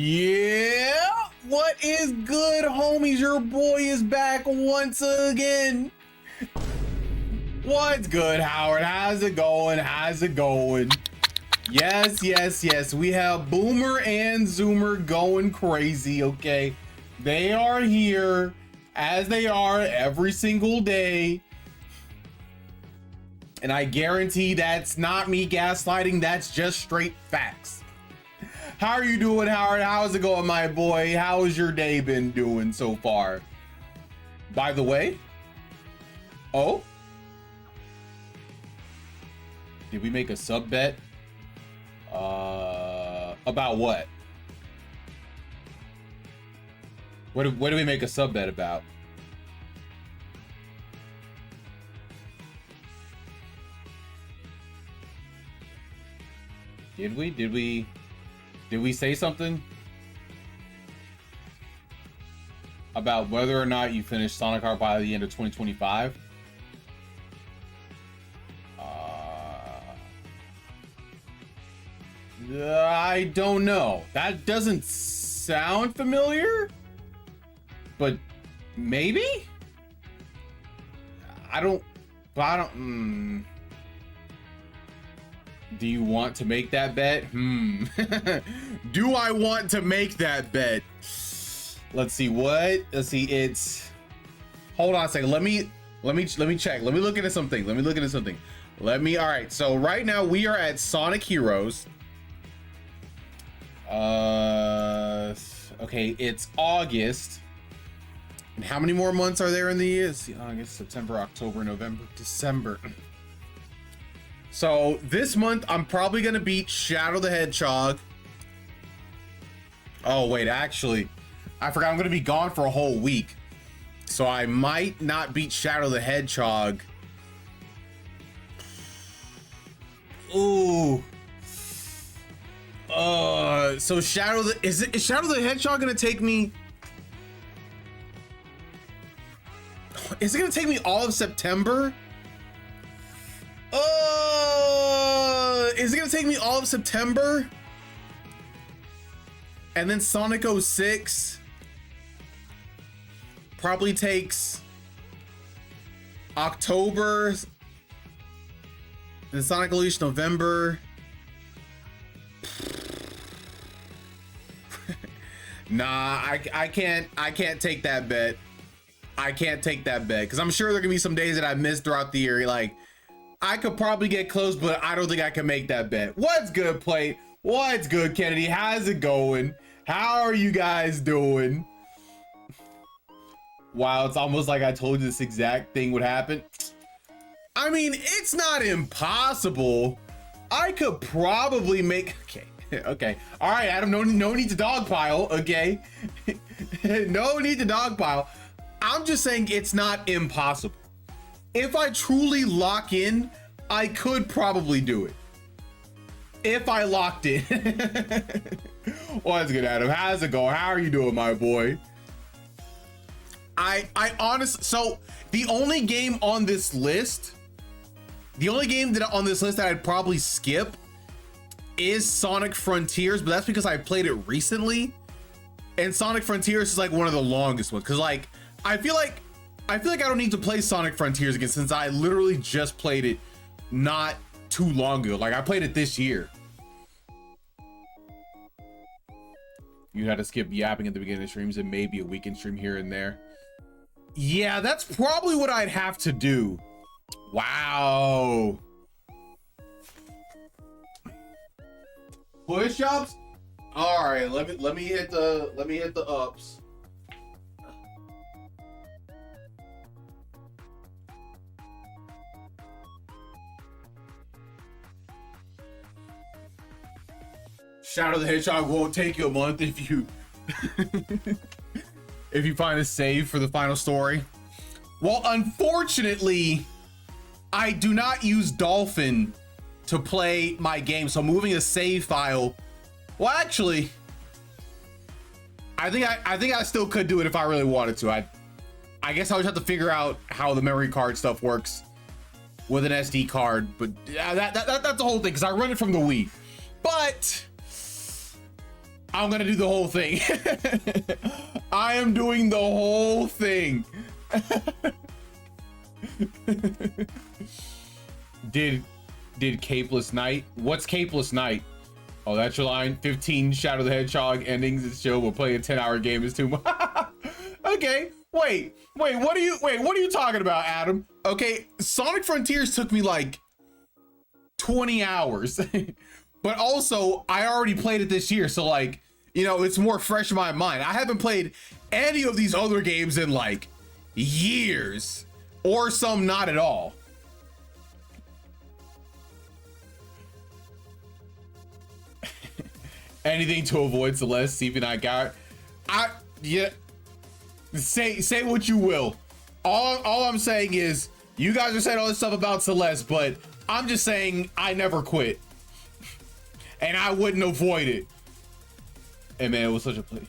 Yeah, what is good, homies? Your boy is back once again. What's good, Howard? How's it going? How's it going? Yes. We have Boomer and Zoomer going crazy, okay? They are here as they are every single day. And I guarantee that's not me gaslighting, that's just straight facts. How are you doing, Howard? How's it going, my boy? How's your day been doing so far? By the way, oh, did we make a sub bet? About what? What do we make a sub bet about? Did we say something about whether or not you finish Sonic Heart by the end of 2025? I don't know. That doesn't sound familiar, but maybe? I don't. Do you want to make that bet? Do I want to make that bet? Let's see what. Let's see. It's. Hold on a second. Let me check. Let me look into something. All right. So right now we are at Sonic Heroes. Okay. It's August. And how many more months are there in the year? See, August, September, October, November, December. So this month, I'm probably going to beat Shadow the Hedgehog. Oh, wait, actually, I forgot I'm going to be gone for a whole week. So I might not beat Shadow the Hedgehog. Ooh. So is Shadow the Hedgehog going to take me? Is it going to take me all of September? Is it gonna take me all of September? And then Sonic 06 probably takes October. And Sonic Unleashed November. Nah, I can't take that bet. I can't take that bet because I'm sure there can be some days that I missed throughout the year. Like, I could probably get close, but I don't think I can make that bet. What's good, Plate? What's good, Kennedy? How's it going? How are you guys doing? Wow, it's almost like I told you this exact thing would happen. I mean, it's not impossible. I could probably make... Okay. All right, Adam, no need to dogpile, okay? No need to dogpile. I'm just saying it's not impossible. If I truly lock in, I could probably do it. If I locked in. What's good, Adam? How's it going? How are you doing, my boy? I honestly, so the only game on this list, that I'd probably skip is Sonic Frontiers, but that's because I played it recently. And Sonic Frontiers is like one of the longest ones. Cause like, I feel like I don't need to play Sonic Frontiers again since I literally just played it not too long ago. Like, I played it this year. You had to skip yapping at the beginning of streams and maybe a weekend stream here and there. Yeah, that's probably what I'd have to do. Wow. Push-ups? All right, let me hit the ups. Shadow the Hedgehog won't take you a month if you if you find a save for the final story. Well, unfortunately, I do not use Dolphin to play my game, so moving a save file. Well, actually, I think I still could do it if I really wanted to. I guess I would have to figure out how the memory card stuff works with an SD card, but that's the whole thing because I run it from the Wii. But I'm gonna do the whole thing. I am doing the whole thing. Did Capeless Knight? What's Capeless Knight? Oh, that's your line. 15 Shadow the Hedgehog endings. This show will play a 10-hour game is too much. Okay, wait, what are you talking about, Adam? Okay, Sonic Frontiers took me like 20 hours. But also, I already played it this year, so like, you know, it's more fresh in my mind. I haven't played any of these other games in like years, or some not at all. Anything to avoid Celeste, CV9 Garrett. Yeah. Say what you will. All I'm saying is, you guys are saying all this stuff about Celeste, but I'm just saying I never quit. And I wouldn't avoid it. And man, it was such a play.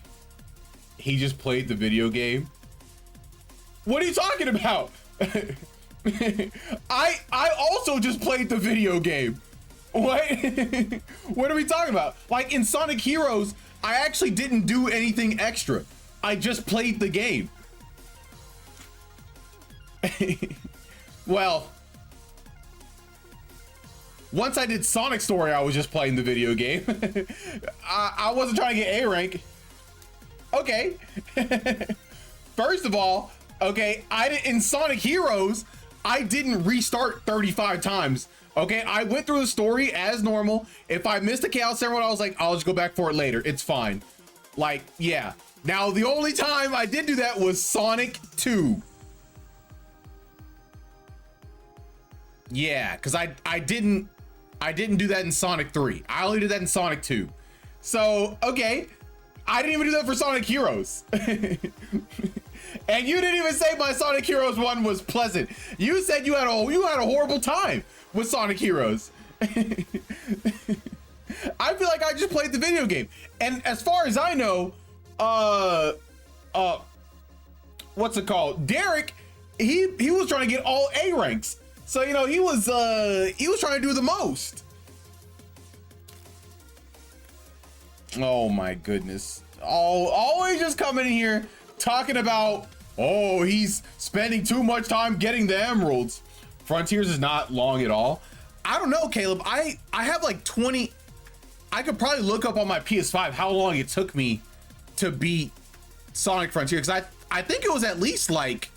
He just played the video game. What are you talking about? I also just played the video game. What? What are we talking about? Like in Sonic Heroes, I actually didn't do anything extra. I just played the game. Well, once I did Sonic Story, I was just playing the video game. I wasn't trying to get A rank. Okay. First of all, okay, in Sonic Heroes, I didn't restart 35 times. Okay, I went through the story as normal. If I missed a Chaos Ceremony, I was like, I'll just go back for it later. It's fine. Like, yeah. Now, the only time I did do that was Sonic 2. Yeah, because I didn't do that in Sonic 3. I only did that in Sonic 2. So, okay. I didn't even do that for Sonic Heroes. And you didn't even say my Sonic Heroes 1 was pleasant. You said you had a horrible time with Sonic Heroes. I feel like I just played the video game. And as far as I know, what's it called? Derek, he was trying to get all A ranks. So, you know, he was trying to do the most. Oh my goodness. Always just coming in here talking about, oh, he's spending too much time getting the emeralds. Frontiers is not long at all. I don't know, Caleb. I have like 20. I could probably look up on my PS5 how long it took me to beat Sonic Frontier, because I think it was at least like,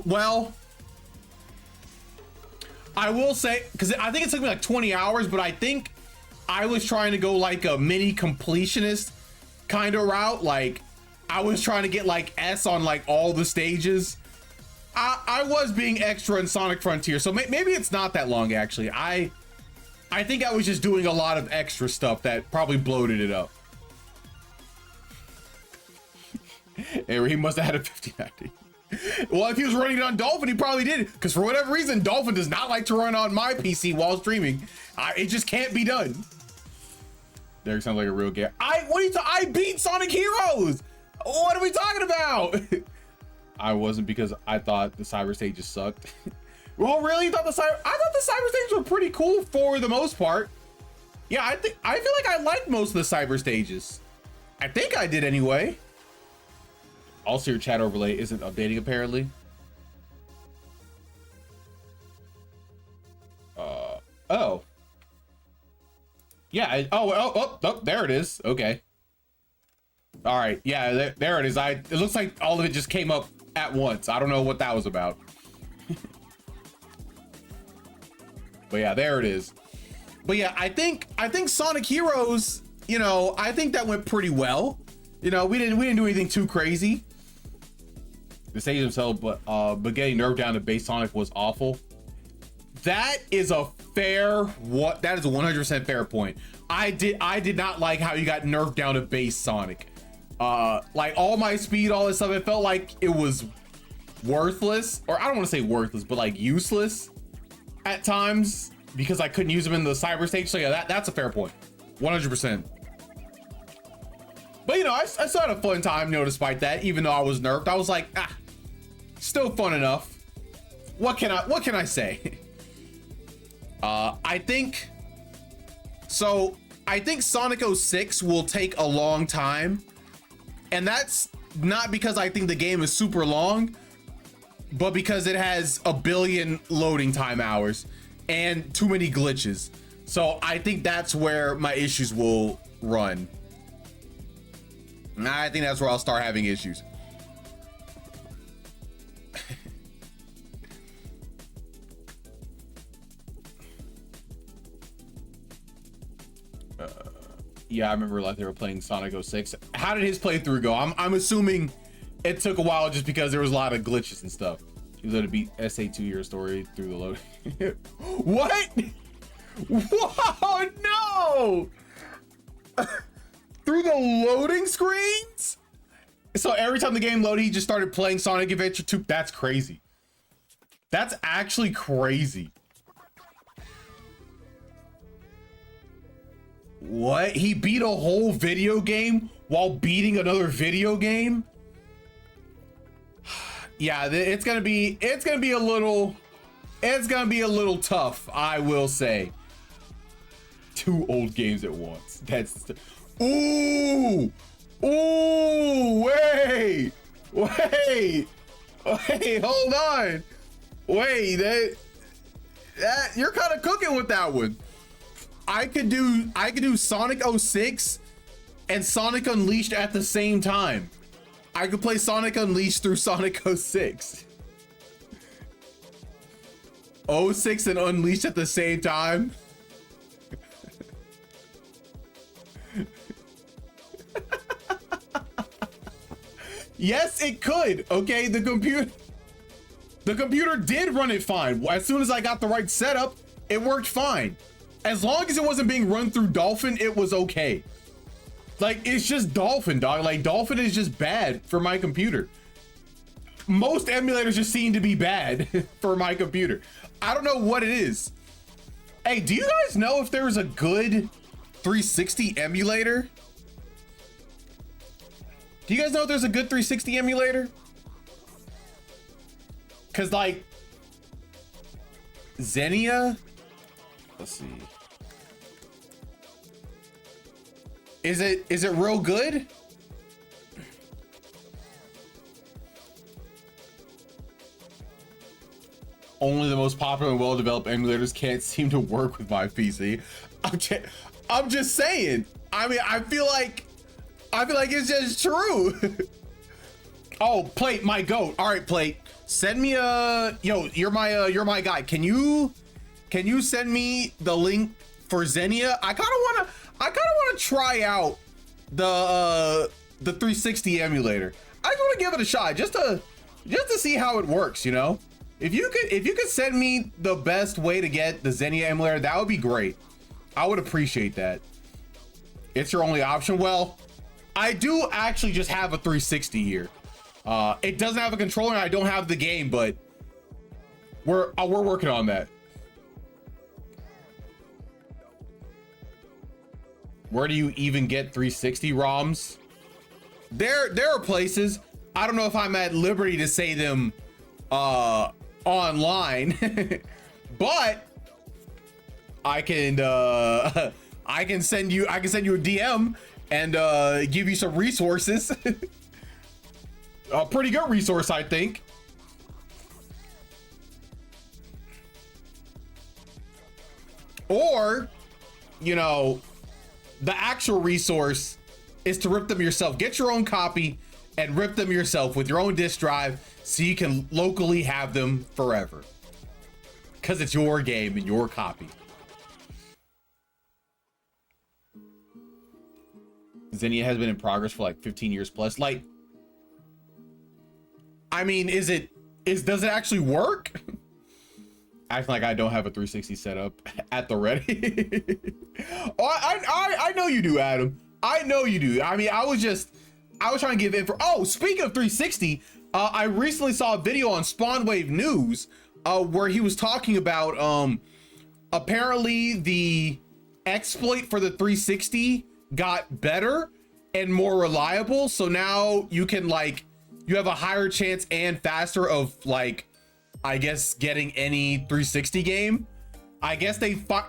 well, I will say, because I think it took me like 20 hours, but I think I was trying to go like a mini completionist kind of route. Like I was trying to get like S on like all the stages. I was being extra in Sonic Frontier, so maybe it's not that long actually. I think I was just doing a lot of extra stuff that probably bloated it up. He must have had a 5090. Well, if he was running it on Dolphin, he probably did, because for whatever reason, Dolphin does not like to run on my PC while streaming. It just can't be done. Derek sounds like a real guy. I beat Sonic Heroes. What are we talking about? I wasn't, because I thought the cyber stages sucked. Well, really? I thought the cyber stages were pretty cool for the most part. Yeah, I feel like I liked most of the cyber stages. I think I did anyway. Also, your chat overlay isn't updating apparently. Oh. Yeah. Oh, there it is. Okay. All right. Yeah, there it is. It looks like all of it just came up at once. I don't know what that was about. But yeah, there it is. But yeah, I think Sonic Heroes, you know, I think that went pretty well. You know, we didn't do anything too crazy. The stage himself, but getting nerfed down to base Sonic was awful. That is a 100% fair point. I did not like how you got nerfed down to base Sonic. Like all my speed, all this stuff, it felt like it was worthless, or I don't want to say worthless, but like useless at times, because I couldn't use them in the cyber stage. So yeah, that's a fair point, 100%. But you know, I still had a fun time, you know, despite that. Even though I was nerfed, I was like, still fun enough. What can I say? I think so. I think Sonic 06 will take a long time, and that's not because I think the game is super long, but because it has a billion loading time hours and too many glitches. So I think that's where my issues will run. I think that's where I'll start having issues. Yeah, I remember like they were playing Sonic 06. How did his playthrough go? I'm assuming it took a while just because there was a lot of glitches and stuff. You let it beat SA 2-year story through the load. What? Whoa, no! Through the loading screens? So every time the game loaded, he just started playing Sonic Adventure 2. That's crazy. That's actually crazy. What? He beat a whole video game while beating another video game? Yeah, it's gonna be a little tough, I will say. 2 old games at once. That's ooh, wait, hold on, wait, that you're kind of cooking with that one. I could do Sonic 06 and Sonic Unleashed at the same time. I could play Sonic Unleashed through Sonic 06. 06 and Unleashed at the same time. Yes, it could. Okay, the computer did run it fine. As soon as I got the right setup, it worked fine. As long as it wasn't being run through Dolphin, it was okay. Like, it's just Dolphin, dog. Like, Dolphin is just bad for my computer. Most emulators just seem to be bad for my computer. I don't know what it is. Hey, do you guys know if there was a good 360 emulator? Do you guys know if there's a good 360 emulator? Cause like Xenia, let's see. Is it real good? Only the most popular and well-developed emulators can't seem to work with my PC. I'm just saying. I mean, I feel like it's just true. Oh, Plate, my goat. All right, Plate, send me a you're my guy. Can you send me the link for Xenia? I kind of want to try out the 360 emulator. I just want to give it a shot just to see how it works, you know? If you could send me the best way to get the Xenia emulator, that would be great. I would appreciate that. It's your only option. Well, I do actually just have a 360 here. It doesn't have a controller and I don't have the game, but we're working on that. Where do you even get 360 ROMs? There are places. I don't know if I'm at liberty to say them online, but I can send you a DM and give you some resources. A pretty good resource, I think. Or, you know, the actual resource is to rip them yourself. Get your own copy and rip them yourself with your own disk drive so you can locally have them forever. Because it's your game and your copy. Xenia has been in progress for like 15 years plus. Like, I mean, does it actually work? Acting like I don't have a 360 setup at the ready. Oh, I know you do, Adam. I know you do. I mean, I was trying to give info. Oh, speaking of 360, I recently saw a video on Spawnwave News where he was talking about apparently the exploit for the 360 got better and more reliable. So now you can you have a higher chance and faster of I guess getting any 360 game. I guess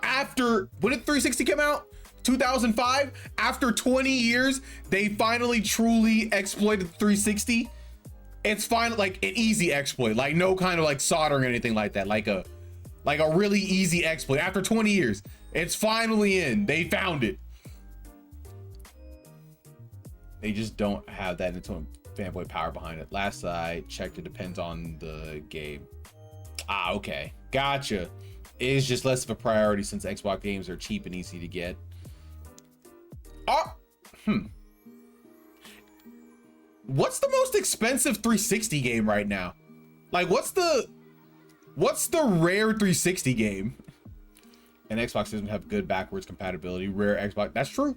after, when did 360 come out? 2005, after 20 years, they finally truly exploited the 360. It's fine, like an easy exploit, like no kind of like soldering or anything like that, like a really easy exploit. After 20 years, it's finally in. They found it. They just don't have that Nintendo fanboy power behind it. Last I checked, it depends on the game. Ah, okay, gotcha. It is just less of a priority since Xbox games are cheap and easy to get. What's the most expensive 360 game right now? Like, what's the rare 360 game? And Xbox doesn't have good backwards compatibility. Rare Xbox, that's true.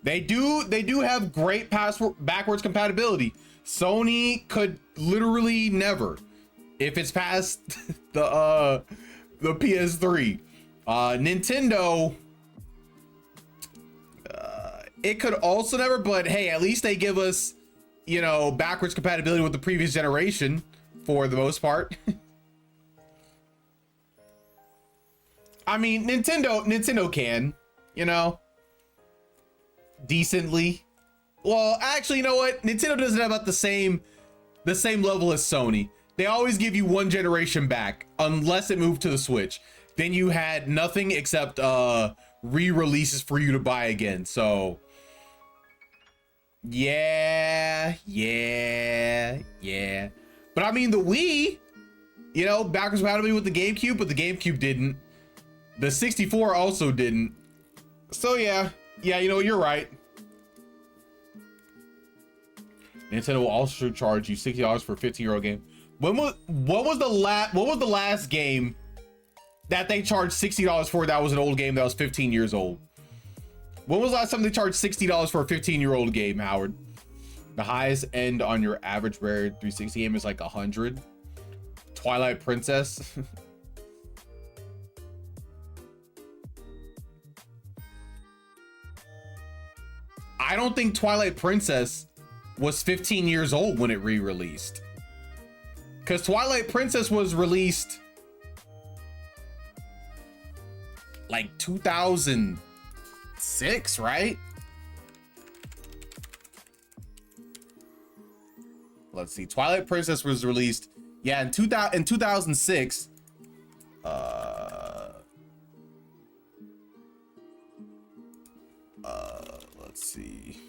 They do have great backwards compatibility. Sony could literally never, if it's past the PS3. Nintendo, it could also never, but hey, at least they give us, you know, backwards compatibility with the previous generation for the most part. I mean, Nintendo can, you know, decently. Well, actually, you know what? Nintendo doesn't have about the same level as Sony. They always give you one generation back unless it moved to the Switch. Then you had nothing except re-releases for you to buy again. So yeah. But I mean, the Wii, you know, backwards compatibility with the GameCube, but the GameCube didn't. The 64 also didn't. So yeah, you know, you're right. Nintendo will also charge you $60 for a 15-year-old game. What was the last game that they charged $60 for that was an old game that was 15 years old? When was the last time they charged $60 for a 15-year-old game, Howard? The highest end on your average rare 360 game is like 100. Twilight Princess. I don't think Twilight Princess was 15 years old when it re-released. Because Twilight Princess was released like 2006, right? Let's see. Twilight Princess was released, yeah, in 2006. Let's see.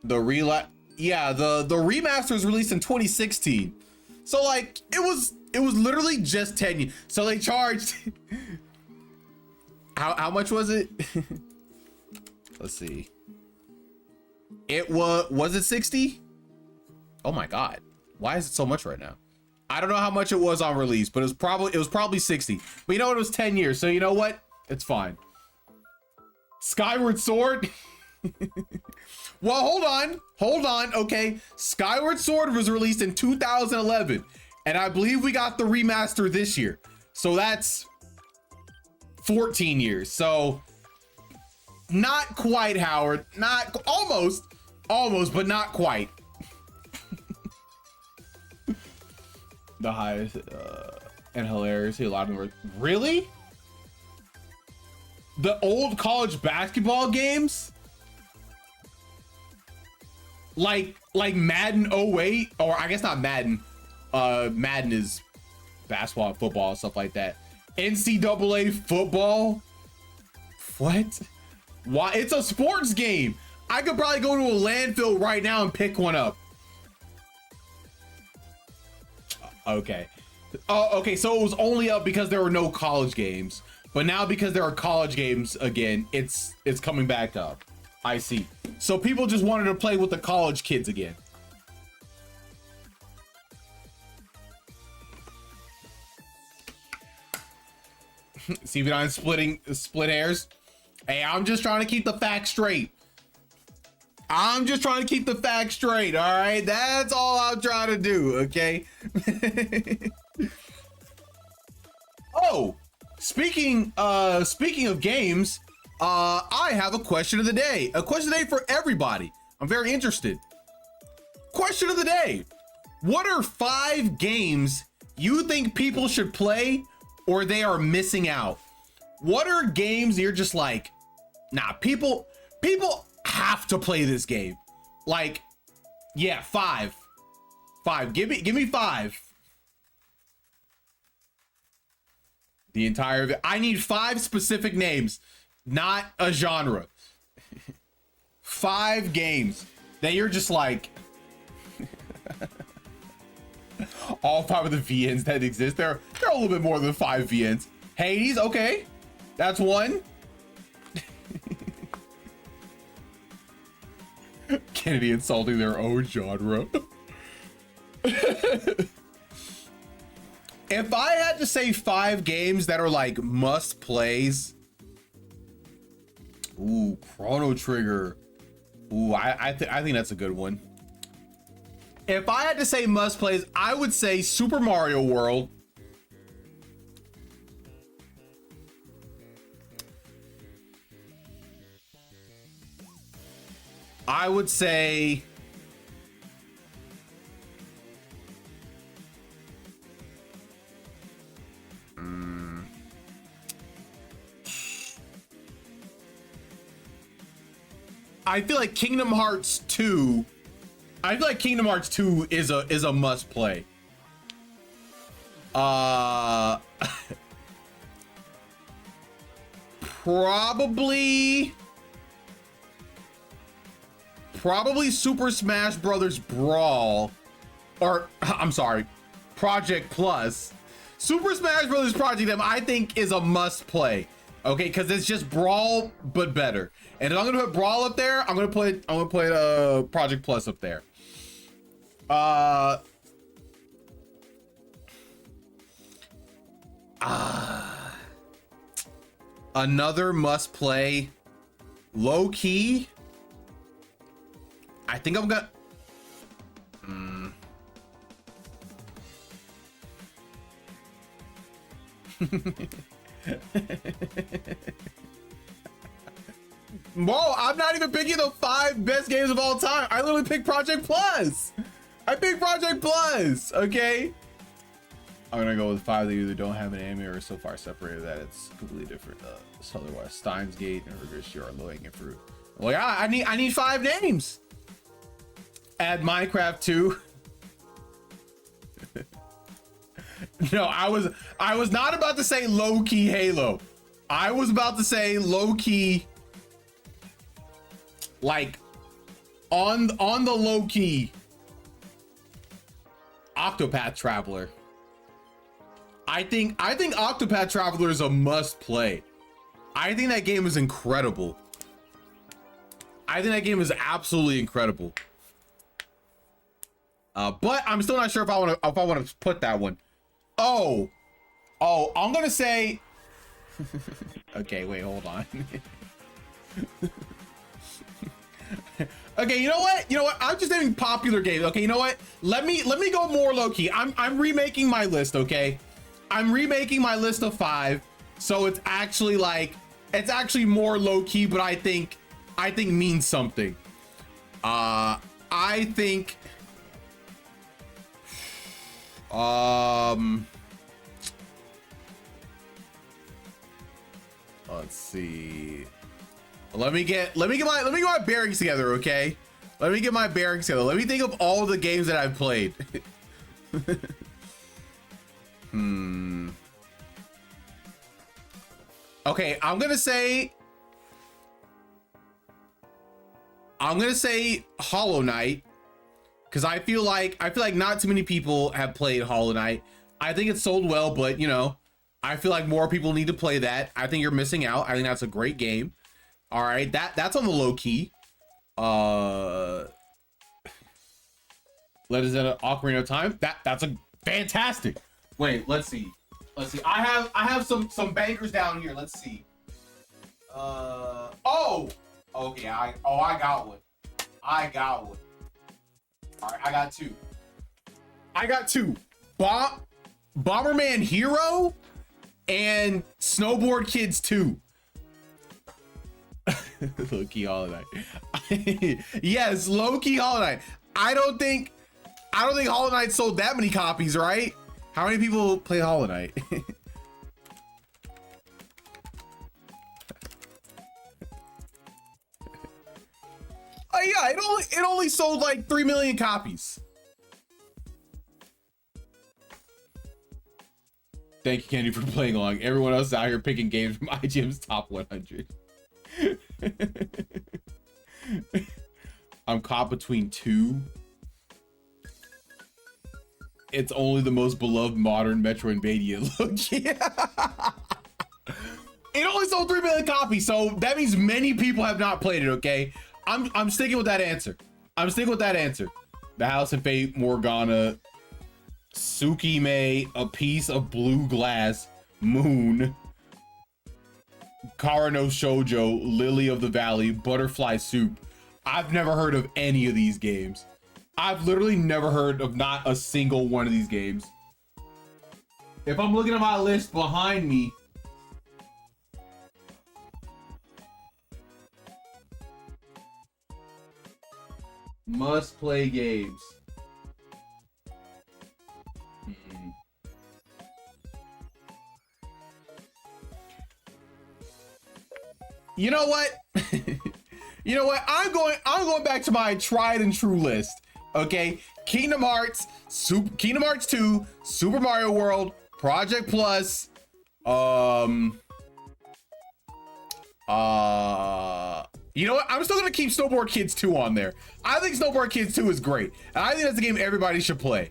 The remaster was released in 2016. So like it was literally just 10 years. So they charged how much was it? Let's see. It was it 60? Oh my god. Why is it so much right now? I don't know how much it was on release, but it was probably 60. But you know what? It was 10 years. So you know what? It's fine. Skyward Sword. Well, hold on. Okay, Skyward Sword was released in 2011, and I believe we got the remaster this year. So that's 14 years. So not quite, Howard. Not almost, but not quite. The highest and hilarious. A lot of them were really the old college basketball games. Like Madden 08, or I guess not Madden. Madden is basketball, football, stuff like that. NCAA football. What? Why? It's a sports game. I could probably go to a landfill right now and pick one up. Okay. Oh, okay. So it was only up because there were no college games, but now because there are college games again, it's coming back up. I see. So people just wanted to play with the college kids again. See if I'm split hairs. Hey, I'm just trying to keep the facts straight. All right, that's all I'm trying to do. Okay. Oh, speaking of games. I have a question of the day. A question of the day for everybody. I'm very interested. Question of the day. What are 5 games you think people should play or they are missing out? What are games you're just like, nah, people have to play this game? Like, yeah, five. Give me five. The entire, I need 5 specific names, not a genre. 5 games that you're just like, all 5 of the VNs that exist. There are a little bit more than 5 VNs. Hades, okay, that's one. Kennedy insulting their own genre. If I had to say 5 games that are like must plays, ooh, Chrono Trigger. Ooh, I think that's a good one. If I had to say must plays, I would say Super Mario World. I would say I feel like Kingdom Hearts 2. I feel like Kingdom Hearts 2 is a must play. Probably Super Smash Brothers Brawl, or I'm sorry, Project Plus. Super Smash Brothers Project M, I think, is a must play. Okay, because it's just Brawl but better. And if I'm gonna put Brawl up there, I'm gonna put Project Plus up there. Another must play, low key. I think I'm gonna. Whoa, I'm not even picking the 5 best games of all time. I literally picked Project Plus. I picked Project Plus, okay? I'm gonna go with 5 that either don't have an anime or are so far separated that it's completely different. So otherwise, Steins Gate and Rigorous are low-hanging fruit. Well, yeah, I need 5 names. Add Minecraft 2. No, I was not about to say low-key Halo. I was about to say low-key, like on the low-key, Octopath Traveler. I think Octopath Traveler is a must play. I think that game is incredible. I think that game is absolutely incredible. But I'm still not sure if I want to put that one. Oh, I'm gonna say. Okay, wait, hold on. Okay, you know what? I'm just naming popular games. Okay, you know what? Let me go more low key. I'm remaking my list. Okay, I'm remaking my list of 5, so it's actually more low key, but I think means something. I think. Let's see. Let me get my bearings together, okay? Let me get my bearings together. Let me think of all the games that I've played. Okay, I'm gonna say Hollow Knight, because I feel like not too many people have played Hollow Knight. I think it's sold well, but I feel like more people need to play that. I think you're missing out. I think that's a great game. All right, that's on the low key. Legends of Ocarina of Time. That's a fantastic. Wait, let's see. I have some bangers down here. Let's see. Oh, okay. I got one. All right, I got two. Bomberman Hero and Snowboard Kids 2. Low-key Hollow Knight. Yes, low-key Hollow Knight. I don't think Hollow Knight sold that many copies, right? How many people play Hollow Knight? Yeah, it only sold like 3 million copies. Thank you, Candy, for playing along. Everyone else is out here picking games from IGM's top 100. I'm caught between two. It's only the most beloved modern Metroidvania. Look, yeah. It only sold 3 million copies, so that means many people have not played it. Okay, I'm sticking with that answer. I'm sticking with that answer. The House of Fate, Morgana, Tsukime, A Piece of Blue Glass, Moon, Kara no Shoujo, Lily of the Valley, Butterfly Soup. I've never heard of any of these games. I've literally never heard of not a single one of these games. If I'm looking at my list behind me, must play games. You know what? You know what? I'm going back to my tried and true list. Okay, Kingdom Hearts 2, Super Mario World, Project Plus, you know what? I'm still gonna keep Snowboard Kids 2 on there. I think Snowboard Kids 2 is great, and I think that's a game everybody should play.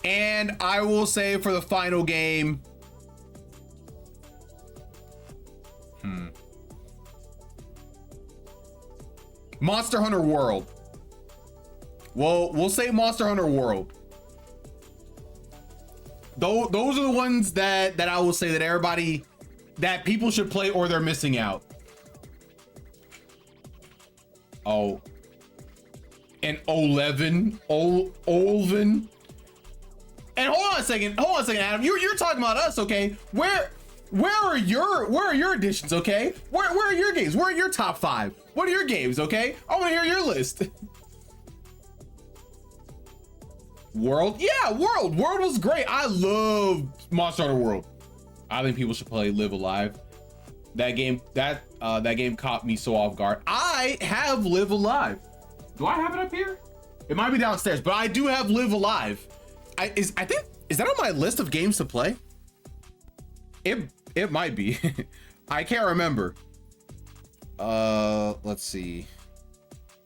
And I will say for the final game, Monster Hunter World. Well, we'll say Monster Hunter World. Those are the ones that I will say that people should play or they're missing out. Oh, and Olven. And hold on a second, Adam. You're talking about us, okay? Where are your additions, okay? Where are your games? Where are your top 5? What are your games, okay? I want to hear your list. World? Yeah, World. World was great. I love Monster Hunter World. I think people should play Live Alive. That game caught me so off guard. I have Live Alive. Do I have it up here? It might be downstairs, but I do have Live Alive. Is that on my list of games to play? It might be. I can't remember. Let's see.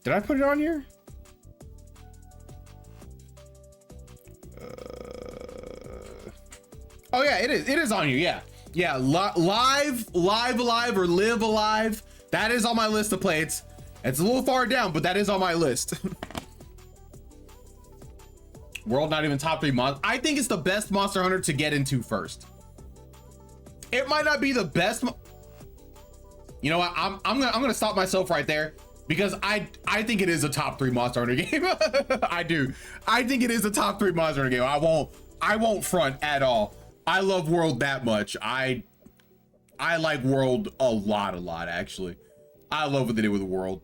Did I put it on here? Oh yeah, it is on here. Yeah. Live Alive or Live Alive. That is on my list to play. It's a little far down, but that is on my list. World not even top 3 monster. I think it's the best Monster Hunter to get into first. It might not be the best. You know what? I'm gonna stop myself right there because I think it is a top 3 Monster Hunter game. I do. I think it is a top 3 Monster Hunter game. I won't front at all. I love World that much. I like World a lot actually. I love what they did with the World.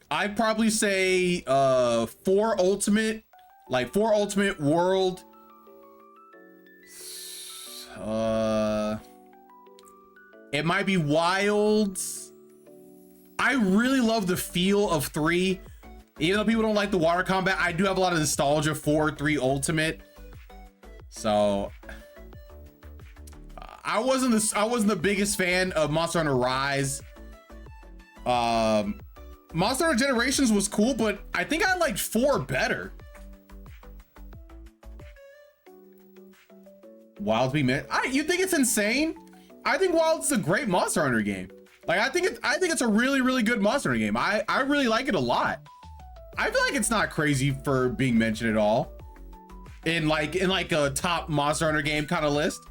I'd probably say 4 Ultimate, World. It might be Wilds. I really love the feel of 3. Even though people don't like the water combat, I do have a lot of nostalgia for 3 Ultimate. So I wasn't the biggest fan of Monster Hunter Rise. Monster Hunter Generations was cool, but I think I liked 4 better. Wilds be mid. You think it's insane? I think Wilds is a great Monster Hunter game. Like I think it's a really good Monster Hunter game. I really like it a lot. I feel like it's not crazy for being mentioned at all in like a top Monster Hunter game kind of list.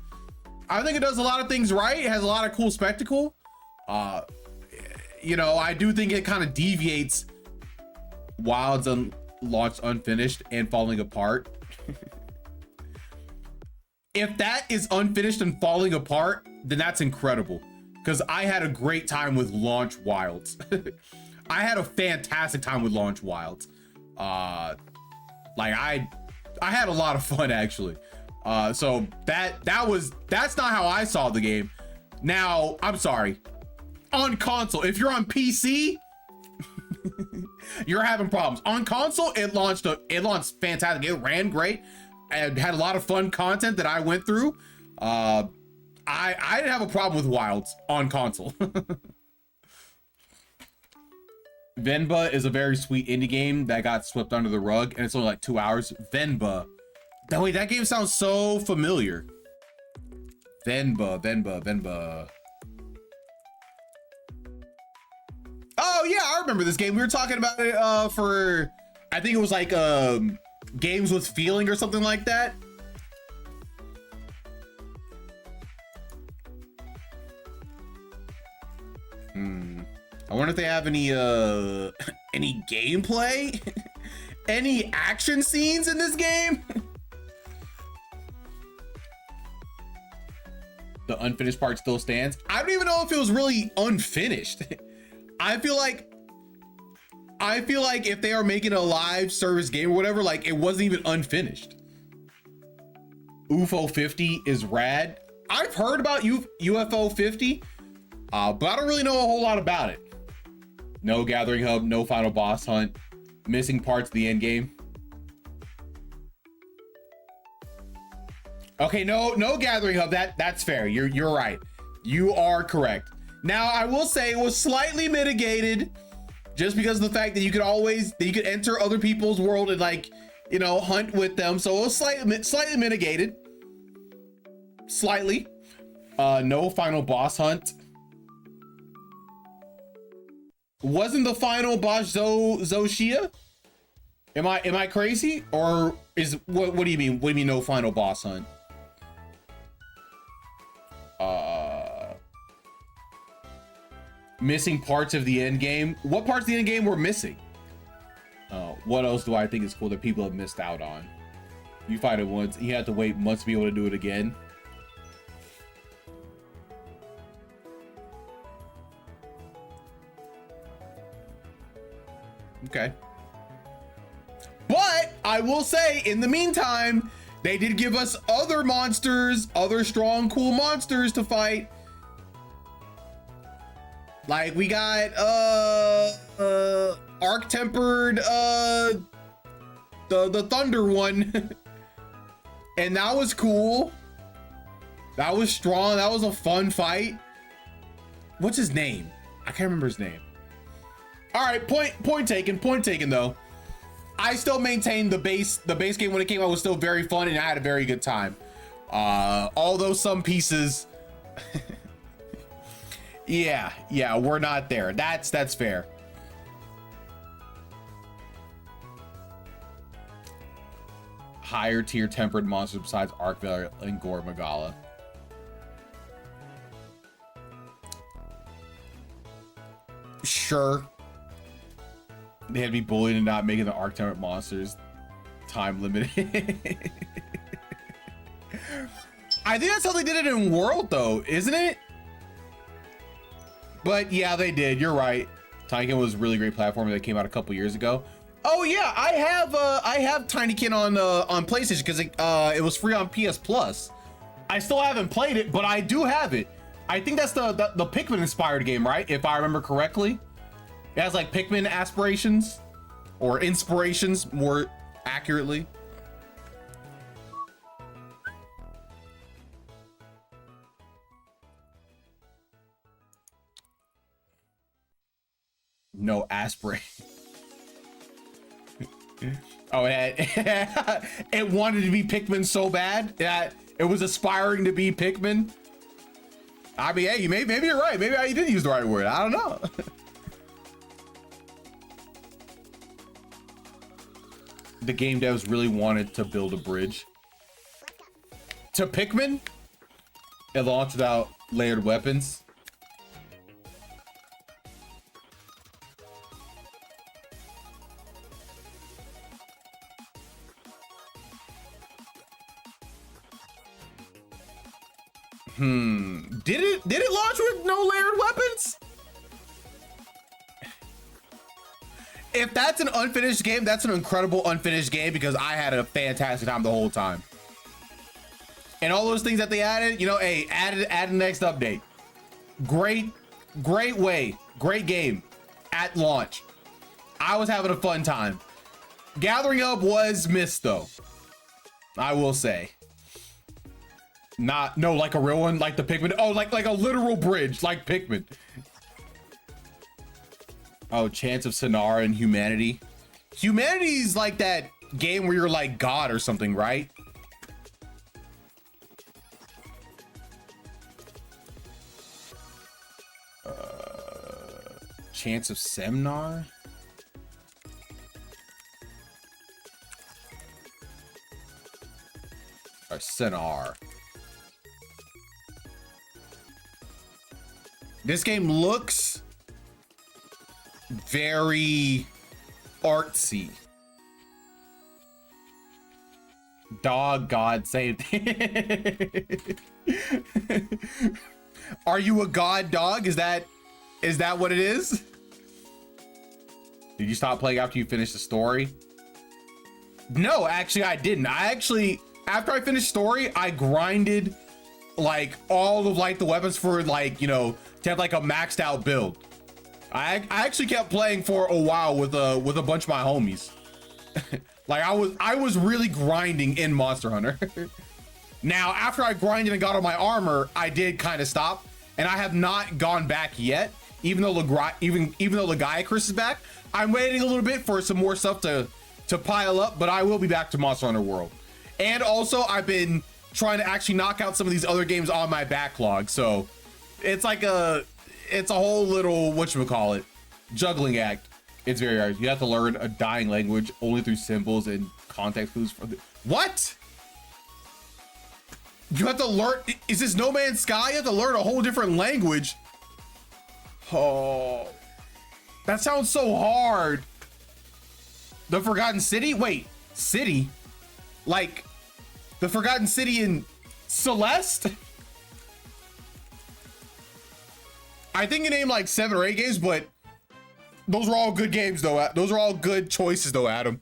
I think it does a lot of things right. It has a lot of cool spectacle. You know, I do think it kind of deviates Wilds launched unfinished and falling apart. If that is unfinished and falling apart, then that's incredible. Because I had a great time with Launch Wilds. I had a fantastic time with Launch Wilds. Like I had a lot of fun actually. So that's not how I saw the game. Now, I'm sorry. On console, if you're on PC, You're having problems. On console, it launched fantastic. It ran great. And had a lot of fun content that I went through. I didn't have a problem with Wilds on console. Venba is a very sweet indie game that got swept under the rug, and it's only like 2 hours. Venba. Wait, that game sounds so familiar. Venba. Oh yeah, I remember this game. We were talking about it for, I think it was like games with feeling or something like that. I wonder if they have any gameplay, any action scenes in this game. The unfinished part still stands. I don't even know if it was really unfinished. I feel like if they are making a live service game or whatever, like it wasn't even unfinished. UFO 50 is rad. I've heard about UFO 50, but I don't really know a whole lot about it. No gathering hub, no final boss hunt, missing parts of the end game. Okay, no gathering hub. That's fair. You're right. You are correct. Now I will say it was slightly mitigated, just because of the fact that you could enter other people's world and, like, you know, hunt with them. So it was slightly mitigated. Slightly. No final boss hunt. Wasn't the final boss Zoshia? Am I crazy? Or is what do you mean? What do you mean no final boss hunt? Missing parts of the end game. What parts of the end game were missing? What else do I think is cool that people have missed out on? You fight it once, you have to wait months to be able to do it again. Okay. But I will say, in the meantime, they did give us other monsters, other strong, cool monsters to fight. Like we got arc tempered the thunder one. And that was cool. That was strong. That was a fun fight. What's his name? I can't remember his name. All right, point taken though. I still maintain the base game when it came out was still very fun, and I had a very good time. Although some pieces yeah, we're not there. That's fair. Higher tier tempered monsters besides Arkvale and Gore Magala. Sure. They had to be bullied and not making the arc tempered monsters time limited. I think that's how they did it in World though, isn't it? But yeah, they did. You're right. Tinykin was a really great platform that came out a couple years ago. Oh yeah, I have Tinykin on PlayStation because it was free on PS Plus. I still haven't played it, but I do have it. I think that's the Pikmin inspired game, right? If I remember correctly. It has like Pikmin aspirations or inspirations more accurately. No aspiration. Oh, it wanted to be Pikmin so bad that it was aspiring to be Pikmin. I mean, hey, maybe you're right. Maybe I didn't use the right word. I don't know. The game devs really wanted to build a bridge to Pikmin. It launched without layered weapons. Did it launch with no layered weapons? If that's an unfinished game, that's an incredible unfinished game because I had a fantastic time the whole time. And all those things that they added, you know, hey, add the next update. Great way, great game at launch. I was having a fun time. Gathering Up was missed though, I will say. Not, no, like a real one, like the Pikmin. Oh, like a literal bridge, like Pikmin. Oh, Chants of Sonara and Humanity. Humanity's like that game where you're like God or something, right? Chants of Semnar? Or Senar. This game looks very artsy. Dog God saved. Are you a god dog? Is that what it is? Did you stop playing after you finished the story? No, actually I didn't. After I finished story, I grinded like all of like the weapons for like, you know, to have like a maxed out build. I actually kept playing for a while with a bunch of my homies. Like I was really grinding in Monster Hunter. Now, after I grinded and got all my armor, I did kind of stop, and I have not gone back yet. Even though Lagiacrus is back, I'm waiting a little bit for some more stuff to pile up, but I will be back to Monster Hunter World. And also, I've been trying to actually knock out some of these other games on my backlog. So it's like it's a whole little, whatchamacallit, juggling act. It's very hard. You have to learn a dying language only through symbols and context clues. What? You have to learn, is this No Man's Sky? You have to learn a whole different language. Oh, that sounds so hard. The Forgotten City? Wait, city? Like the Forgotten City in Celeste? I think you named like 7 or 8 games, but those were all good games though. Those are all good choices though, Adam.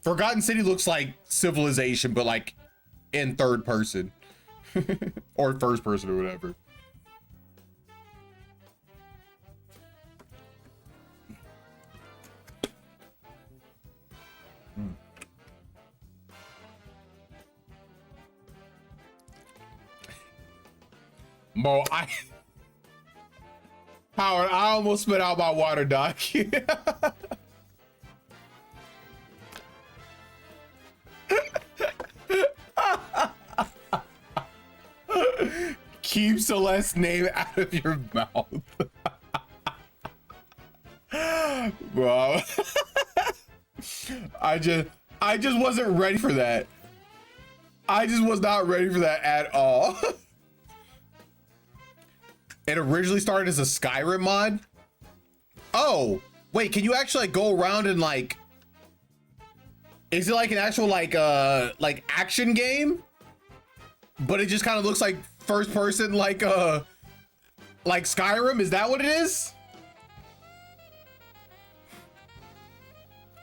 Forgotten City looks like Civilization, but like in third person or first person or whatever. Mo, Howard, I almost spit out my water, Doc. Keep Celeste's name out of your mouth. Bro. I just wasn't ready for that. I just was not ready for that at all. It originally started as a Skyrim mod. Oh, wait, can you actually like go around and like, is it like an actual like action game? But it just kind of looks like first person like Skyrim? Is that what it is?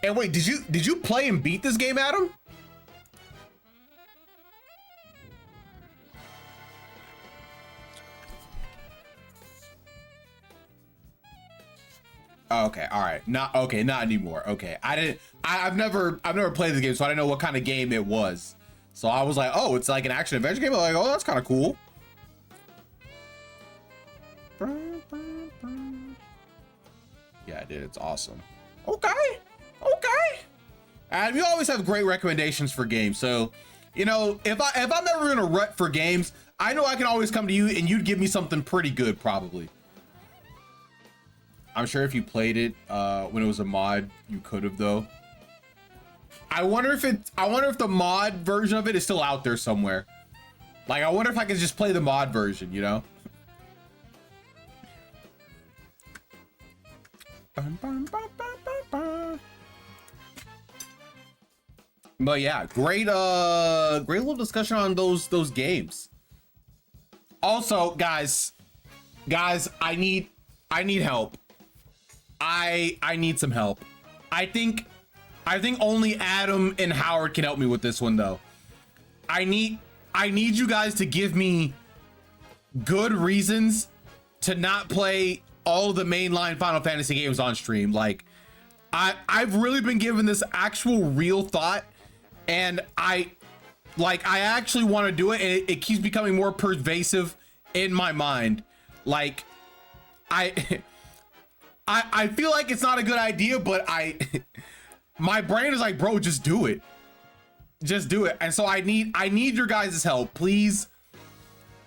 And wait, did you play and beat this game, Adam? Okay, all right. Not anymore. Okay. I've never played the game, so I didn't know what kind of game it was. So I was like, oh, it's like an action adventure game. I'm like, oh, that's kind of cool. Yeah, dude, it's awesome. Okay. And we always have great recommendations for games. So, you know, if I'm ever in a rut for games, I know I can always come to you and you'd give me something pretty good, probably. I'm sure if you played it when it was a mod, you could have though. I wonder if the mod version of it is still out there somewhere. Like, I wonder if I could just play the mod version, you know? But yeah, great little discussion on those games. Also, guys, I need help. I need some help. I think only Adam and Howard can help me with this one though. I need you guys to give me good reasons to not play all of the mainline Final Fantasy games on stream. Like, I've really been given this actual real thought, and I actually want to do it, and it keeps becoming more pervasive in my mind. Like, I feel like it's not a good idea, but my brain is like, bro, just do it. Just do it. And so I need your guys' help. Please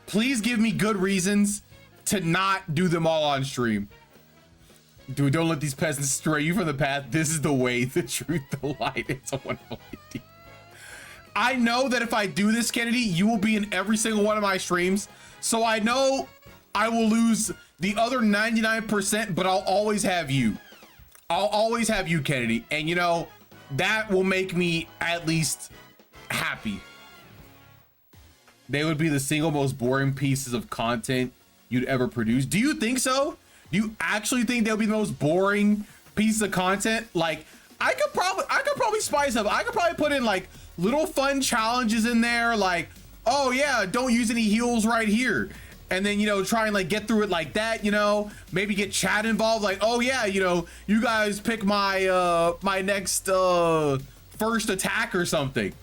give me good reasons to not do them all on stream. Dude, don't let these peasants stray you from the path. This is the way, the truth, the light. It's a wonderful idea. I know that if I do this, Kennedy, you will be in every single one of my streams. So I know I will lose the other 99%, but I'll always have you. I'll always have you, Kennedy. And you know, that will make me at least happy. They would be the single most boring pieces of content you'd ever produce. Do you think so? Do you actually think they'll be the most boring piece of content? Like, I could probably spice up. I could probably put in like little fun challenges in there, like, oh yeah, don't use any heals right here, and then, you know, try and like get through it like that. You know, maybe get chat involved, like, oh yeah, you know, you guys pick my my next first attack or something.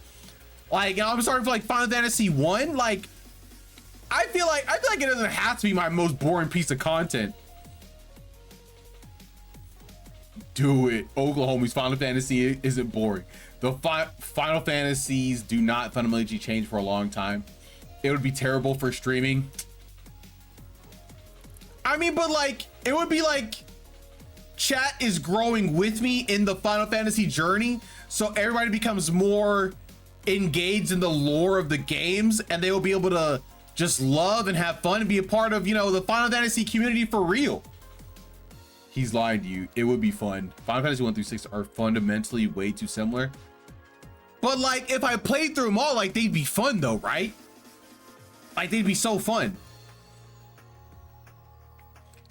Like, you know, I'm sorry for like Final Fantasy 1. Like, I feel like it doesn't have to be my most boring piece of content. Do it. Oklahoma's Final Fantasy isn't boring. The Final Fantasies do not fundamentally change for a long time. It would be terrible for streaming. I mean, but like, it would be like chat is growing with me in the Final Fantasy journey, so everybody becomes more engaged in the lore of the games, and they will be able to just love and have fun and be a part of, you know, the Final Fantasy community for real. He's lying to you. It would be fun. Final Fantasy 1 through 6 are fundamentally way too similar. But like, if I played through them all, like, they'd be fun though, right? Like, they'd be so fun.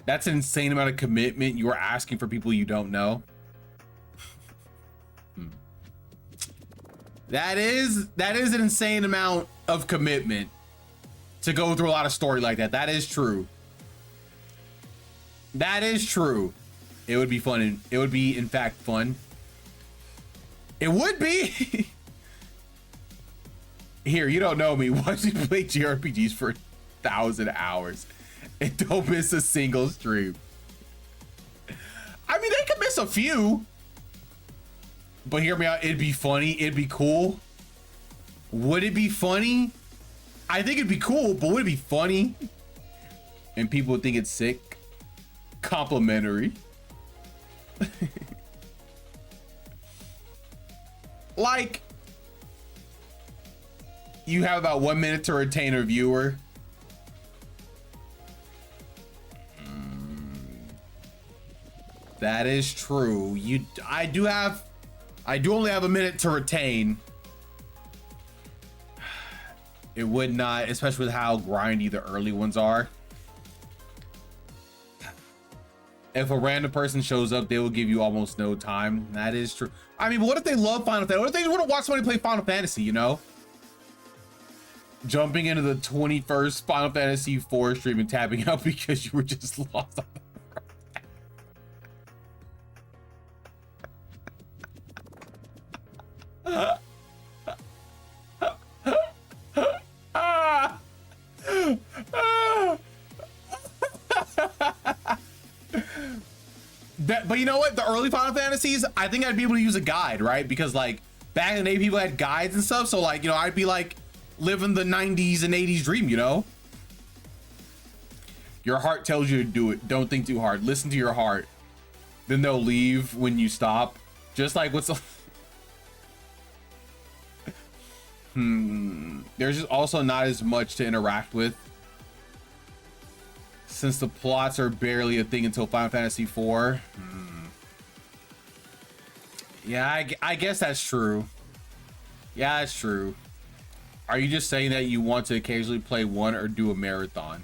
That's an insane amount of commitment you are asking for people you don't know. That is an insane amount of commitment to go through a lot of story like that. That is true. That is true. It would be fun, and it would be, in fact, fun. It would be. Here, you don't know me. Watch me play JRPGs for 1,000 hours and don't miss a single stream. I mean, they could miss a few, but hear me out. It'd be funny. It'd be cool. Would it be funny? I think it'd be cool, but would it be funny? And people would think it's sick. Complimentary. Like, you have about 1 minute to retain a viewer. That is true. I do only have a minute to retain. It would not, especially with how grindy the early ones are. If a random person shows up, they will give you almost no time. That is true. I mean, what if they love Final Fantasy? What if they want to watch somebody play Final Fantasy, you know? Jumping into the 21st Final Fantasy 4 stream and tapping out because you were just lost on the But you know what? The early Final Fantasies, I think I'd be able to use a guide, right? Because like back in the day, people had guides and stuff. So like, you know, I'd be like living the 90s and 80s dream, you know? Your heart tells you to do it. Don't think too hard. Listen to your heart. Then they'll leave when you stop. Just like what's there's just also not as much to interact with, since the plots are barely a thing until Final Fantasy 4. Yeah, I guess that's true. Yeah, that's true. Are you just saying that you want to occasionally play one or do a marathon?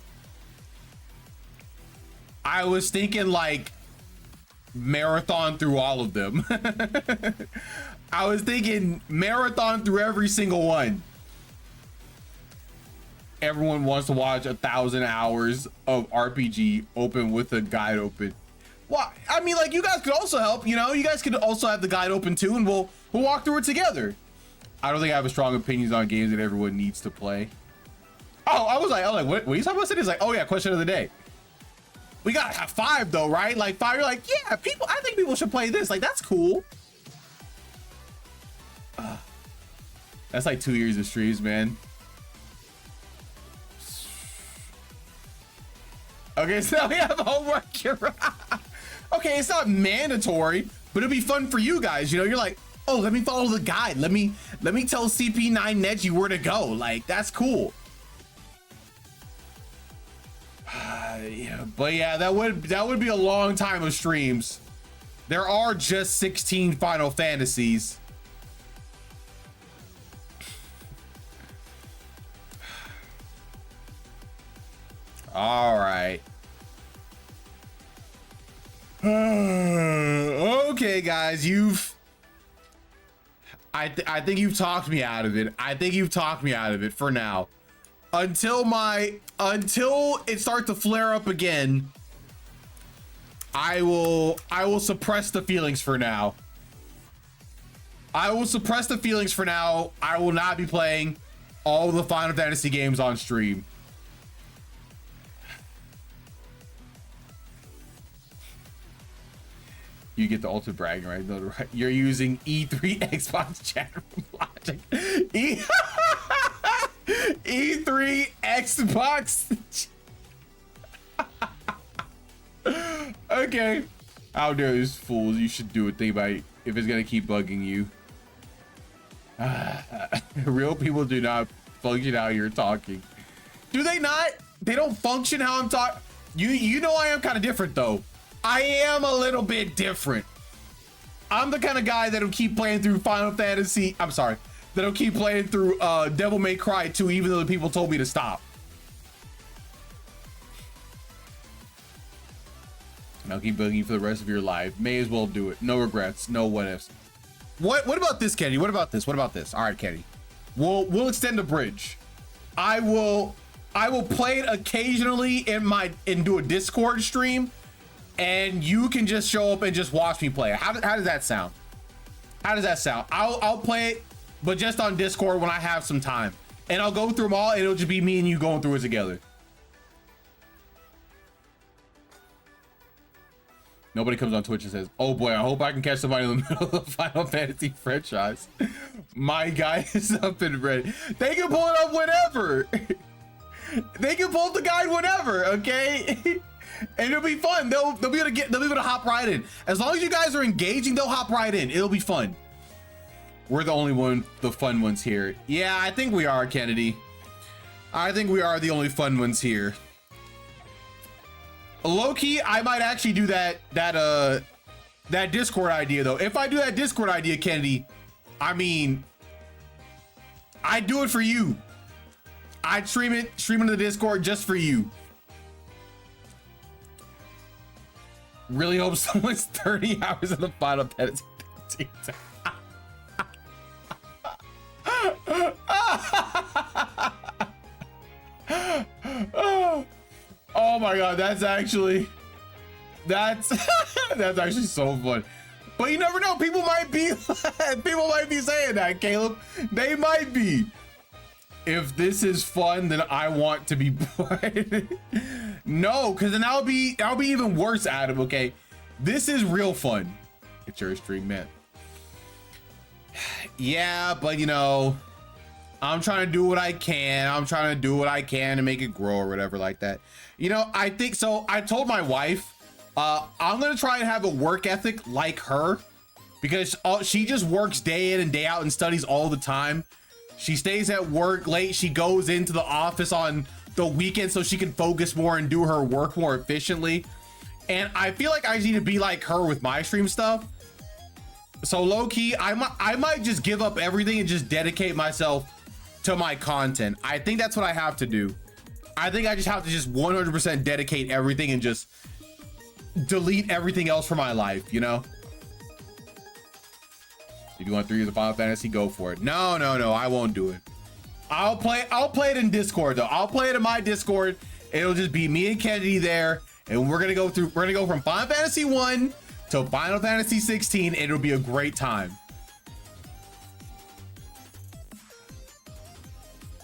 I was thinking like marathon through all of them. I was thinking marathon through every single one. everyone wants to watch 1,000 hours of RPG open with a guide open. Well, I mean, like, you guys could also help, you know, you guys could also have the guide open too, and we'll walk through it together. I don't think I have a strong opinions on games that everyone needs to play. Oh, I was like, what are you talking about? It's like, oh yeah, question of the day. We gotta have 5 though, right? Like 5, you're like, yeah, I think people should play this. Like, that's cool. That's like 2 years of streams, man. Okay, so we have homework. Okay, it's not mandatory, but it'll be fun for you guys. You know, you're like, oh, let me follow the guide. Let me tell CP9 Neji where to go. Like, that's cool. Yeah, but yeah, that would be a long time of streams. There are just 16 Final Fantasies. All right. Okay, guys, I think you've talked me out of it. I think you've talked me out of it for now. Until it starts to flare up again, I will suppress the feelings for now. I will suppress the feelings for now. I will not be playing all the Final Fantasy games on stream. You get the ultimate bragging right. No, right. You're using E3 Xbox chat room logic. E3 Xbox. Okay. How dare these fools? You should do a thing about it if it's gonna keep bugging you. Real people do not function how you're talking. Do they not? They don't function how I'm talking. You know I am kind of different though. I am a little bit different. I'm the kind of guy that'll keep playing through Final Fantasy. I'm sorry. That'll keep playing through Devil May Cry 2 even though the people told me to stop. And I'll keep bugging you for the rest of your life. May as well do it. No regrets. No what ifs. What about this, Kenny? What about this? What about this? All right, Kenny. We'll extend the bridge. I will play it occasionally and do a Discord stream, and you can just show up and just watch me play it. How does that sound? How does that sound? I'll play it, but just on Discord when I have some time, and I'll go through them all, and it'll just be me and you going through it together. Nobody comes on Twitch and says, oh boy, I hope I can catch somebody in the middle of the Final Fantasy franchise. My guy is up and ready. They can pull it up whenever. They can pull up the guide whenever, okay? And it'll be fun. They'll be able to hop right in. As long as you guys are engaging, they'll hop right in. It'll be fun. We're the fun ones here. Yeah, I think we are, Kennedy. I think we are the only fun ones here. Low-key, I might actually do that Discord idea though. If I do that Discord idea, Kennedy, I mean, I do it for you. I'd stream into the Discord just for you. Really hope someone's 30 hours in the Final Fantasy. Oh my god, that's actually so fun. But you never know, people might be saying that, Caleb. They might be. If this is fun, then I want to be playing. No, because then that'll be even worse, Adam. Okay, this is real fun. It's your stream, man. Yeah, but you know, I'm trying to do what I can. I'm trying to do what I can to make it grow or whatever like that. You know, I think so. I told my wife, I'm gonna try and have a work ethic like her, because she just works day in and day out and studies all the time. She stays at work late. She goes into the office on the weekend so she can focus more and do her work more efficiently. And I feel like I need to be like her with my stream stuff. So low key, I might just give up everything and just dedicate myself to my content. I think that's what I have to do. I think I just have to just 100% dedicate everything and just delete everything else from my life, you know? If you want 3 years of Final Fantasy, go for it. No, I won't do it. I'll play it in Discord though. I'll play it in my Discord. It'll just be me and Kennedy there, and we're gonna go from Final Fantasy 1 to Final Fantasy 16. It'll be a great time.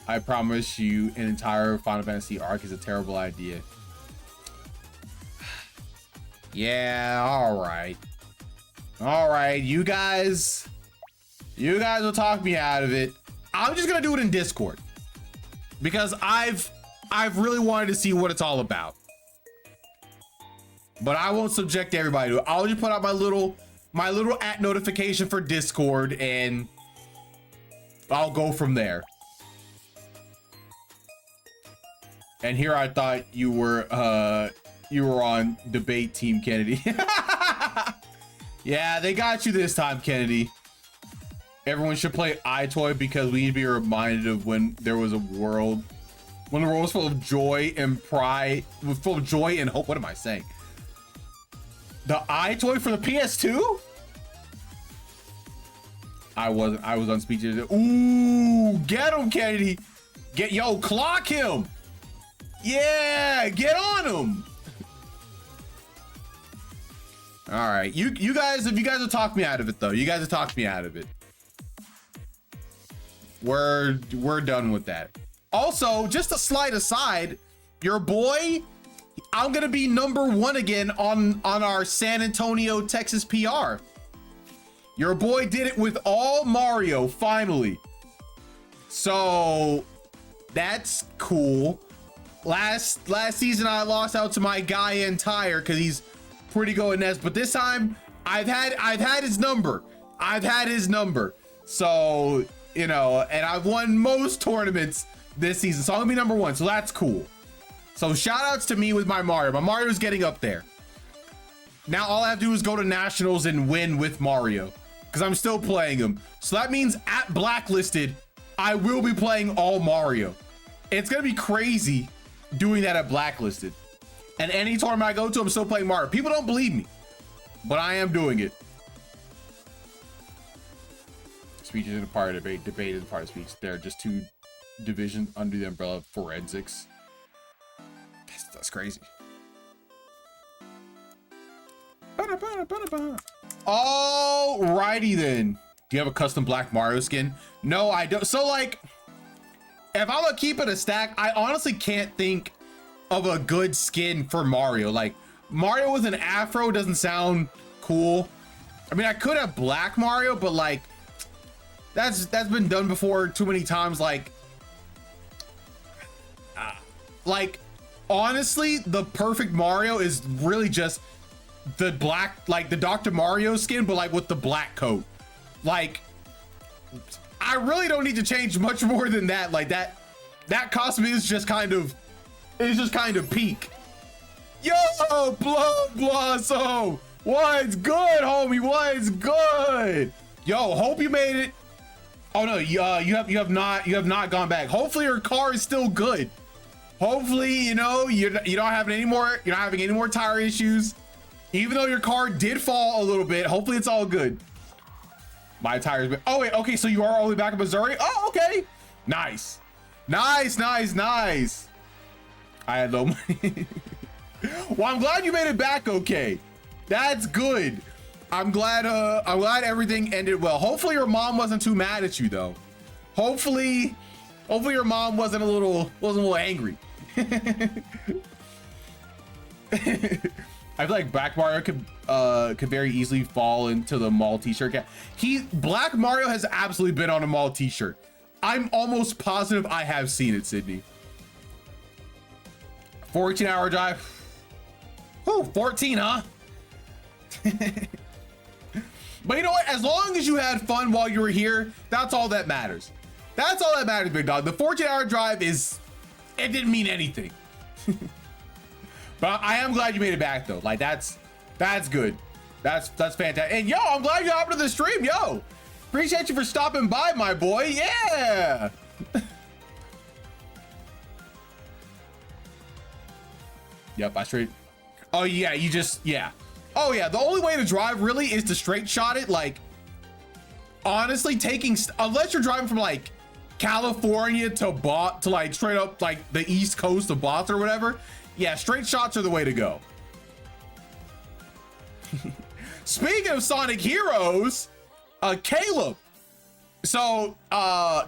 I promise you, an entire Final Fantasy arc is a terrible idea. Yeah, all right. You guys will talk me out of it. I'm just gonna do it in Discord because I've really wanted to see what it's all about. But I won't subject everybody to it. I'll just put out my little @ notification for Discord, and I'll go from there. And here I thought you were on debate team, Kennedy. Yeah, they got you this time, Kennedy. Everyone should play iToy because we need to be reminded of when there was a world, when the world was full of joy and pride, full of joy and hope. What am I saying? The iToy for the PS2? I was on speech. Ooh, get him, Kennedy. Clock him. Yeah, get on him. All right, you guys, if you guys will talk me out of it though, you guys will talk me out of it. We're done with that. Also, just a slight aside, your boy, I'm gonna be #1 again on our San Antonio, Texas PR. Your boy did it with all Mario finally. So that's cool. Last season I lost out to my guy Entire because he's pretty good in this, but this time I've had his number. So, you know, and I've won most tournaments this season, so I'm gonna be #1, so that's cool. So shout outs to me with my Mario. My Mario's getting up there. Now all I have to do is go to nationals and win with Mario because I'm still playing him. So that means at Blacklisted, I will be playing all Mario. It's gonna be crazy doing that at Blacklisted. And any tournament I go to, I'm still playing Mario. People don't believe me, but I am doing it. Speech isn't a part of debate. Debate isn't part of speech. They're just two divisions under the umbrella of forensics. That's crazy. Alrighty then. Do you have a custom black Mario skin? No, I don't. So like, if I'm gonna keep it a stack, I honestly can't think of a good skin for Mario. Like Mario with an afro doesn't sound cool. I mean, I could have black Mario, but like that's been done before too many times. Like honestly, the perfect Mario is really just the black, like the Dr. Mario skin, but like with the black coat. Like I really don't need to change much more than that. Like that costume is just kind of peak. Yo, Blood Blossom, what's good, homie? What's good? Yo, hope you made it. Oh no, you have not gone back. Hopefully your car is still good. Hopefully, you know, you're not having any more tire issues. Even though your car did fall a little bit, hopefully it's all good. My tires been, oh wait, okay, so you are all the way back in Missouri? Oh, okay. Nice. Nice. I had low money. Well, I'm glad you made it back okay. That's good. I'm glad everything ended well. Hopefully your mom wasn't too mad at you though. Hopefully your mom wasn't a little angry. I feel like Black Mario could very easily fall into the mall t-shirt. Black Mario has absolutely been on a mall t-shirt. I'm almost positive I have seen it, Sydney. 14-hour drive. Ooh, 14, huh? But you know what? As long as you had fun while you were here, that's all that matters. That's all that matters, big dog. The 14-hour drive it didn't mean anything. But I am glad you made it back though. Like that's good. That's fantastic. And yo, I'm glad you hopped into the stream. Yo, appreciate you for stopping by, my boy. Yeah. Yep, I straight. Oh yeah, yeah. Oh yeah, the only way to drive really is to straight shot it. Like honestly, unless you're driving from like California to bot to like straight up like the East Coast of bots or whatever, yeah, straight shots are the way to go. Speaking of Sonic Heroes, Caleb. So,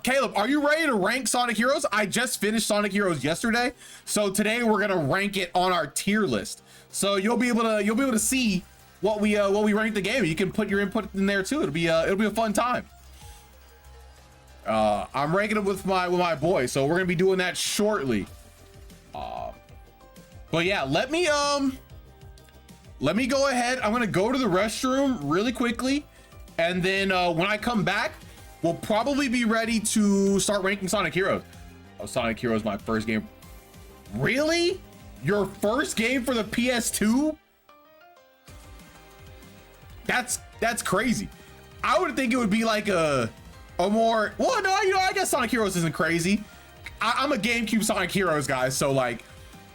Caleb, are you ready to rank Sonic Heroes? I just finished Sonic Heroes yesterday, so today we're gonna rank it on our tier list. So you'll be able to see what we rank the game. You can put your input in there too. It'll be a fun time. I'm ranking it with my boy, so we're gonna be doing that shortly. But yeah, let me go ahead. I'm gonna go to the restroom really quickly, and then when I come back, we'll probably be ready to start ranking Sonic Heroes. Oh, Sonic Heroes, my first game. Really? Your first game for the PS2? That's crazy. I would think it would be like a more, well, no, you know, I guess Sonic Heroes isn't crazy. I'm a GameCube Sonic Heroes guy, so like,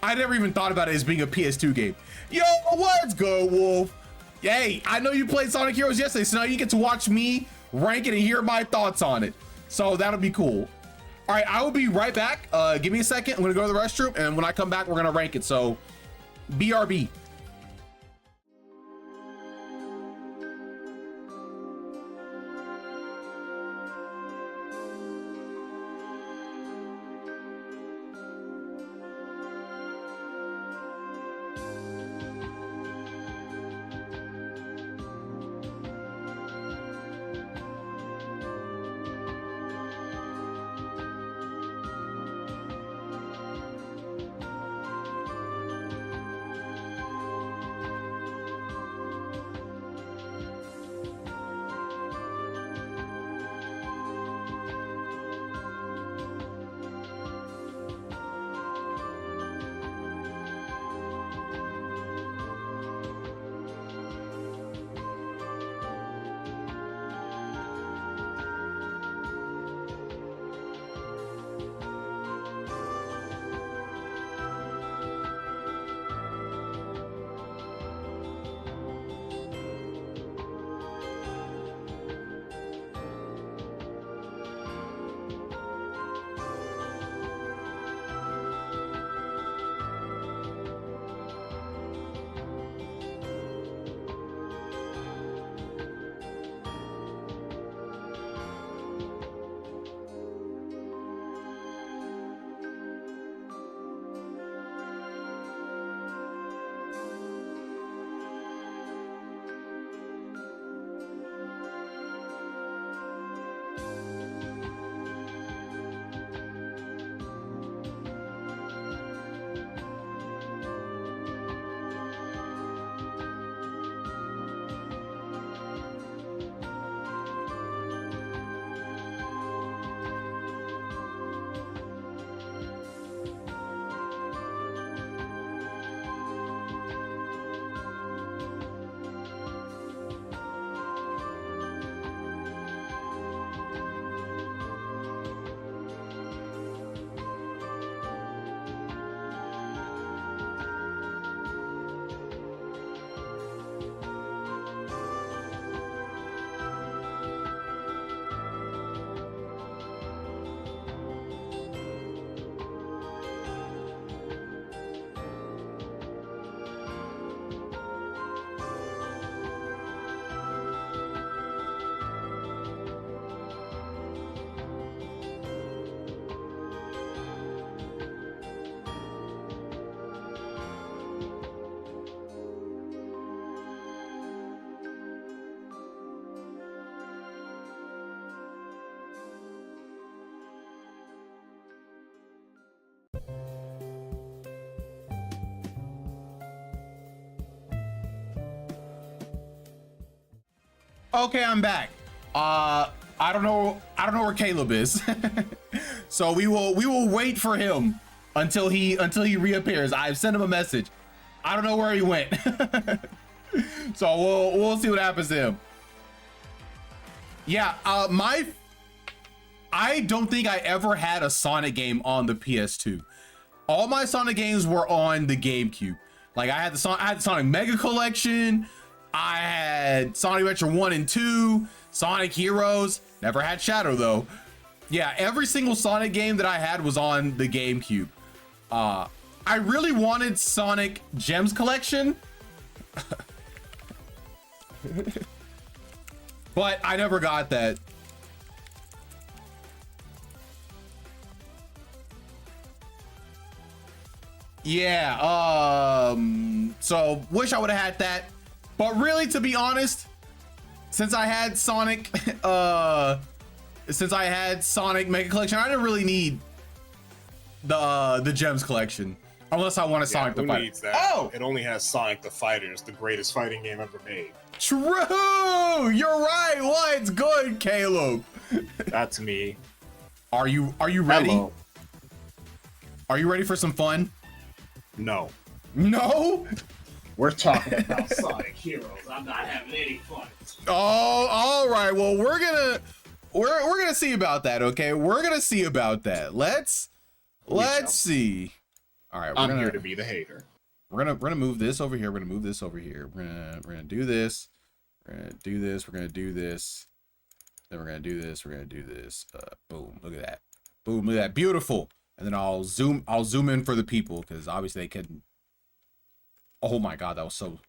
I never even thought about it as being a PS2 game. Yo, let's go, Wolf. Hey, I know you played Sonic Heroes yesterday, so now you get to watch me rank it and hear my thoughts on it. So that'll be cool. All right, I will be right back. Give me a second. I'm gonna go to the restroom, and when I come back, we're gonna rank it. So BRB. Okay, I'm back. I don't know where Caleb is. So we will wait for him until he reappears. I've sent him a message. I don't know where he went. So we'll see what happens to him. Yeah, I don't think I ever had a Sonic game on the PS2. All my Sonic games were on the GameCube. Like I had the Sonic Mega Collection, I had Sonic Adventure 1 and 2, Sonic Heroes, never had Shadow though. Yeah, every single Sonic game that I had was on the GameCube. I really wanted Sonic Gems Collection, but I never got that. Yeah, so wish I would have had that, but really, to be honest, since I had Sonic, Mega Collection, I didn't really need the Gems Collection unless I want a Sonic the Fighter. Needs that? Oh, it only has Sonic the Fighters, the greatest fighting game ever made. true. You're right. What's good, Caleb? That's me. Are you ready? Hello. Are you ready for some fun? No. No. We're talking about Sonic Heroes. I'm not having any fun. Oh, all right. Well, we're gonna see about that. Okay, we're gonna see about that. Let's see. All right, I'm here to be the hater. We're gonna move this over here. We're gonna move this over here. We're gonna do this. We're gonna do this. We're gonna do this. Then we're gonna do this. We're gonna do this. Boom. Look at that. Boom. Look at that. Beautiful. And then I'll zoom in for the people because obviously they couldn't. Oh my God, that was so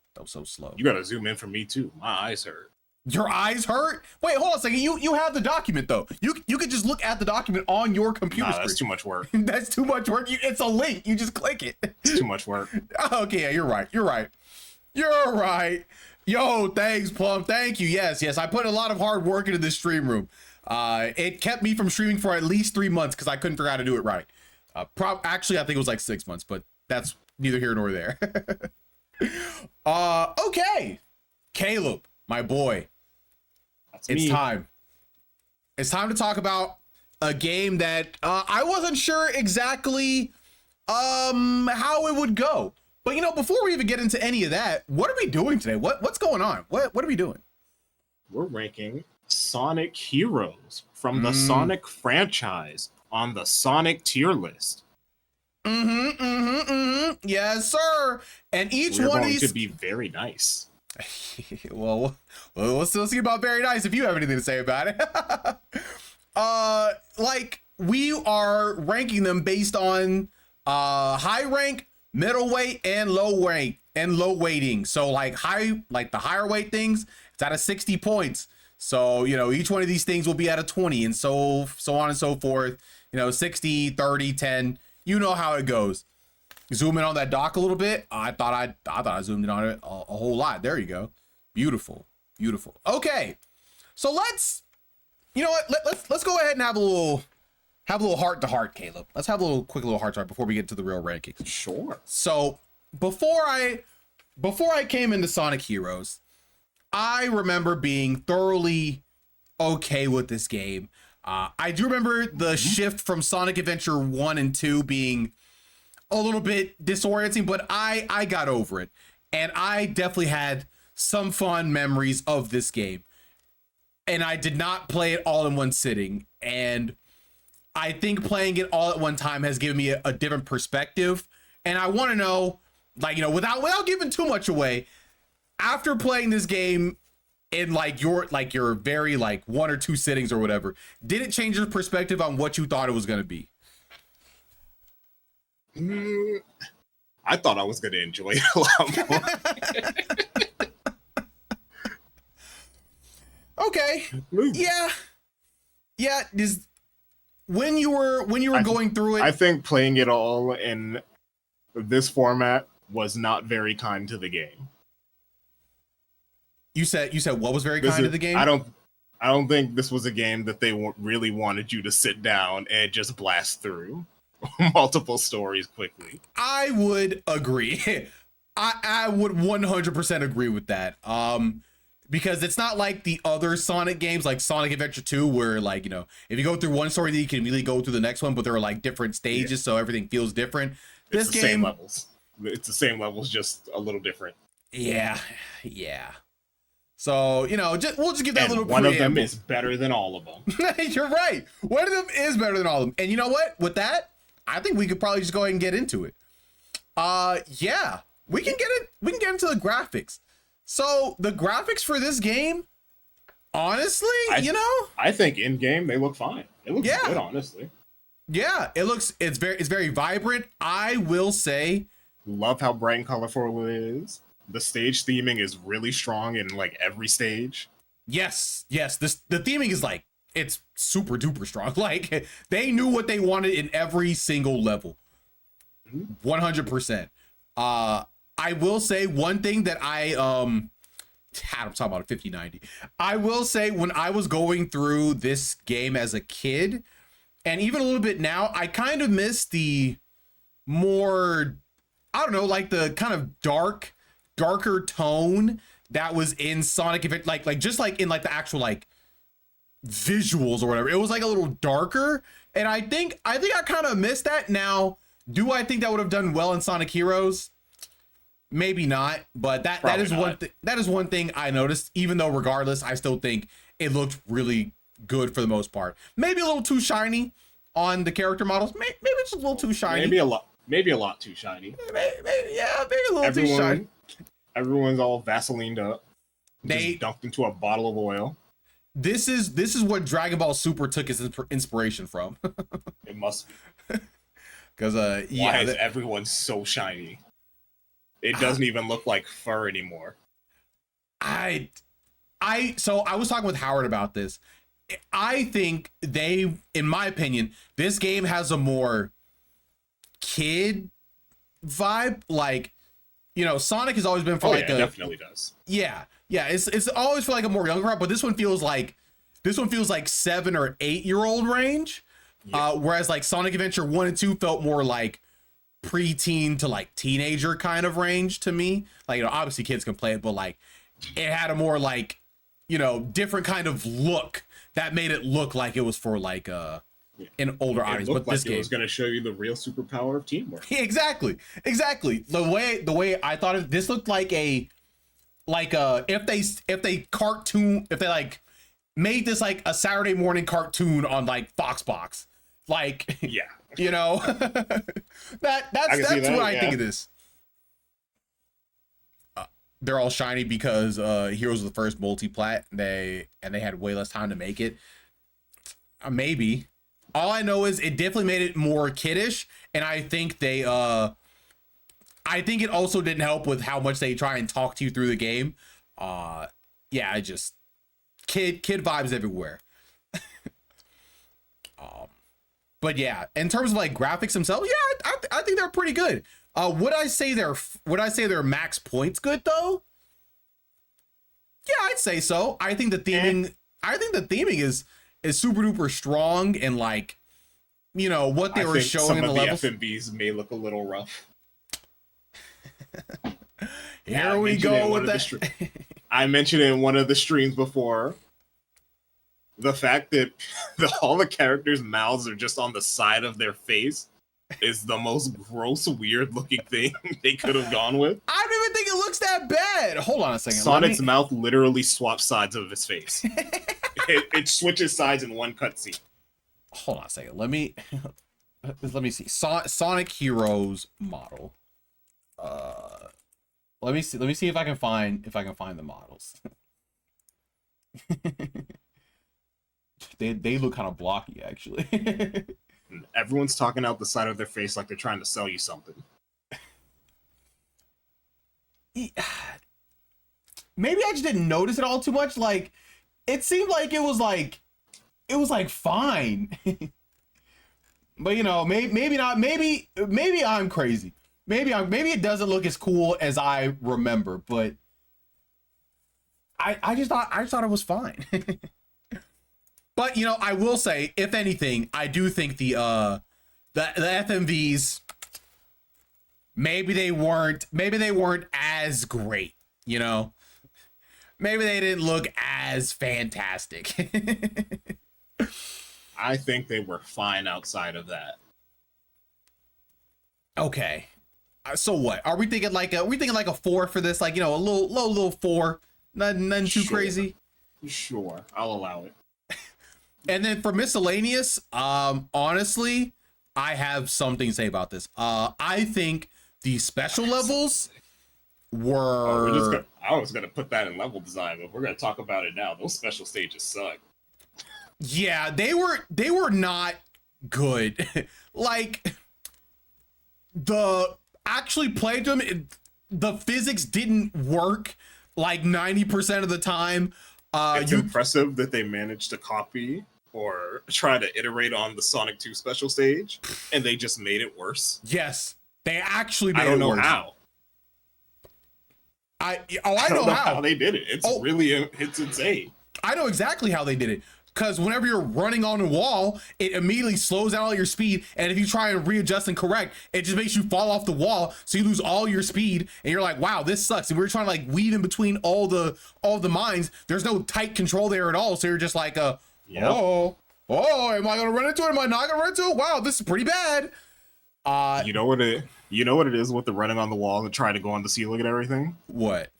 slow. You gotta zoom in for me too. My eyes hurt. Your eyes hurt? Wait, hold on a second. You have the document though. You could just look at the document on your computer screen. That's too much work. That's too much work. It's a link. You just click it. It's too much work. Okay, yeah, you're right. You're right. Yo, thanks, Plum. Thank you. Yes. I put a lot of hard work into this stream room. It kept me from streaming for at least 3 months because I couldn't figure out how to do it right. Actually, I think it was like 6 months, but that's neither here nor there. Okay, Caleb, my boy, it's time. It's time to talk about a game that I wasn't sure exactly how it would go. But you know, before we even get into any of that, what are we doing today? What's going on? What are we doing? We're ranking Sonic Heroes from the Sonic franchise on the Sonic tier list. Yes, sir. And each We're one of going these to be very nice. well, we'll still see about very nice if you have anything to say about it. Like we are ranking them based on high rank, middleweight, and low rank and low weighting. So like the higher weight things, it's out of 60 points. So, you know, each one of these things will be out of 20 and so on and so forth. You know, 60, 30, 10. You know how it goes. Zoom in on that dock a little bit. I thought I zoomed in on it a whole lot. There you go. Beautiful. Okay. So let's go ahead and have a little heart to heart, Caleb. Let's have a quick little heart to heart before we get to the real rankings. Sure. So before I came into Sonic Heroes, I remember being thoroughly okay with this game. I do remember the shift from Sonic Adventure 1 and 2 being a little bit disorienting, but I got over it. And I definitely had some fond memories of this game. And I did not play it all in one sitting. And I think playing it all at one time has given me a different perspective. And I want to know, like, you know, without giving too much away, after playing this game in your very like 1 or 2 sittings or whatever, did it change your perspective on what you thought it was going to be? I thought I was going to enjoy it a lot more. Okay. Yeah. When you were going through it, I think playing it all in this format was not very kind to the game. You said what was very kind to the game? I don't think this was a game that they really wanted you to sit down and just blast through multiple stories quickly. I would agree. I would 100% agree with that. Because it's not like the other Sonic games, like Sonic Adventure 2, where, like, you know, if you go through one story, then you can immediately go through the next one, but there are like different stages, so everything feels different. It's the same levels. It's the same levels, just a little different. Yeah. So, you know, we'll just give that little one preamble. of them is better than all of them. You're right. One of them is better than all of them. And you know what? With that, I think we could probably just go ahead and get into it. Yeah, we can get into the graphics. So the graphics for this game, honestly, I think in game they look fine. It looks Yeah. good, honestly. Yeah, it's very vibrant. I will say, Love how bright and colorful it is. The stage theming is really strong in like every stage. yes, the theming is like it's super duper strong. Like they knew what they wanted in every single level. 100%. I will say one thing that I'm talking about a 5090. I will say when I was going through this game as a kid, and even a little bit now, I kind of miss the more, I don't know, like the kind of darker tone that was in Sonic Adventure, like just like in like the actual like visuals or whatever. It was like a little darker, and I think I kind of missed that. Now, do I think that would have done well in Sonic Heroes? Maybe not, but that is one thing I noticed. Even though regardless, I still think it looked really good for the most part. Maybe a little too shiny on the character models. Maybe it's a little too shiny. Maybe a lot too shiny. Maybe a little too shiny. Everyone's all Vaselined up. They just dunked into a bottle of oil. This is what Dragon Ball Super took its inspiration from. It must be. Because why is everyone so shiny? It doesn't even look like fur anymore. So I was talking with Howard about this. I think in my opinion, this game has a more kid vibe. Like, you know, Sonic has always been for it definitely does. Yeah. It's always for like a more younger crowd, but this one feels like 7 or 8 year old range. Yeah. Whereas like Sonic Adventure 1 and 2 felt more like preteen to like teenager kind of range to me. Like, you know, obviously kids can play it, but like it had a more like, you know, different kind of look that made it look like it was for like an older audience. But this game was going to show you the real superpower of teamwork. Exactly. The way I thought this looked like if they like made this like a Saturday morning cartoon on like Foxbox, like yeah. You know, that's what I think of this. They're all shiny because Heroes was the first multi-plat. They had way less time to make it. Maybe. All I know is it definitely made it more kiddish, and I think it also didn't help with how much they try and talk to you through the game. Yeah, I just kid vibes everywhere. But yeah, in terms of like graphics themselves, yeah, I think they're pretty good. Would I say they're max points good though? Yeah, I'd say so. I think the theming is super duper strong, and like, you know, what they were showing in the levels. Some of the FMVs may look a little rough. Here we go with that. I mentioned it in one of the streams before. The fact that all the characters' mouths are just on the side of their face is the most gross, weird looking thing they could have gone with. I don't even think it looks that bad. Hold on a second. Sonic's mouth literally swaps sides of his face. it switches sides in one cutscene. Hold on a second. Let me see. Sonic Heroes model. Let me see if I can find the models. They look kind of blocky, actually. Everyone's talking out the side of their face like they're trying to sell you something. Maybe I just didn't notice it all too much. Like, it seemed like it was fine. But you know, maybe not. Maybe I'm crazy. Maybe it doesn't look as cool as I remember. But I just thought it was fine. But you know, I will say, if anything, I do think the FMVs maybe they weren't as great, you know. Maybe they didn't look as fantastic. I think they were fine outside of that. Okay. So what? Are we thinking like a 4 for this? Like, you know, a little 4, nothing too crazy. Sure, I'll allow it. And then for miscellaneous, honestly, I have something to say about this. I think the special levels were... I was gonna put that in level design, but we're gonna talk about it now. Those special stages suck. Yeah, they were not good. Like the actually played them, the physics didn't work like 90% of the time. It's impressive that they managed to copy or try to iterate on the Sonic 2 special stage, and they just made it worse. Yes, they actually made I don't it know worse. how. I don't know how they did it. It's it's insane. I know exactly how they did it. Because whenever you're running on a wall, it immediately slows down all your speed. And if you try and readjust and correct, it just makes you fall off the wall. So you lose all your speed. And you're like, wow, this sucks. And we're trying to like weave in between all the mines. There's no tight control there at all. So you're just like, am I going to run into it? Am I not going to run into it? Wow, this is pretty bad. You know what it is with the running on the wall and trying to go on the ceiling and everything? What?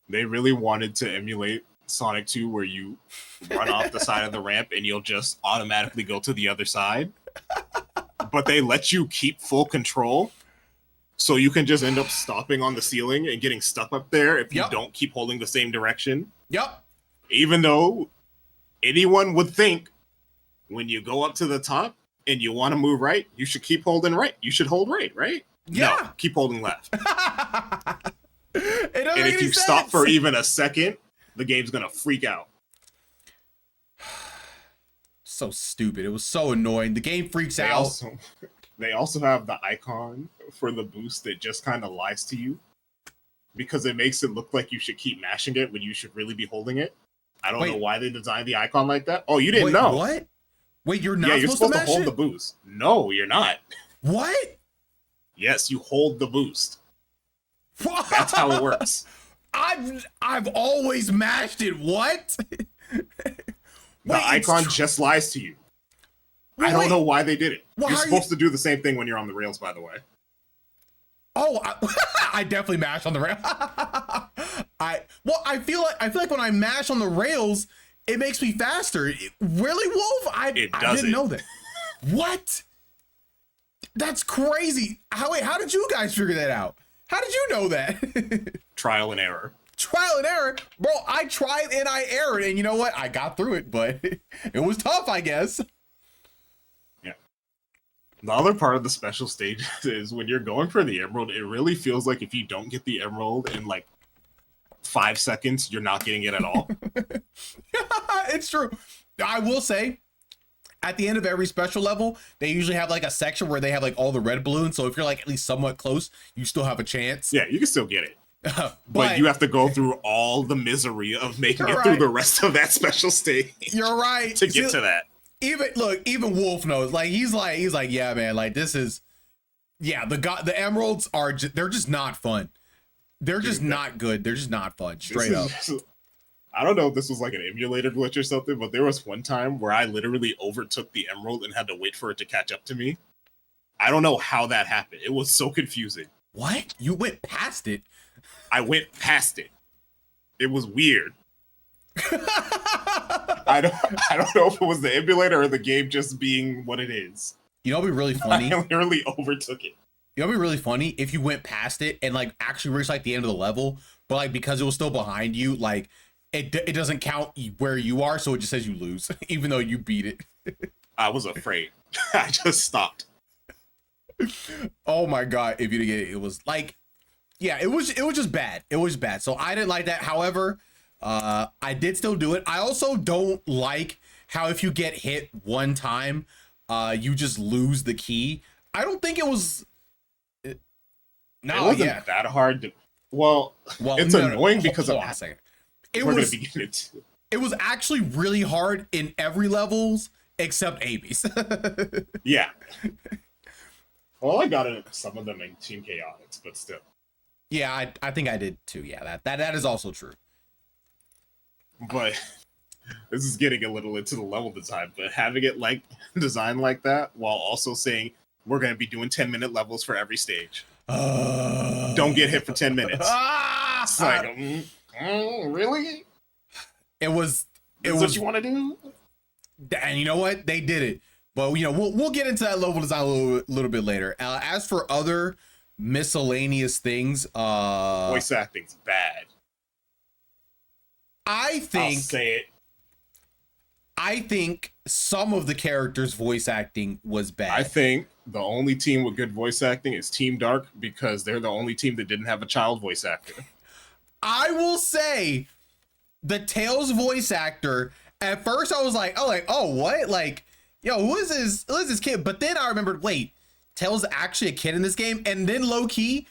They really wanted to emulate Sonic 2 where you run off the side of the ramp and you'll just automatically go to the other side. But they let you keep full control. So you can just end up stopping on the ceiling and getting stuck up there if you don't keep holding the same direction. Yep. Even though anyone would think when you go up to the top and you want to move right, you should keep holding right. You should hold right? Yeah. No, keep holding left. And if you stop for even a second, the game's gonna freak out. So stupid. It was so annoying. The game freaks out. They also have the icon for the boost that just kind of lies to you because it makes it look like you should keep mashing it when you should really be holding it. I don't know why they designed the icon like that. Oh, you didn't know? What? Wait, you're not you're supposed to hold it? the boost. No, you're not. What? Yes, you hold the boost. That's how it works. I've always mashed it. What? The icon just lies to you. I don't know why they did it. You're supposed to do the same thing when you're on the rails, by the way. Oh, I definitely mash on the rail. I feel like when I mash on the rails, it makes me faster. Really, Wolf? I didn't know that. What? That's crazy. How did you guys figure that out? How did you know that? Trial and error. Trial and error? Bro, I tried and I erred, and you know what? I got through it, but it was tough, I guess. Yeah. The other part of the special stage is when you're going for the emerald, it really feels like if you don't get the emerald in like 5 seconds, you're not getting it at all. It's true. I will say, at the end of every special level, they usually have like a section where they have like all the red balloons. So if you're like at least somewhat close, you still have a chance. Yeah, you can still get it. But you have to go through all the misery of making it through the rest of that special stage. You're right. To get to that. Even Wolf knows. Like he's like, yeah, man. Like this is, the emeralds are they're just not fun. They're just not good. They're just not fun. Straight up. I don't know if this was like an emulator glitch or something, but there was one time where I literally overtook the emerald and had to wait for it to catch up to me. I don't know how that happened. It was so confusing. What? You went past it? I went past it. It was weird. I don't know if it was the emulator or the game just being what it is. You know what'd be really funny? I literally overtook it. You know what'd be really funny? If you went past it and like actually reached like the end of the level, but like because it was still behind you, like it doesn't count where you are, so it just says you lose, even though you beat it. I was afraid. I just stopped. Oh my god! If you didn't get it, it was like, yeah, it was just bad. It was bad. So I didn't like that. However, I did still do it. I also don't like how if you get hit one time, you just lose the key. I don't think it was. It wasn't that hard to. Well, it's annoying because of. It was actually really hard in every levels except Amy's. Yeah. Well, I got it some of them in Team Chaotix, but still. Yeah, I think I did too. Yeah, that is also true. But this is getting a little into the level design, but having it like designed like that while also saying we're going to be doing 10-minute levels for every stage. Don't get hit for 10 minutes. It's like, really? It was what you want to do? And you know what? They did it. But you know, we'll get into that level design a little bit later. As for other miscellaneous things, voice acting's bad. I think I'll say it. I think some of the characters' voice acting was bad. I think the only team with good voice acting is Team Dark because they're the only team that didn't have a child voice actor. I will say the Tails voice actor, at first I was like, oh, what? Like, yo, who is this kid? But then I remembered, wait, Tails is actually a kid in this game. And then low key,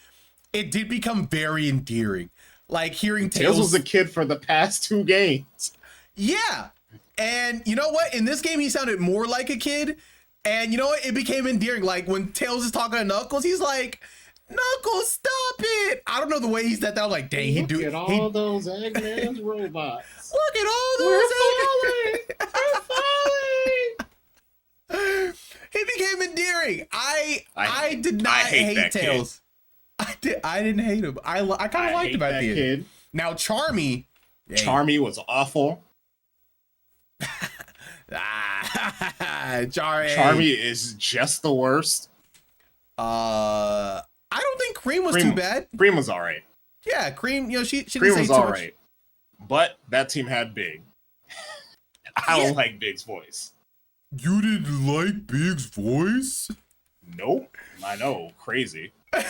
it did become very endearing. Like hearing Tails was a kid for the past 2 games. Yeah. And you know what? In this game, he sounded more like a kid. And you know what? It became endearing. Like when Tails is talking to Knuckles, he's like, Knuckles, stop it. I don't know the way he said that. I was like, dang, Look at all those Eggman's robots. Look at all those We're falling. He became endearing. I did not hate Tails. I didn't hate him. I kind of liked him at the end. Now Charmy. Charmy was awful. Charmy is just the worst. I don't think Cream was too bad. Cream was all right. Yeah, Cream, you know, she Cream was all right. But that team had Big. I don't like Big's voice. You didn't like Big's voice? Nope. I know, crazy. I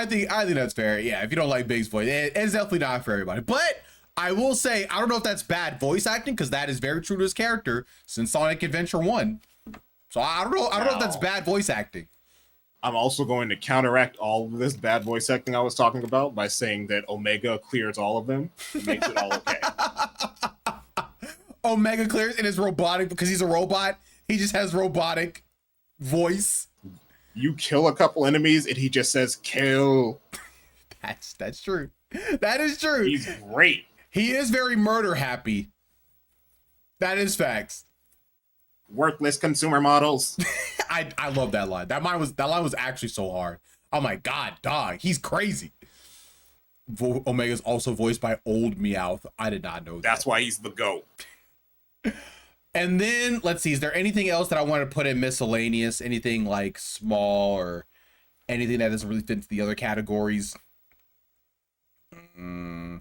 think that's fair. Yeah, if you don't like Big's voice, it's definitely not for everybody. But I will say, I don't know if that's bad voice acting because that is very true to his character since Sonic Adventure 1. So I don't know if that's bad voice acting. I'm also going to counteract all of this bad voice acting I was talking about by saying that Omega clears all of them and makes it all okay. Omega clears and is robotic because he's a robot. He just has robotic voice. You kill a couple enemies and he just says kill. That's true. That is true. He's great. He is very murder happy. That is facts. Worthless consumer models. I love that line. That line was actually so hard. Oh my god, dog, he's crazy. Omega's also voiced by Old Meowth. I did not know that. That's why he's the GOAT. And then let's see, is there anything else that I want to put in miscellaneous? Anything like small or anything that doesn't really fit into the other categories? No,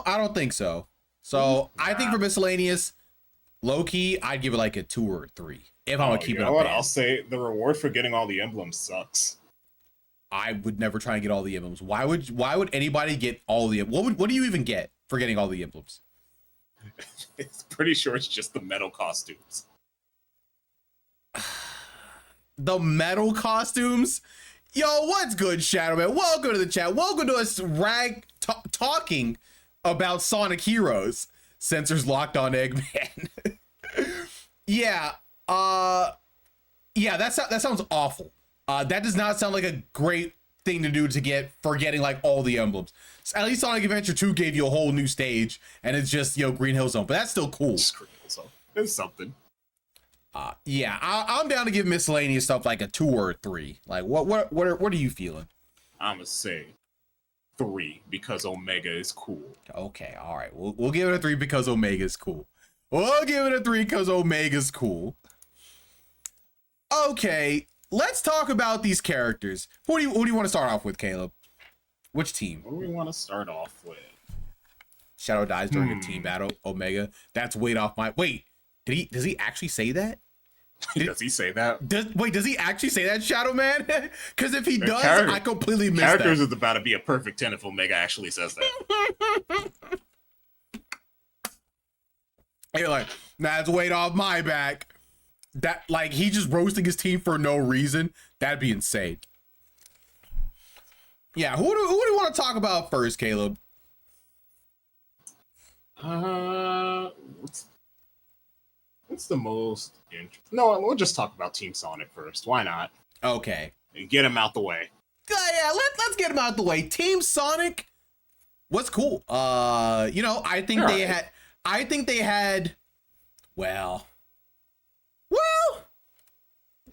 I don't think so. So I think for miscellaneous, low key, I'd give it like a 2 or 3 if I'm gonna keep it up. What I'll say, the reward for getting all the emblems sucks. I would never try and get all the emblems. Why would anybody get all the what do you even get for getting all the emblems? It's pretty sure it's just the metal costumes. The metal costumes? Yo, what's good, Shadow Man? Welcome to the chat. Welcome to us talking about Sonic Heroes. Sensors locked on Eggman. Yeah, that sounds awful. That does not sound like a great thing to do for getting like all the emblems. So at least Sonic Adventure 2 gave you a whole new stage, and it's just Green Hill Zone, but that's still cool. Green Hill Zone. It's something. Yeah, I'm down to give miscellaneous stuff like a 2 or a 3. Like, what are you feeling? I'm gonna say 3 because Omega is cool. Okay, all right, we'll give it a 3 because Omega is cool. We'll give it a 3 because Omega's cool. Okay, let's talk about these characters. Who do you want to start off with, Caleb? Which team? What do we want to start off with? Shadow dies during a team battle. Omega. That's weight off my. Wait, does he actually say that? Does he say that? Does he actually say that, Shadow Man? Because if he does, I completely missed Characters that. is about to be a perfect 10 if Omega actually says that. You're like, that's weight off my back. That, like, he just roasting his team for no reason. That'd be insane. Yeah, who do you want to talk about first, Caleb? What's the most interesting? No, we'll just talk about Team Sonic first. Why not? Okay. Get him out the way. Yeah, let's get him out the way. Team Sonic was cool. I think they had well,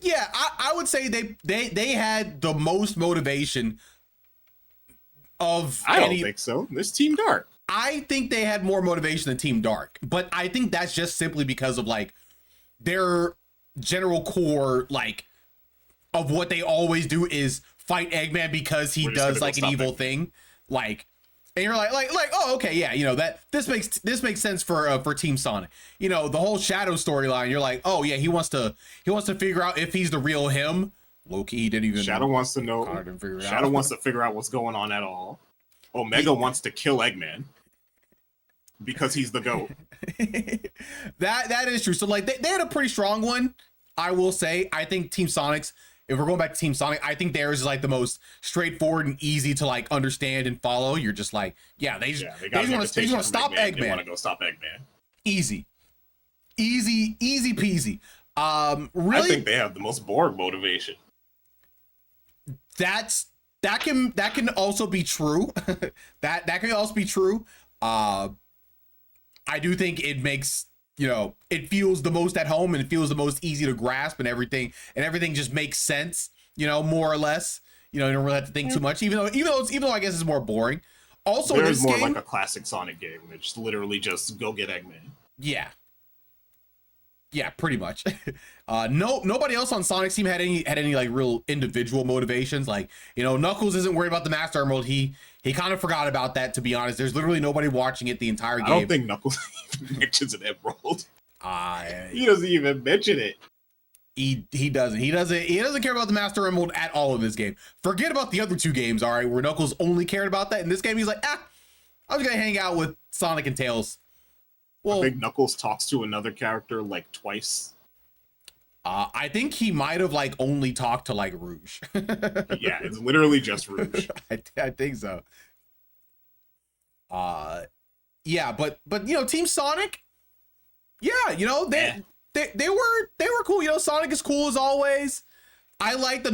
yeah, I would say they had the most motivation of I don't think so. This Team Dark. I think they had more motivation than Team Dark, but I think that's just simply because of like their general core, like of what they always do is fight Eggman because he does like an evil thing. Like And you're like, oh, okay, yeah, you know, that this makes sense for Team Sonic. You know, the whole Shadow storyline, you're like, oh yeah, he wants to figure out if he's the real him. Loki, he didn't even Shadow wants to know. Shadow wants to figure out what's going on at all. Omega wants to kill Eggman because he's the GOAT. that is true. So like they had a pretty strong one, I will say. I think Team Sonic's, if we're going back to Team Sonic, I think theirs is like the most straightforward and easy to like understand and follow. You're just like, yeah, they just want to stop Eggman. They want to go stop Eggman. Easy peasy. Really, I think they have the most Borg motivation. That can also be true. that can also be true. I do think it makes, you know, it feels the most at home and it feels the most easy to grasp, and everything just makes sense, you know, more or less. You know, you don't really have to think too much, even though I guess it's more boring. Also, there is more like a classic Sonic game, which literally just go get Eggman. Yeah, pretty much. Nobody else on Sonic's team had any like real individual motivations. Like, you know, Knuckles isn't worried about the Master Emerald. He kind of forgot about that, to be honest. There's literally nobody watching it the entire game. I don't think Knuckles even mentions an emerald. He doesn't even mention it. He doesn't care about the Master Emerald at all in this game. Forget about the other two games, all right, where Knuckles only cared about that. In this game, he's like, I was gonna hang out with Sonic and Tails. Well, I think Knuckles talks to another character like twice. I think he might have like only talked to like Rouge. Yeah, it's literally just Rouge. I think so. Yeah, but you know, Team Sonic, yeah, you know, they were cool. You know, Sonic is cool as always. I like the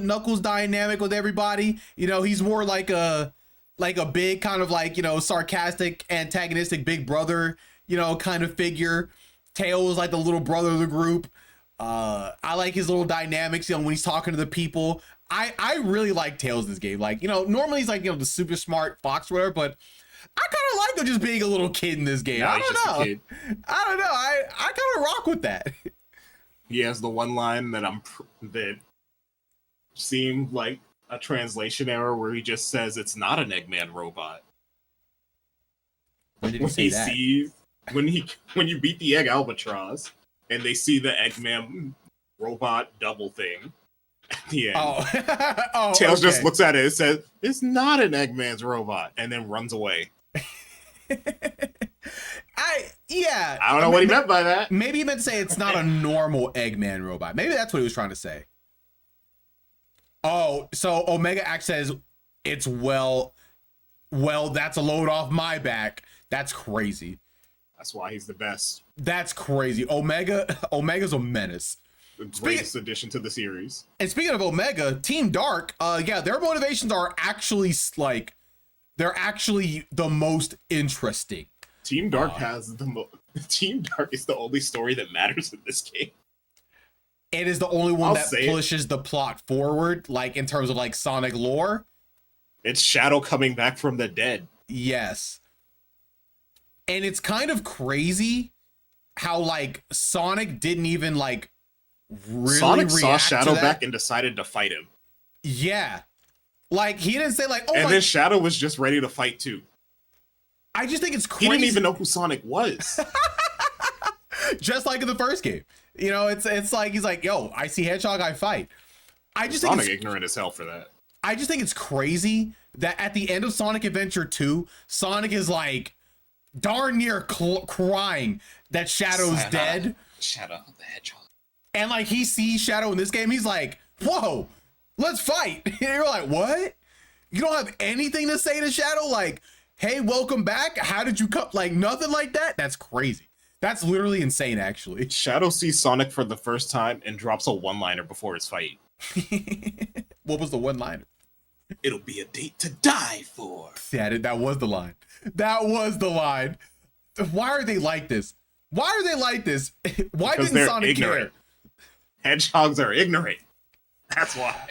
Knuckles dynamic with everybody. You know, he's more like a big kind of like, you know, sarcastic, antagonistic big brother, you know, kind of figure. Tails is like the little brother of the group. I like his little dynamics, you know, when he's talking to the people. I really like Tails in this game. Like, you know, normally he's like, you know, the super smart fox or whatever, but I kind of like him just being a little kid in this game. I don't know. I kind of rock with that. He has the one line that seemed like a translation error where he just says it's not an Eggman robot. When did he say that? When you beat the Egg Albatross and they see the Eggman robot double thing at the end. Tails just looks at it and says, it's not an Eggman's robot, and then runs away. I don't know what he meant by that. Maybe he meant to say it's not a normal Eggman robot. Maybe that's what he was trying to say. Oh, so Omega Axe says it's well, that's a load off my back. That's crazy. That's why he's the best. That's crazy. Omega's a menace. The greatest addition to the series. And speaking of Omega, Team Dark, yeah, their motivations are actually like, they're actually the most interesting. Team Dark Team Dark is the only story that matters in this game. It is the only one that pushes the plot forward, like in terms of like Sonic lore. It's Shadow coming back from the dead. Yes. And it's kind of crazy how like Sonic didn't even like really Sonic saw react Shadow to that. back and decided to fight him. Yeah. Like he didn't say like, oh, and then Shadow was just ready to fight too. I just think it's crazy. He didn't even know who Sonic was. Just like in the first game. You know, it's like he's like, yo, I see Hedgehog, I fight. I just Sonic think ignorant as hell for that. I just think it's crazy that at the end of Sonic Adventure 2, Sonic is like darn near crying that Shadow's dead. Shadow the Hedgehog. And like he sees Shadow in this game, he's like, whoa, let's fight. And you're like, what? You don't have anything to say to Shadow? Like, hey, welcome back. How did you come? Like nothing like that? That's crazy. That's literally insane, actually. Shadow sees Sonic for the first time and drops a one-liner before his fight. What was the one-liner? It'll be a date to die for. Yeah, that was the line. That was the line. Why are they like this? Why are they like this? Why didn't Sonic ignorant. Care? Hedgehogs are ignorant. That's why.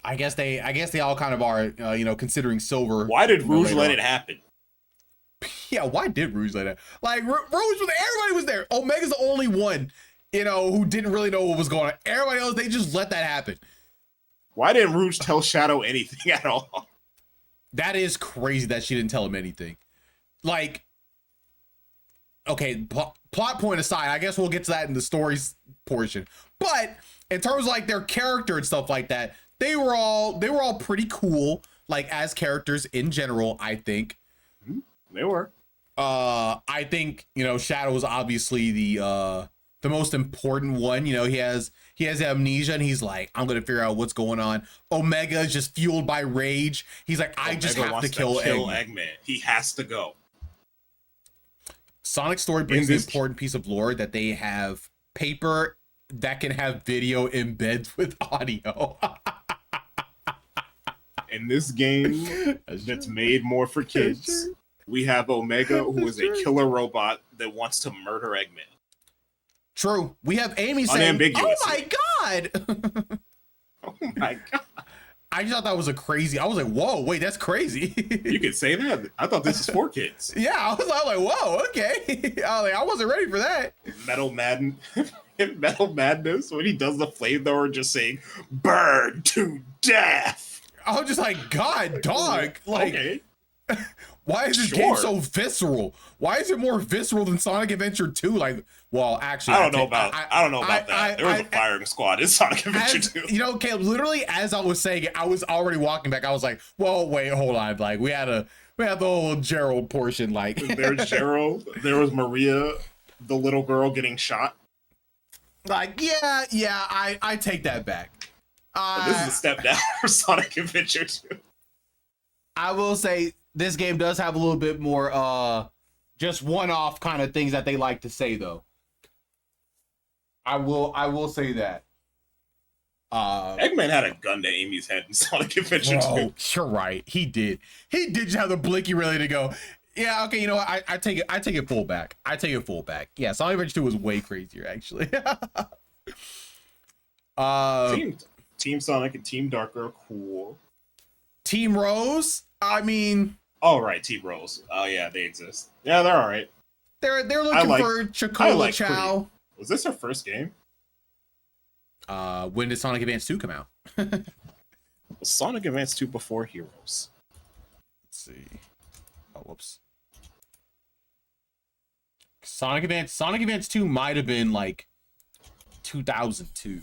I guess they all kind of are, you know, considering Silver. Why did Rouge let it happen? Yeah, why did Rouge let it? Like Rouge was there. Everybody was there. Omega's the only one, you know, who didn't really know what was going on. Everybody else, they just let that happen. Why didn't Rouge tell Shadow anything at all? That is crazy that she didn't tell him anything. Like, okay, plot point aside, I guess we'll get to that in the stories portion. But in terms of like their character and stuff like that, they were all pretty cool, like as characters in general, I think. They were. I think, you know, Shadow was obviously the most important one. You know, he has amnesia and he's like, I'm gonna figure out what's going on. Omega is just fueled by rage. He's like, I just have to kill Eggman. He has to go. Sonic Story brings an important piece of lore that they have paper that can have video embeds with audio. In this game that's made more for kids, we have Omega, who is a killer robot that wants to murder Eggman. True. We have Amy saying, "Oh my god!" Oh my god! I just thought that was I was like, "Whoa, wait, that's crazy." You could say that. I thought this is for kids. Yeah, I was like, "Whoa, okay." I wasn't ready for that. Metal Madness when he does the flamethrower, just saying "burn to death." I was just like, "God, dog!" Like, okay. Why is this game so visceral? Why is it more visceral than Sonic Adventure 2? Like, well, actually, I don't know about that. There was a firing squad in Sonic Adventure 2. You know, Caleb, literally as I was saying it, I was already walking back. I was like, well, wait, hold on. Like, we had the whole Gerald portion. Like, there's Gerald. There was Maria, the little girl getting shot. Like, yeah, I take that back. This is a step down for Sonic Adventure 2. I will say this game does have a little bit more just one-off kind of things that they like to say, though. I will say that. Eggman had a gun to Amy's head in Sonic Adventure 2. Oh, you're right. He did just have the blinky ready to go. Yeah, okay, you know what? I take it full back. Yeah, Sonic Adventure 2 was way crazier, actually. Team Sonic and Team Dark are cool. Team Rose, I mean... Oh, right, Team Rose. Oh, yeah, they exist. Yeah, they're all right. They're looking for Chocola Chow. Creed. Was this her first game? When did Sonic Advance 2 come out? Was Sonic Advance 2 before Heroes? Let's see. Oh, whoops. Sonic Advance 2 might have been like 2002.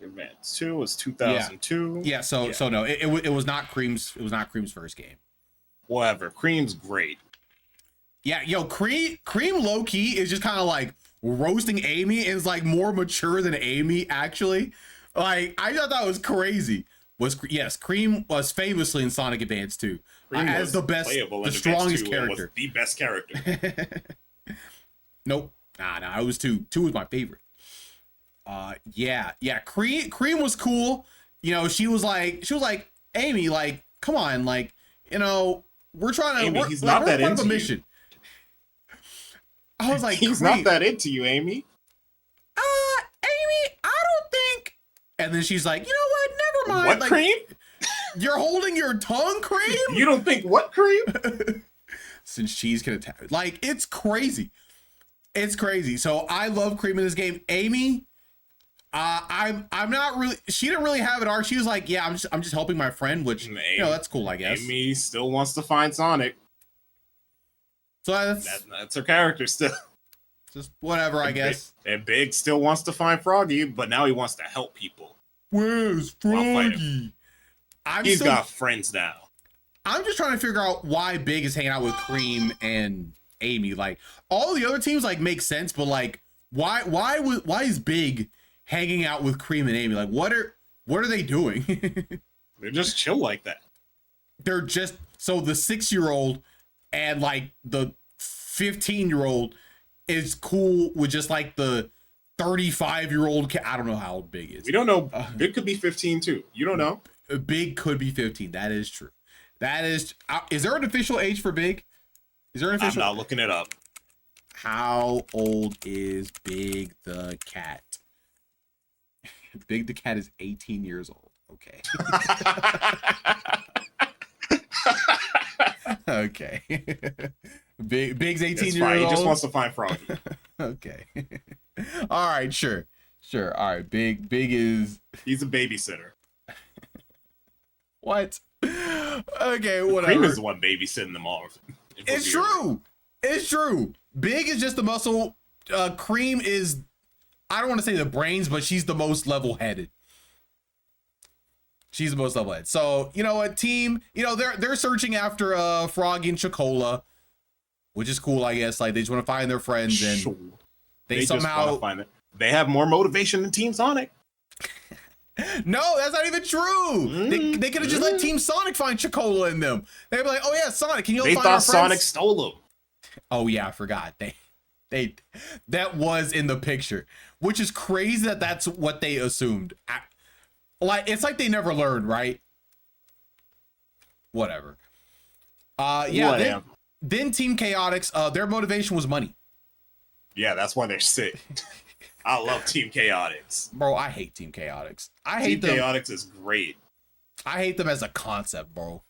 Advance 2 was 2002. Yeah, so no, it was not Cream's first game. Whatever. Cream's great. Yeah, yo, Cream low key is just kind of like roasting Amy and is like more mature than Amy actually. Like, I thought that was crazy. Cream was famously in Sonic Advance 2 as the best, the strongest character. Was the best character. Nope. Nah, it was 2. 2 was my favorite. Yeah. Cream was cool. You know, she was like, Amy, like, come on, like, you know, we're trying to. Amy, he's not that into mission. I was like, he's not that into you, Amy. Amy, I don't think. And then she's like, you know what? Never mind. What, like, Cream? You're holding your tongue, Cream? You don't think what, Cream? Since she's gonna attack, like, it's crazy. It's crazy. So I love Cream in this game. Amy, I'm not really. She didn't really have an arc. She was like, yeah, I'm just helping my friend, which you know, that's cool, I guess. Amy still wants to find Sonic. So that's her character still. Just whatever, I guess. And Big still wants to find Froggy, but now he wants to help people. Where's Froggy? He's got friends now. I'm just trying to figure out why Big is hanging out with Cream and Amy. Like, all the other teams like make sense, but like, why is Big hanging out with Cream and Amy? Like, what are they doing? They're just chill like that. They're just so the 6-year-old and like the 15-year-old is cool with just like the 35-year-old. I don't know how old Big is. We don't know. Big could be 15 too. You don't know. Big could be 15. That is true. That is. Is there an official age for Big? Is there an official? I'm not looking it up. How old is Big the Cat? Big the Cat is 18 years old. Okay. Okay. Big's 18 years old. He just wants to find Froggy. Okay. All right, sure. All right, Big is. He's a babysitter. What? Okay, Cream whatever. is the one babysitting them all. It's true. It's true. Big is just the muscle. Cream is, I don't want to say the brains, but she's the most level-headed. She's the most level-headed. So, you know what, team, you know, they're searching after Froggy and Chocola, which is cool, I guess. Like, they just want to find their friends, and Sure. they somehow just wanna find it. They have more motivation than Team Sonic. No, that's not even true. They could have just let Team Sonic find Chocola in them. They'd be like, "Oh yeah, Sonic, can you They find our thought friends?" Sonic stole them. Oh yeah, I forgot. They that was in the picture, which is crazy that that's what they assumed. Like, it's like they never learned, right? Whatever. Yeah. Whatever. Then Team Chaotix, their motivation was money. Yeah, that's why they're sick. I love Team Chaotix. Bro, I hate Team Chaotix. I Team hate them. Chaotix is great. I hate them as a concept, bro.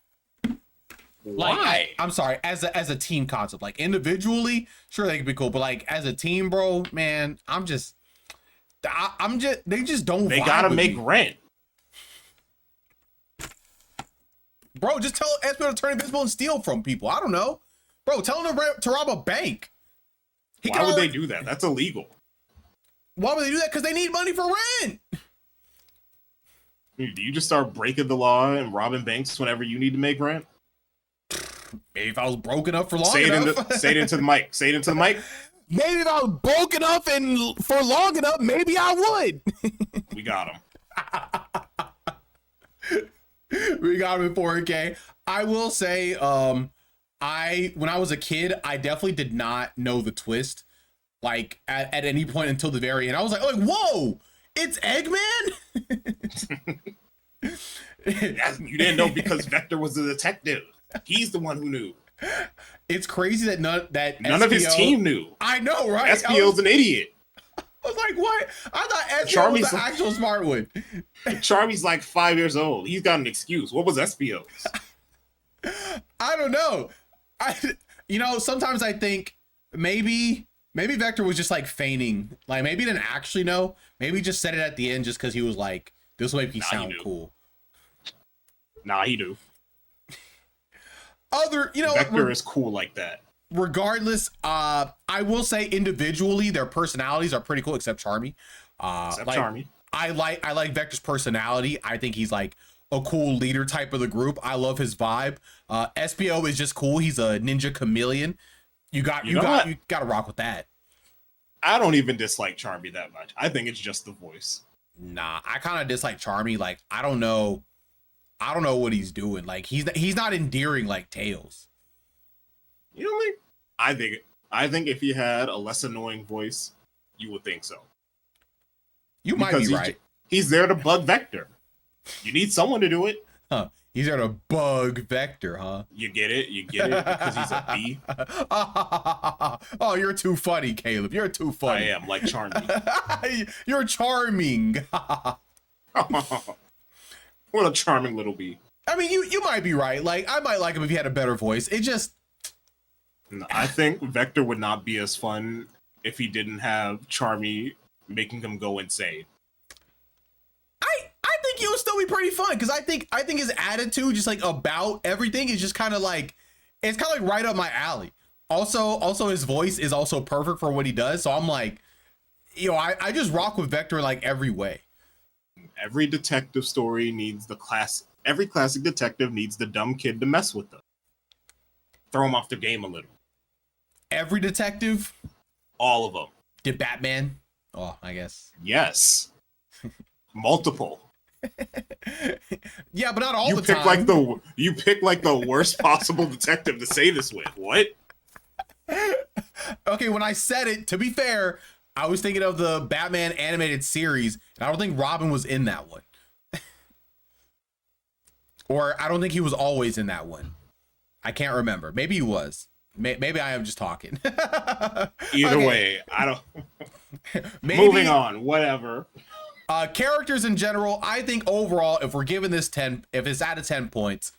Why? Like, I'm sorry, as a team concept, like individually, sure they could be cool, but like as a team, bro, man, they just don't. They vibe gotta with make me. rent. Bro, just tell Espio to turn invisible and steal from people. I don't know, bro. Tell him to rob a bank. Why would they do that? That's illegal. Why would they do that? Because they need money for rent. Dude, do you just start breaking the law and robbing banks whenever you need to make rent? Maybe if I was broke enough for long Say enough. say it into the mic. Say it into the mic. Maybe if I was broke enough and for long enough, maybe I would. We got him. We got him in 4K. I will say, when I was a kid, I definitely did not know the twist, like at any point until the very end. I was like, whoa, it's Eggman. You didn't know because Vector was a detective. He's the one who knew. It's crazy that none of his team knew. I know, right? Espio's an idiot. I was like, what? I thought Espio Charmy's was the actual smart one. Charmy's like 5 years old. He's got an excuse. What was Espio's? I don't know. Sometimes I think maybe Vector was just like feigning. Like maybe he didn't actually know. Maybe he just said it at the end just because he was like, this will make me sound cool. Nah, he do. Vector is cool like that. Regardless, I will say individually their personalities are pretty cool, except Charmy. Charmy. I like Vector's personality. I think he's like a cool leader type of the group. I love his vibe. Espio is just cool. He's a ninja chameleon. You got to rock with that. I don't even dislike Charmy that much. I think it's just the voice. Nah, I kind of dislike Charmy. Like I don't know what he's doing. Like he's not endearing like Tails. You know what I mean? I think if he had a less annoying voice, you would think so. You might be right. He's there to bug Vector. You need someone to do it. Huh. He's there to bug Vector, huh? You get it? Because he's a bee? Oh, you're too funny, Caleb. You're too funny. I am, like Charmy. You're charming. What a charming little bee. I mean, you might be right. Like, I might like him if he had a better voice. It just... No, I think Vector would not be as fun if he didn't have Charmy making him go insane. I think he would still be pretty fun because I think his attitude, just like about everything, is just kind of like, it's kind of like right up my alley. Also, his voice is also perfect for what he does. So I'm like, I just rock with Vector in like every way. Every detective story needs every classic detective needs the dumb kid to mess with them. Throw them off their game a little. Every detective? All of them. Did Batman? Oh, I guess. Yes. Multiple. Yeah, but not all the time. You pick like the worst possible detective to say this with. What? Okay, when I said it, to be fair, I was thinking of the Batman animated series, and I don't think Robin was in that one. Or I don't think he was always in that one. I can't remember. Maybe he was. Maybe I am just talking. Either way, I don't. Moving on, whatever. Characters in general, I think overall, if we're giving this 10, if it's out of 10 points,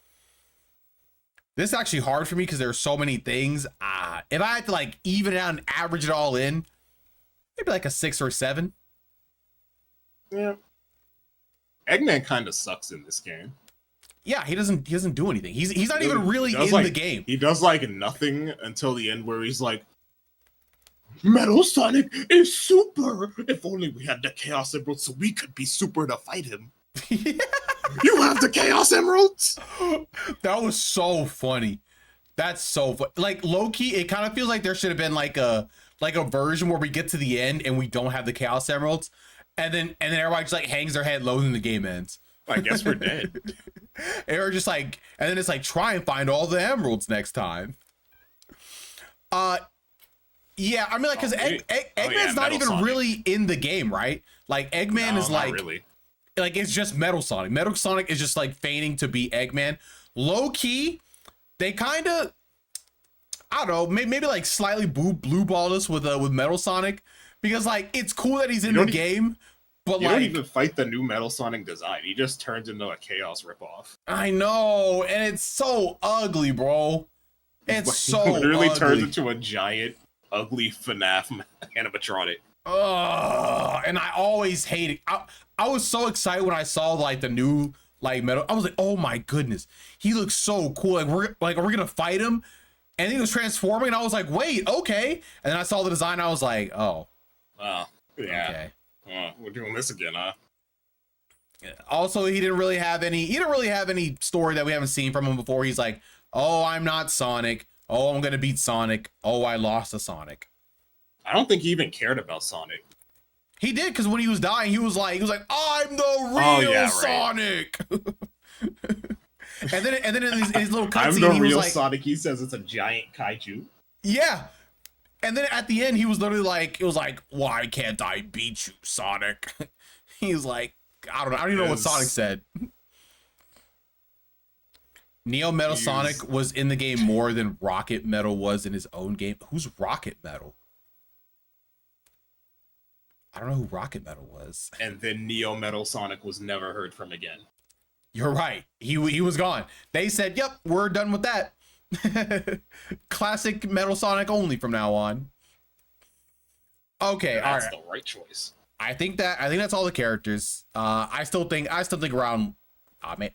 this is actually hard for me because there's so many things. If I had to like even it out and average it all in, maybe like a 6 or 7. Yeah. Eggman kind of sucks in this game. Yeah, he doesn't do anything. He's not even really in like, the game. He does like nothing until the end where he's like, Metal Sonic is super. If only we had the Chaos Emeralds so we could be super to fight him. You have the Chaos Emeralds? That was so funny. That's so funny. Like low key, it kind of feels like there should have been like a version where we get to the end and we don't have the Chaos Emeralds, and then everybody just like hangs their head low and the game ends. I guess we're dead. And we're just like, and then it's like, try and find all the emeralds next time. Yeah, I mean, like, because Eggman's not even Sonic. really in the game, right? Like, Eggman is like, really. like, it's just Metal Sonic. Metal Sonic is just like feigning to be Eggman. Low key, they kind of, I don't know, maybe like slightly blue balled us with Metal Sonic, because like it's cool that he's in the game, but you like don't even fight the new Metal Sonic design. He just turns into a Chaos ripoff. I know, and it's so ugly, bro. It's so literally ugly. turns into a giant, ugly FNAF animatronic. And I always hate it. I was so excited when I saw like the new like Metal. I was like, oh my goodness, he looks so cool. Like are we gonna fight him? And he was transforming, and I was like, wait, okay. And then I saw the design, I was like, oh, Wow. Yeah. okay. We're doing this again, huh? Also, he didn't really have any story that we haven't seen from him before. He's like, oh, I'm not Sonic. Oh, I'm gonna beat Sonic. Oh, I lost to Sonic. I don't think he even cared about Sonic. He did, because when he was dying, he was like, I'm the real right. Sonic. and then in his little I'm cutscene, the he was real like, Sonic. He says it's a giant kaiju. yeah. And then at the end, he was literally like, it was like, why can't I beat you, Sonic? He's like, I don't know. I don't even know what Sonic said. Neo Metal Sonic was in the game more than Rocket Metal was in his own game. Who's Rocket Metal? I don't know who Rocket Metal was. And then Neo Metal Sonic was never heard from again. You're right. He was gone. They said, yep, we're done with that. Classic Metal Sonic only from now on. Okay, That's all right. the right choice. I think that's all the characters. I still think around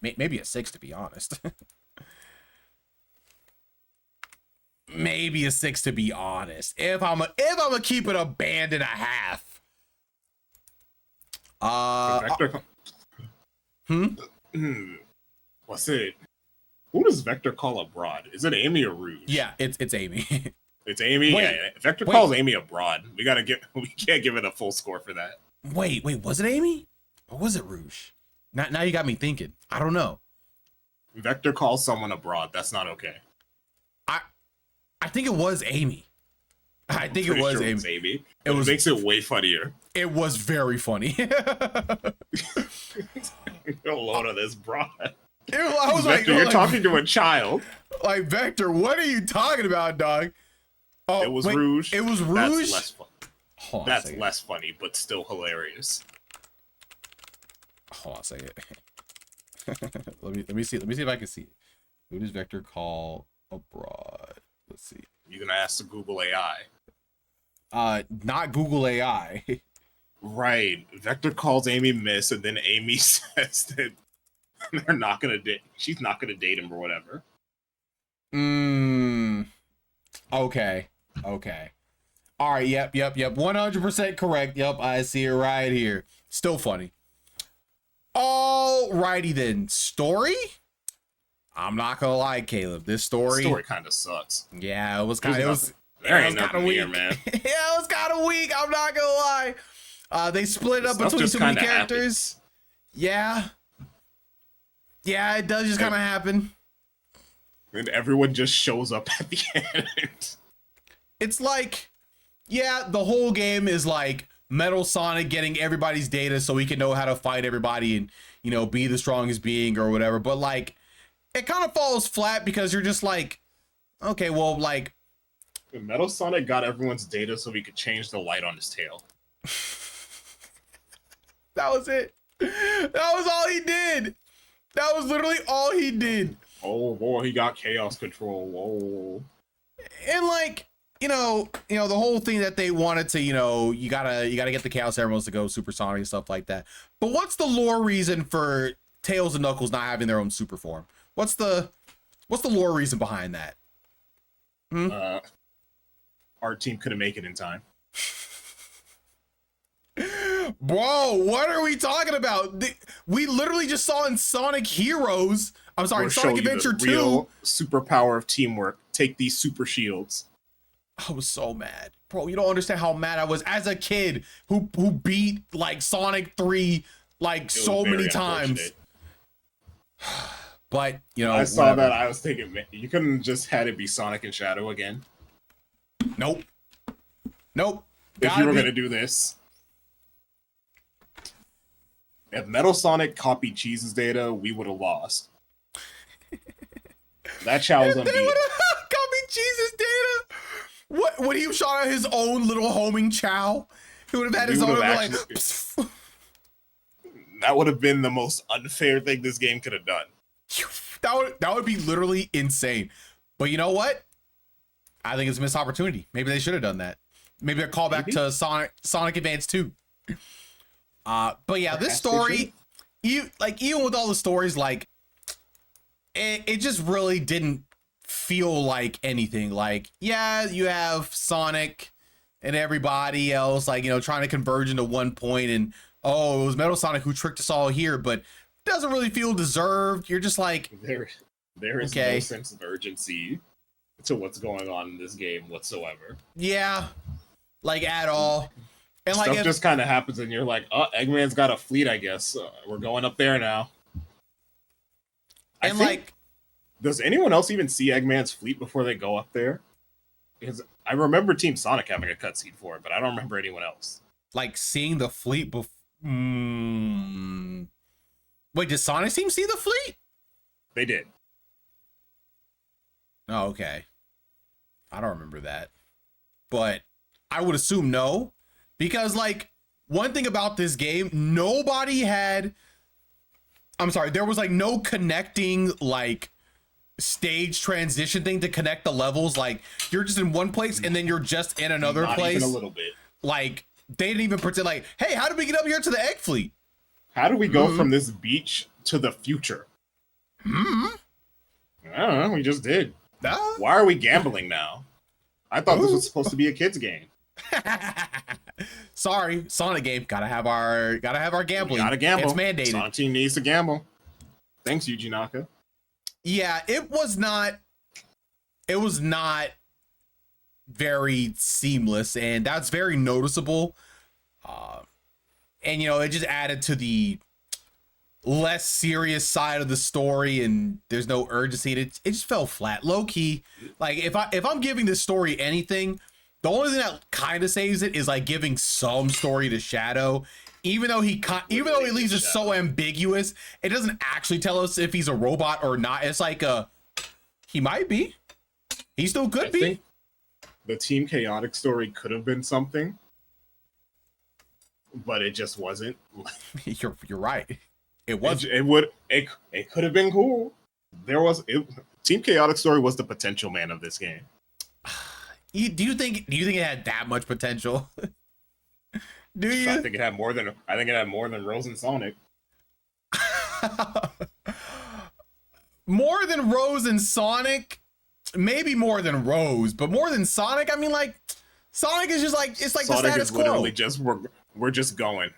maybe a 6, to be honest. Maybe a 6, to be honest. If I'm gonna keep it a band and a half. What's it? Who does Vector call a broad? Is it Amy or Rouge? Yeah, it's Amy. It's Amy. Wait, yeah, Vector calls Amy a broad. We can't give it a full score for that. Wait, was it Amy? Or was it Rouge? Now you got me thinking. I don't know. Vector calls someone a broad. That's not okay. I think it was Amy. I think it was Amy. Amy. It makes it way funnier. It was very funny. A load of this broad. I was Vector, you're talking to a child. Like, Vector, what are you talking about, dog? Oh, it was Rouge. It was Rouge. That's less fun. That's less funny, but still hilarious. Hold on a second. let me see if I can see it. Who does Vector call abroad? Let's see. You're gonna ask the Google AI. Not Google AI. Right. Vector calls Amy Miss, and then Amy says that they're not gonna date. She's not gonna date him or whatever. Okay. All right. Yep. 100% correct. Yep. I see it right here. Still funny. Alrighty then. Story? I'm not gonna lie, Caleb. This story kind of sucks. Yeah, it was kind of weak, man. Yeah, it was kind of weak. I'm not gonna lie. They split up between too many characters. Yeah, it does just kind of happen. And everyone just shows up at the end. It's like, yeah, the whole game is like Metal Sonic getting everybody's data so he can know how to fight everybody and, you know, be the strongest being or whatever. But like, it kind of falls flat because you're just like, okay, well, like, Metal Sonic got everyone's data so he could change the light on his tail. That was it. That was all he did. That was literally all he did. Oh boy, he got chaos control. Whoa. And like, you know, the whole thing that they wanted to, you know, you gotta get the Chaos Emeralds to go supersonic and stuff like that. But what's the lore reason for Tails and Knuckles not having their own super form? What's the lore reason behind that? Our team couldn't make it in time. Bro, what are we talking about? We literally just saw in Sonic Heroes. I'm sorry, We'll Sonic show you Adventure the 2. real superpower of teamwork. Take these super shields. I was so mad. Bro, you don't understand how mad I was as a kid who beat like Sonic 3 like so many times. But, you know, I saw whatever. that, I was thinking, man, you couldn't just had it be Sonic and Shadow again. Nope. If you were gonna do this. If Metal Sonic copied Cheese's data, we would have lost. That Chow was unbeatable. Copied Jesus data. What when he shot out his own little homing Chow? He would have had his own like. That would have been the most unfair thing this game could have done. That would be literally insane. But you know what? I think it's a missed opportunity. Maybe they should have done that. Maybe a callback to Sonic Advance 2. But yeah, this story, even with all the stories, like it just really didn't feel like anything. Like, yeah, you have Sonic and everybody else, like, you know, trying to converge into one point, and oh, it was Metal Sonic who tricked us all here, but it doesn't really feel deserved. You're just like, there is no sense of urgency to what's going on in this game whatsoever. Yeah, like at all. And stuff like just kind of happens, and you're like, "Oh, Eggman's got a fleet, I guess. We're going up there now." And like, does anyone else even see Eggman's fleet before they go up there? Because I remember Team Sonic having a cutscene for it, but I don't remember anyone else. Like seeing the fleet before. Wait, did Sonic team see the fleet? They did. Oh, okay. I don't remember that, but I would assume no. Because, like, one thing about this game, there was, like, no connecting, like, stage transition thing to connect the levels. Like, you're just in one place, and then you're just in another place. Even a little bit. Like, they didn't even pretend, like, hey, how did we get up here to the Egg Fleet? How do we go from this beach to the future? I don't know, we just did. Why are we gambling now? I thought this was supposed to be a kid's game. Sorry, Sonic game. Gotta have our gambling. Gotta gamble. It's mandated. Sonic team needs to gamble. Thanks, Yuji Naka. Yeah, it was not very seamless, and that's very noticeable. And you know, it just added to the less serious side of the story, and there's no urgency. It just fell flat, low key. Like if I'm giving this story anything, the only thing that kind of saves it is like giving some story to Shadow, even though he leaves it so ambiguous. It doesn't actually tell us if he's a robot or not. It's like he might be. He still could be. Think the Team Chaotic story could have been something, but it just wasn't. You're right. It was. It could have been cool. Team Chaotic story was the potential man of this game. Do you think it had that much potential? Do you? I think it had more than Rose and Sonic. More than Rose and Sonic? Maybe more than Rose, but more than Sonic? I mean, like, Sonic is just like, it's like Sonic the status is literally quo. just, we're just going.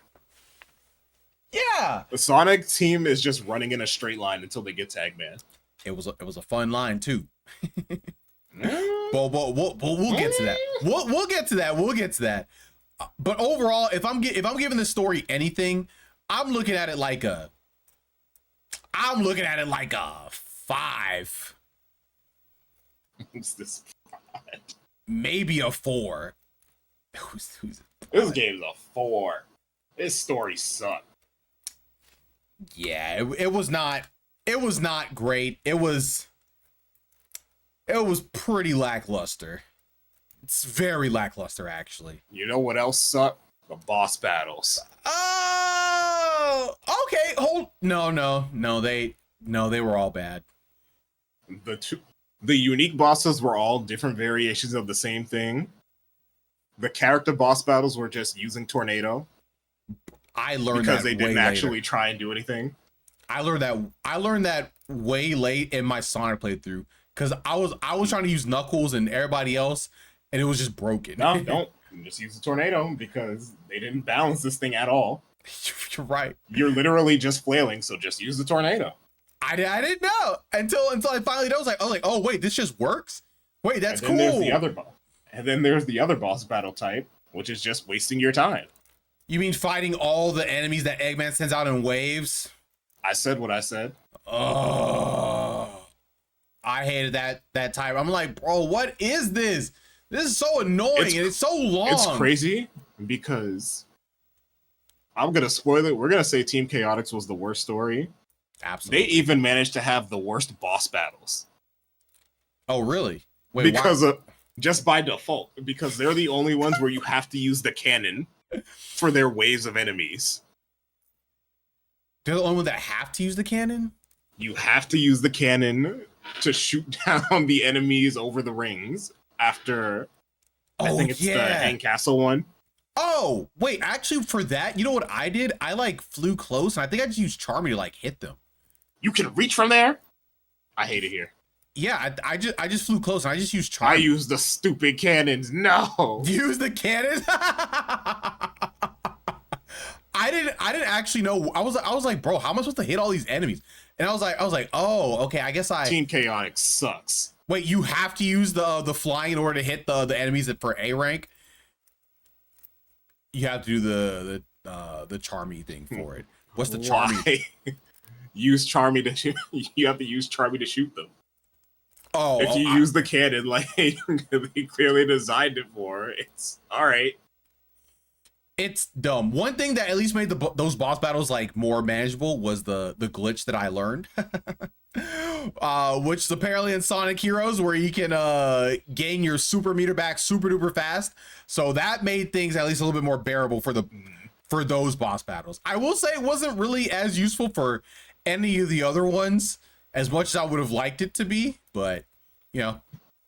Yeah. The Sonic team is just running in a straight line until they get to Eggman. It was a fun line too. But we'll get to that. We'll get to that. We'll get to that. But overall, if I'm giving this story anything, I'm looking at it like a 5. Who's this? Maybe a 4. This game's a 4. This story sucked. Yeah, it was not great. It was pretty lackluster. It's very lackluster, actually. You know what else sucked? The boss battles. Oh, okay. No, they were all bad. The unique bosses were all different variations of the same thing. The character boss battles were just using Tornado. I learned because that they didn't way actually later. try and do anything. I learned that way late in my Sonic playthrough because I was trying to use Knuckles and everybody else, and it was just broken. No, don't. Just use the tornado because they didn't balance this thing at all. You're right. You're literally just flailing, so just use the tornado. I didn't know until I finally know. I was like, oh wait, this just works. Wait, that's And then cool. there's the other boss. And then there's the other boss battle type, which is just wasting your time. You mean fighting all the enemies that Eggman sends out in waves? I said what I said. Oh, I hated that type. I'm like, bro, what is this? This is so annoying and it's so long. It's crazy because I'm gonna spoil it. We're gonna say Team Chaotix was the worst story. Absolutely. They even managed to have the worst boss battles. Oh, really? Wait, because of just by default, because they're the only ones where you have to use the cannon for their waves of enemies. They're the only one that have to use the cannon? You have to use the cannon to shoot down the enemies over the rings after I think it's the Hang Castle one. Oh, wait, actually for that, you know what I did? I like flew close and I think I just used Charmy to like hit them. You can reach from there? I hate it here. Yeah, I just flew close and I just used Charmy. I used the stupid cannons. No. Use the cannon? I didn't actually know. I was like, bro, how am I supposed to hit all these enemies? And I was like, oh, okay, I guess Team Chaotix sucks. Wait, you have to use the flying in order to hit the enemies for A rank? You have to do the Charmy thing for it. What's the Charmy? Use Charmy to shoot. You have to use Charmy to shoot them. Oh, if you use the cannon like they clearly designed it for, it's all right. It's dumb. One thing that at least made those boss battles like more manageable was the glitch that I learned, which is apparently in Sonic Heroes, where you can gain your super meter back super duper fast. So that made things at least a little bit more bearable for those boss battles. I will say it wasn't really as useful for any of the other ones as much as I would have liked it to be, but you know,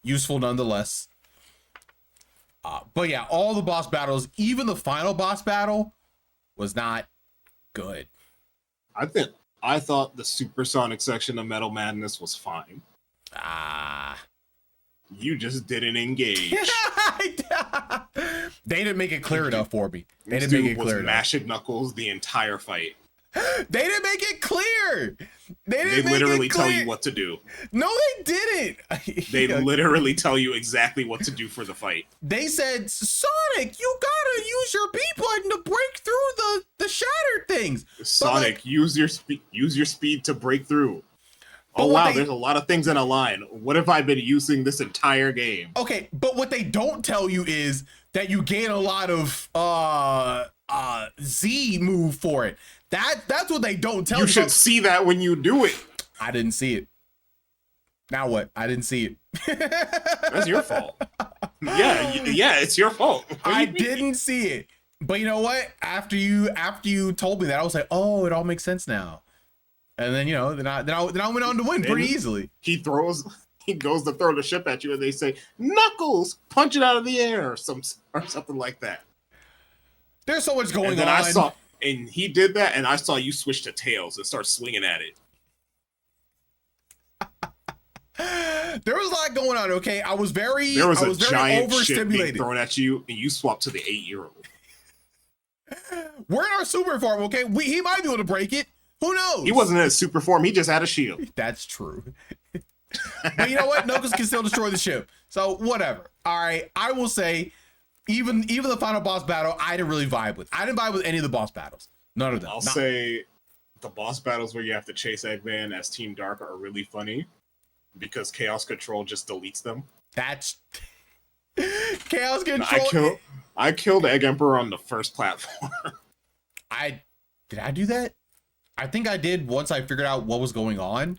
useful nonetheless. But yeah, all the boss battles, even the final boss battle, was not good. I thought the Supersonic section of Metal Madness was fine. You just didn't engage. They didn't make it clear enough for me. They This didn't make dude it clear was enough. mashing Knuckles the entire fight. They didn't make it clear. They literally tell you what to do. No, they didn't. They literally tell you exactly what to do for the fight. They said, Sonic, you gotta use your B button to break through the shattered things. Sonic, like, use your speed to break through. Oh But wow, there's a lot of things in a line. What have I been using this entire game? Okay, but what they don't tell you is that you gain a lot of Z move for it. That's what they don't tell you. You should see that when you do it. I didn't see it. Now what? I didn't see it. That's your fault. Yeah, it's your fault. I didn't see it. But you know what? After you told me that, I was like, oh, it all makes sense now. And then, you know, then I went on to win pretty easily. He goes to throw the ship at you, and they say, "Knuckles, punch it out of the air," or something like that. There's so much going and then on. And he did that, and I saw you switch to Tails and start swinging at it. There was a lot going on. Okay, I was very giant ship being overstimulated. thrown at you, and you swapped to the 8-year-old. We're in our super form. Okay, he might be able to break it. Who knows? He wasn't in a super form. He just had a shield. That's true. But you know what? Knuckles can still destroy the ship. So whatever. All right. I will say, even the final boss battle, I didn't really vibe with. I didn't vibe with any of the boss battles. None of them. I'll say the boss battles where you have to chase Eggman as Team Dark are really funny because Chaos Control just deletes them. That's Chaos Control. I killed Egg Emperor on the first platform. Did I do that? I think I did once I figured out what was going on.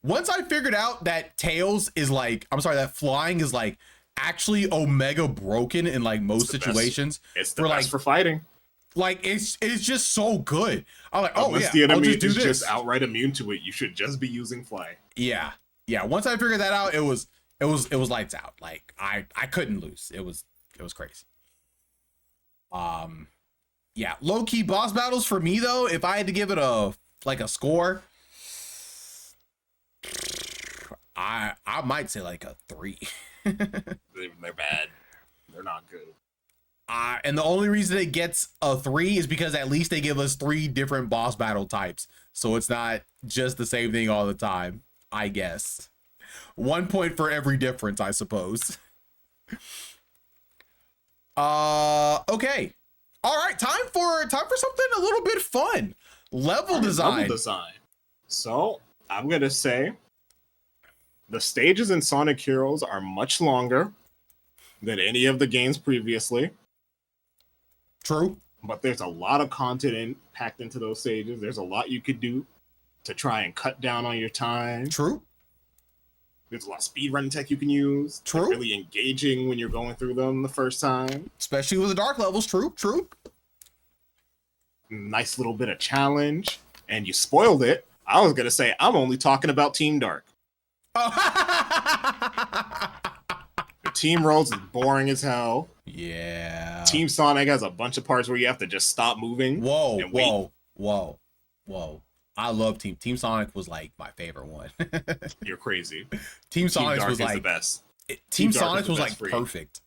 Once I figured out that Tails is like, I'm sorry, that flying is like actually Omega broken in like most situations. It's the best for fighting. Like it's just so good. I'm like, oh Unless yeah, the enemy I'll just do is this. just outright immune to it, you should just be using Fly. Yeah. Once I figured that out, it was lights out. Like I couldn't lose. It was crazy. Yeah, low key boss battles for me though. If I had to give it a like a score, I might say like a 3. They're bad. They're not good. And the only reason it gets a 3 is because at least they give us 3 different boss battle types. So it's not just the same thing all the time, I guess. 1 point for every difference, I suppose. Okay. All right, time for something a little bit fun. Level design. Level design. So I'm gonna say the stages in Sonic Heroes are much longer than any of the games previously. True. But there's a lot of content packed into those stages. There's a lot you could do to try and cut down on your time. True. There's a lot of speedrun tech you can use. True. They're really engaging when you're going through them the first time. Especially with the dark levels. True. Nice little bit of challenge. And you spoiled it. I was going to say, I'm only talking about Team Dark. Oh. Team Roads is boring as hell. Yeah. Team Sonic has a bunch of parts where you have to just stop moving. Whoa. And wait. I love Team Sonic was like my favorite one. You're crazy. Team Sonic was like the best. Team Sonic was like perfect.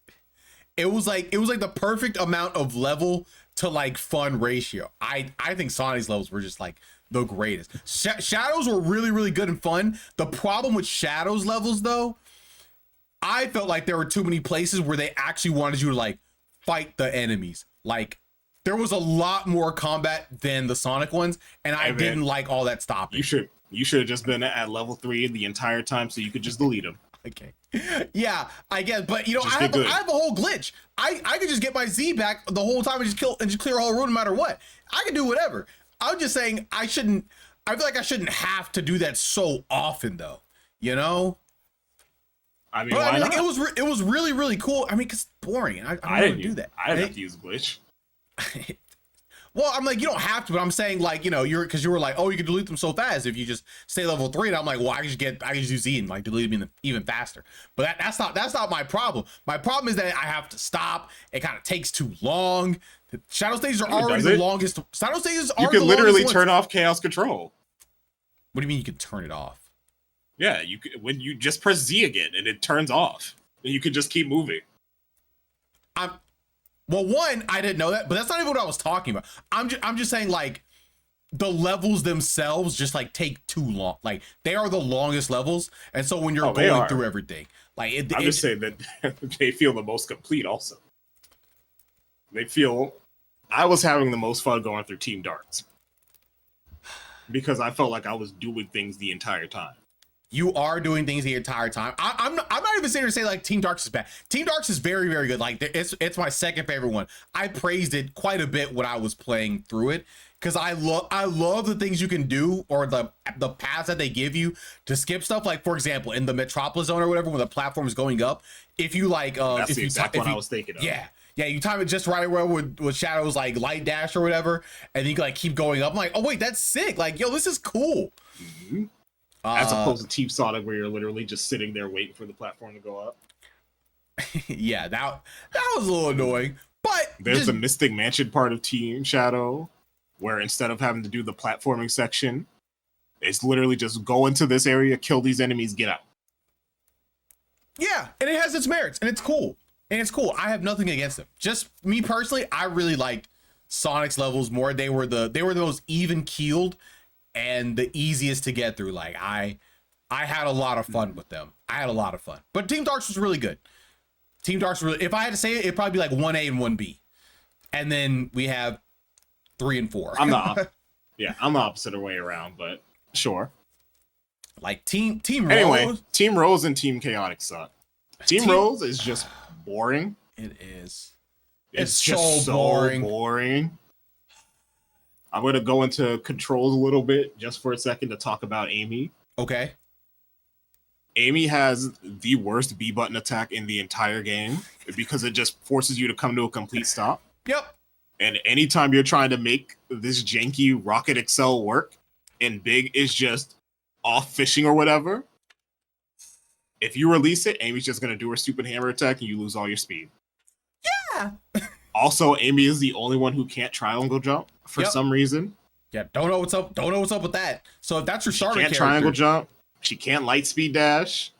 It was like the perfect amount of level to like fun ratio. I think Sonic's levels were just like the greatest. Shadows were really good and fun. The problem with Shadows levels though, I felt like there were too many places where they actually wanted you to like fight the enemies. Like there was a lot more combat than the Sonic ones, and I didn't like all that stopping. You should have just been at level 3 the entire time so you could just delete them. Okay. Yeah, I guess, but you know, I have a whole glitch. I could just get my Z back the whole time and just clear a whole room no matter what. I can do whatever. I'm just saying I feel like I shouldn't have to do that so often though. You know? I mean, like it was really cool. I mean, cause it's boring. I don't want to do that. I didn't have to use glitch. Well, I'm like, you don't have to, but I'm saying like, you know, because you were like, oh, you can delete them so fast if you just stay level 3. And I'm like, well, I can just use Z and like delete them even faster. But that's not my problem. My problem is that I have to stop. It kind of takes too long. The Shadow stages are already the longest. Shadow stages are. You can literally turn off Chaos Control. What do you mean you can turn it off? Yeah, you can, when you just press Z again and it turns off, and you can just keep moving. Well, one, I didn't know that, but that's not even what I was talking about. I'm just saying like the levels themselves just like take too long. Like they are the longest levels, and so when you're going through everything, like I'm just saying that they feel the most complete. Also, they feel. I was having the most fun going through Team Darks because I felt like I was doing things the entire time. You are doing things the entire time. I'm not even sitting here to say like Team Darks is bad. Team Darks is very good. Like it's my second favorite one. I praised it quite a bit when I was playing through it because I love the things you can do or the paths that they give you to skip stuff. Like for example, in the Metropolis Zone or whatever, when the platform is going up, if you like, that's the exact one I was thinking of. Yeah, you time it just right where with Shadow's like light dash or whatever, and you can like keep going up. I'm like, oh wait, that's sick. Like, yo, this is cool. Mm-hmm. As opposed to Team Sonic, where you're literally just sitting there waiting for the platform to go up. Yeah, that was a little annoying. But there's a Mystic Mansion part of Team Shadow, where instead of having to do the platforming section, it's literally just go into this area, kill these enemies, get out. Yeah, and it has its merits, and it's cool. I have nothing against them. Just me personally, I really liked Sonic's levels more. They were the most even keeled and the easiest to get through. Like I had a lot of fun with them. I had a lot of fun. But Team Darks was really good. Team Darks really, if I had to say it, it'd probably be like 1A and 1B. And then we have 3 and 4. I'm the opposite way around, but sure. Like Team anyway, Rose. Team Rose and Team Chaotic suck. Team Rose is just boring. It is. It's just so boring. I'm going to go into controls a little bit just for a second to talk about Amy. Okay. Amy has the worst B button attack in the entire game because it just forces you to come to a complete stop. Yep. And anytime you're trying to make this janky Rocket Excel work and Big is just off fishing or whatever, if you release it, Amy's just going to do her stupid hammer attack and you lose all your speed. Yeah. Also, Amy is the only one who can't triangle jump for some reason. Yeah, don't know what's up. Don't know what's up with that. So if that's your She starter can't character, triangle jump. She can't light speed dash.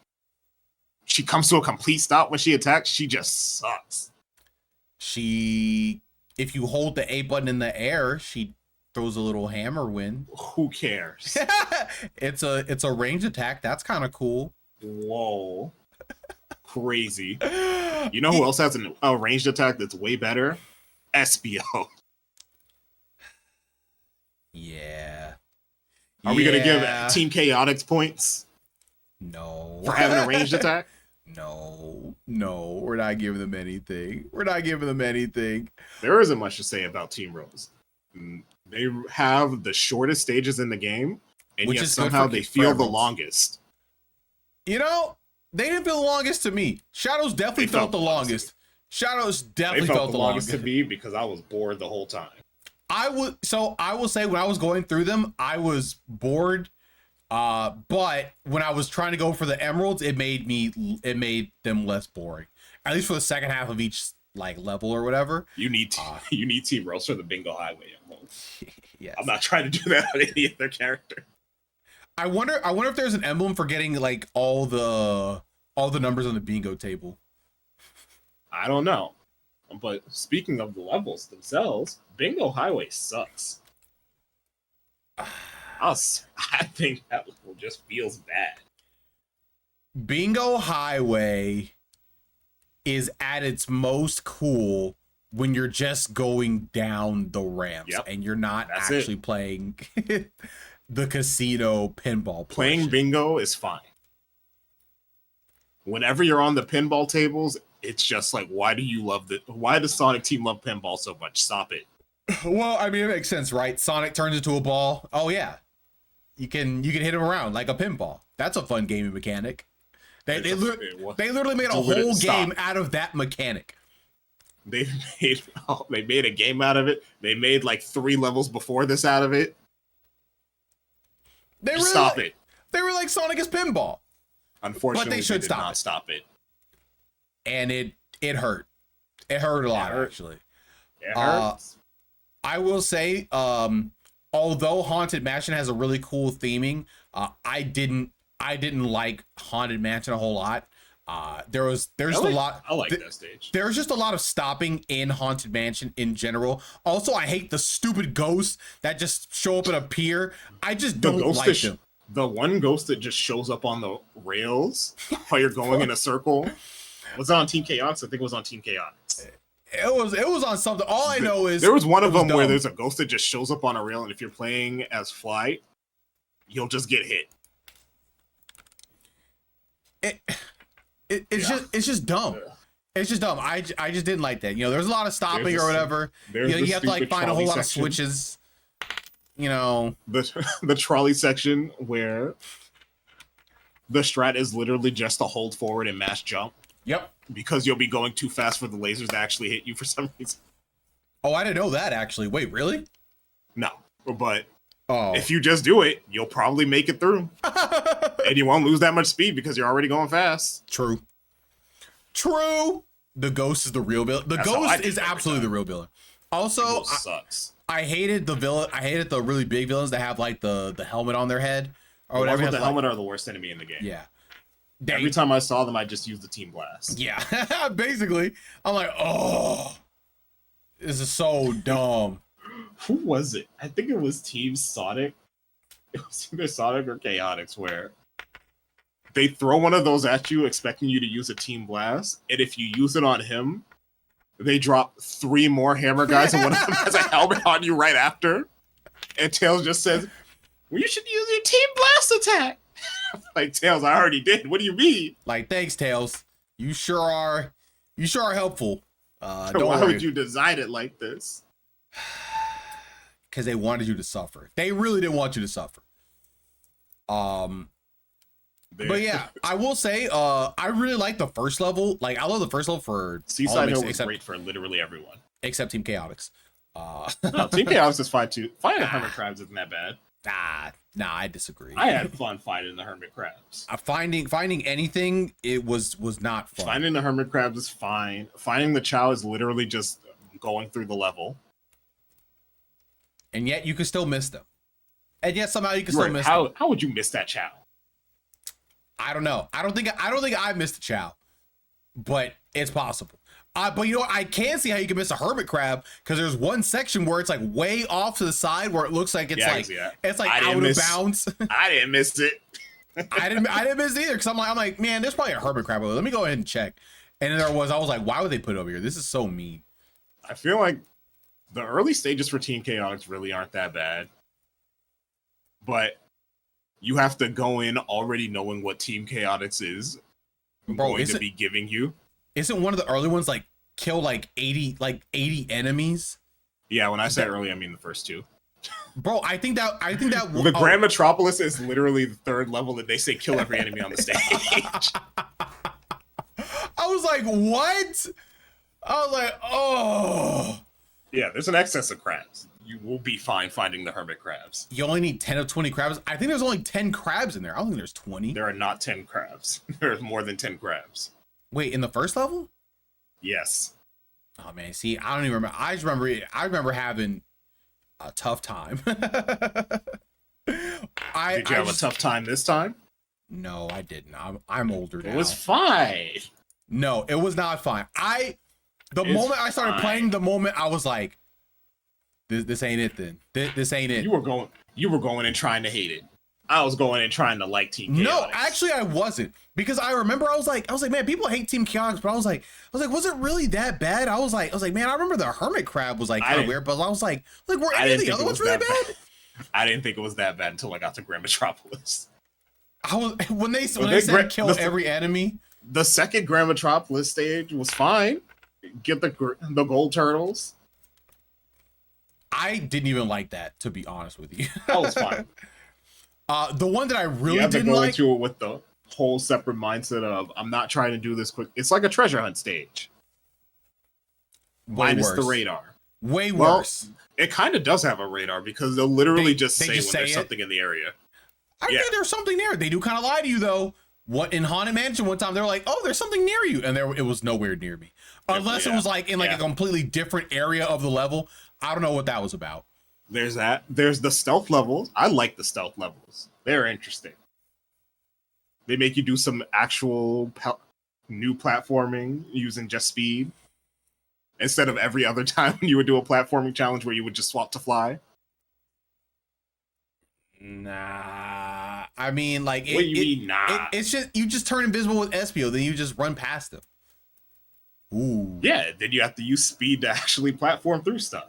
She comes to a complete stop when she attacks. She just sucks. if you hold the A button in the air, she throws a little hammer win. Who cares? It's a range attack. That's kind of cool. Whoa. Crazy. You know who else has a ranged attack that's way better? Espio. Yeah. Are we gonna give Team Chaotix points No. for having a ranged attack? No, we're not giving them anything. We're not giving them anything. There isn't much to say about Team Rose. They have the shortest stages in the game, and Which yet is good somehow for they feel the emeralds. longest. You know, they didn't feel the longest to me. Shadows definitely They felt the longest. Shadows definitely They felt the longest to me because I was bored the whole time. I will say when I was going through them, I was bored. But when I was trying to go for the emeralds, it made them less boring. At least for the second half of each like level or whatever. You need Team Rose for the Bingo Highway emeralds. Yes. I'm not trying to do that on any other character. I wonder if there's an emblem for getting like all the numbers on the bingo table. I don't know. But speaking of the levels themselves, Bingo Highway sucks. I think that level just feels bad. Bingo Highway is at its most cool when you're just going down the ramps and you're not actually playing the casino pinball. Playing bingo is fine. Whenever you're on the pinball tables, it's just like, why does Sonic Team love pinball so much? Stop it. Well, I mean, it makes sense, right? Sonic turns into a ball. Oh yeah, you can hit him around like a pinball. That's a fun gaming mechanic. They literally made a whole game out of that mechanic. They made a game out of it. They made like 3 levels before this out of it. Stop it. They were like Sonic is pinball. Unfortunately, but they should did not stop it. And it hurt. It hurt a lot, actually. It hurts. I will say, although Haunted Mansion has a really cool theming, I didn't like Haunted Mansion a whole lot. There's a lot. I like that stage. There's just a lot of stopping in Haunted Mansion in general. Also, I hate the stupid ghosts that just show up at a pier. I just don't like them. The one ghost that just shows up on the rails while you're going in a circle. Was it on Team Chaotix? I think it was on Team Chaotix. It was on something. All I know is there was one of them where there's a ghost that just shows up on a rail, and if you're playing as Flight, you'll just get hit. It's just dumb. Yeah. It's just dumb. I just didn't like that. You know, there's a lot of stopping or whatever. You know, you have to like find a whole lot of switches. You know, the trolley section where the strat is literally just to hold forward and mash jump. Yep. Because you'll be going too fast for the lasers to actually hit you for some reason. Oh, I didn't know that actually. Wait, really? No, but if you just do it, you'll probably make it through. And you won't lose that much speed because you're already going fast. True. The ghost is the real villain. The ghost is absolutely the real villain. Also, sucks. I hated the villain. I hated the really big villains that have like the helmet on their head or whatever. The helmet are the worst enemy in the game. Yeah. Every time I saw them, I just used the Team Blast. Yeah. Basically, I'm like, oh, this is so dumb. Who was it? I think it was Team Sonic. It was either Sonic or Chaotix, where they throw one of those at you, expecting you to use a Team Blast, and if you use it on him, they drop 3 more hammer guys, and one of them has a helmet on you right after. And Tails just says, well, you should use your Team Blast attack. Like, Tails, I already did. What do you mean? Like, thanks, Tails. You sure are helpful. Why would you design it like this? Because they wanted you to suffer. They really didn't want you to suffer. But yeah, I will say, I really like the first level. Like, I love the first level for Seaside Hill was great for literally everyone. Except Team Chaotix. No, Team Chaotix is fine too. Fighting the Hermit Crabs isn't that bad. Nah, I disagree. I had fun fighting the Hermit Crabs. Finding anything, it was not fun. Finding the Hermit Crabs is fine. Finding the Chow is literally just going through the level. and yet you can still miss them. And yet somehow you can still miss how them. how would you miss that Chow? I don't know. I don't think I missed a Chow, but it's possible. But you know what? I can see how you can miss a hermit crab because there's one section where it's like way off to the side where it looks like it's it's like out of bounds. I didn't miss it. I didn't miss it either because I'm like, man, there's probably a hermit crab over there. Let me go ahead and check. And then I was like, why would they put it over here? This is so mean. I feel like the early stages for Team Chaotix really aren't that bad. But you have to go in already knowing what Team Chaotix is going to be giving you. Isn't one of the early ones like kill like 80 enemies? Yeah, when I say early, I mean the first two. Bro, I think that the Grand Metropolis is literally the third level that they say kill every enemy on the stage. I was like, what? I was like, oh. Yeah, there's an excess of crabs. You will be fine finding the hermit crabs. You only need 10 of 20 crabs. I think there's only 10 crabs in there. I don't think there's 20. There are not 10 crabs. There's more than 10 crabs. Wait, in the first level? Yes. Oh man, see, I don't even remember. I remember having a tough time. Did you have a tough time this time? No, I didn't. I'm older now. It was fine. No, it was not fine. The moment I started playing, the moment I was like, this ain't it then. This ain't it. You were going and trying to hate it. I was going and trying to like Team Chaotix. No, actually I wasn't. Because I remember I was like, man, people hate Team Chaotix, but I was like, was it really that bad? I was like, man, I remember the hermit crab was like kind of weird, but I was like, were any of the other ones really bad? I didn't think it was that bad until I got to Grand Metropolis. When they said kill every enemy. The second Grand Metropolis stage was fine. Get the gold turtles. I didn't even like that, to be honest with you. That was fine. The one that I really didn't like. You have to go into it with the whole separate mindset of I'm not trying to do this quick. It's like a treasure hunt stage. Minus the radar. Way worse. It kind of does have a radar because they'll literally just say when there's something in the area. I think there's something there. They do kind of lie to you though. What in Haunted Mansion one time they were like, oh, there's something near you, and it was nowhere near me. Unless it was like in like a completely different area of the level. I don't know what that was about. There's that. There's the stealth levels. I like the stealth levels. They're interesting. They make you do some actual new platforming using just speed. Instead of every other time when you would do a platforming challenge where you would just swap to fly. Nah. I mean, like... What do you mean, nah? It's just... You just turn invisible with Espio, then you just run past him. Ooh. Yeah, then you have to use speed to actually platform through stuff.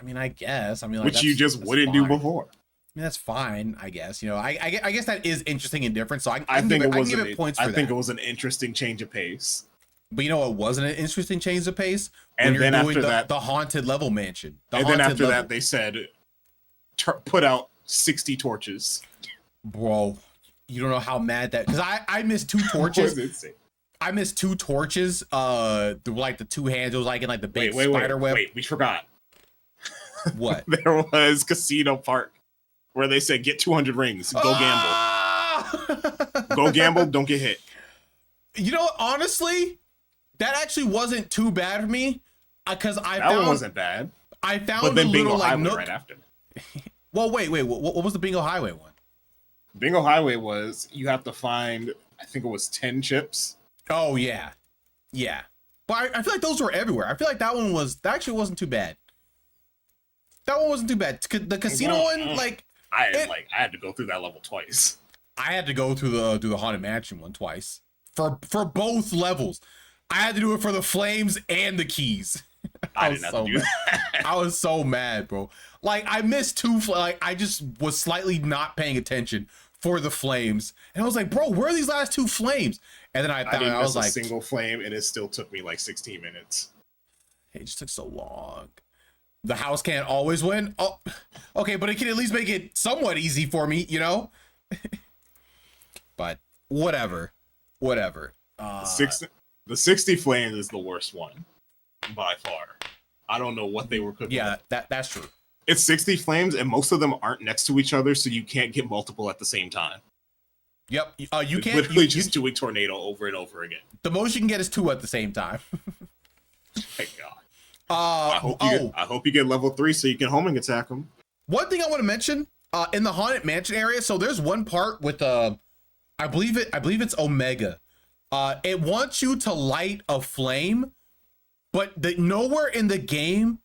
I mean, I guess. I mean, like, which you just wouldn't do before. I mean, that's fine, I guess. You know, I guess that is interesting and different. So I think give it points for that. I think it was an interesting change of pace. But you know, it wasn't an interesting change of pace. And then after that, the haunted level mansion. And then after that, they said, put out 60 torches. Bro, you don't know how mad that because I missed 2 torches. I missed 2 torches. Like the 2 hands. It was like in like the big spider web. Wait, we forgot. What? There was Casino Park where they said get 200 rings. Go gamble. Go gamble. Don't get hit. You know what? Honestly, that actually wasn't too bad for me because that one wasn't bad. I found but then a Bingo little Highway nook. right after. Well, wait. What was the Bingo Highway one? Bingo Highway was you have to find. I think it was 10 chips. Oh yeah. But I feel like those were everywhere. I feel like that actually wasn't too bad. That one wasn't too bad. The casino one, like I had to go through that level twice. I had to go through the Haunted Mansion one twice for both levels. I had to do it for the flames and the keys. I didn't have to do that. I was so mad, bro. Like I missed 2. Like I just was slightly not paying attention for the flames, and I was like, bro, where are these last 2 flames? And then I found I was like, single flame, and it still took me like 16 minutes. It just took so long. The house can't always win. Oh, okay, but it can at least make it somewhat easy for me, you know? But whatever. The 60 flames is the worst one by far. I don't know what they were cooking. Yeah, that's true. It's 60 flames, and most of them aren't next to each other, so you can't get multiple at the same time. Yep, you can't. Literally just doing tornado over and over again. The most you can get is 2 at the same time. Thank God. I hope you get level 3 so you can homing attack him. One thing I want to mention, in the Haunted Mansion area, so there's one part with I believe it's Omega. It wants you to light a flame, but nowhere in the game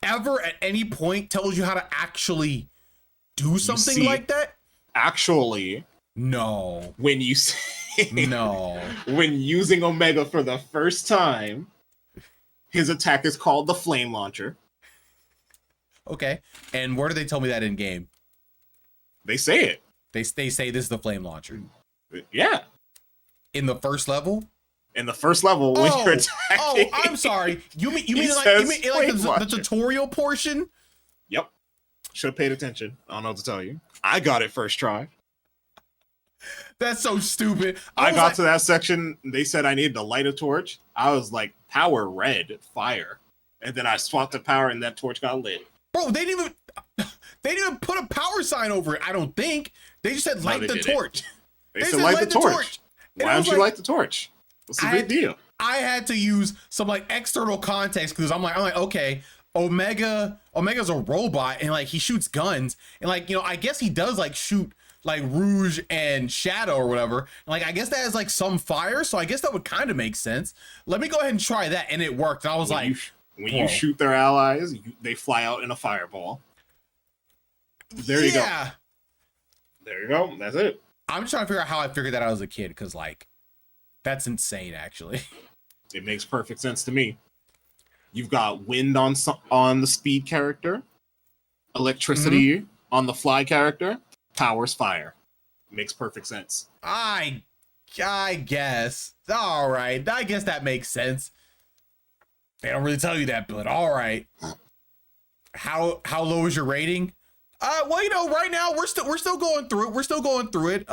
ever at any point tells you how to actually do something like that. Actually, no. When you no. When using Omega for the first time, his attack is called the Flame Launcher. Okay. And where do they tell me that in game? They say it. They say this is the Flame Launcher. Yeah. In the first level? In the first level, when you're attacking. Oh, I'm sorry. You mean the tutorial portion? Yep. Should have paid attention. I don't know what to tell you. I got it first try. That's so stupid. I got to that section. They said I needed to light a torch. I was like, power red, fire. And then I swapped the power and that torch got lit. Bro, they didn't even put a power sign over it, I don't think. They just said light the torch. They said light the torch. Why don't you light the torch? What's the big deal? I had to use some like external context because I'm like, okay, Omega's a robot and like he shoots guns and like, you know, I guess he does like shoot like Rouge and Shadow or whatever. And, like, I guess that has like some fire, so I guess that would kind of make sense. Let me go ahead and try that, and it worked. And I was when you shoot their allies, they fly out in a fireball. There you go. There you go. That's it. I'm just trying to figure out how I figured that out as a kid, because like, that's insane, actually. It makes perfect sense to me. You've got wind on the speed character, electricity on the fly character, powers fire. Makes perfect sense. I guess. All right. I guess that makes sense. They don't really tell you that, but all right. How low is your rating? Well, you know, right now we're still going through it. We're still going through it.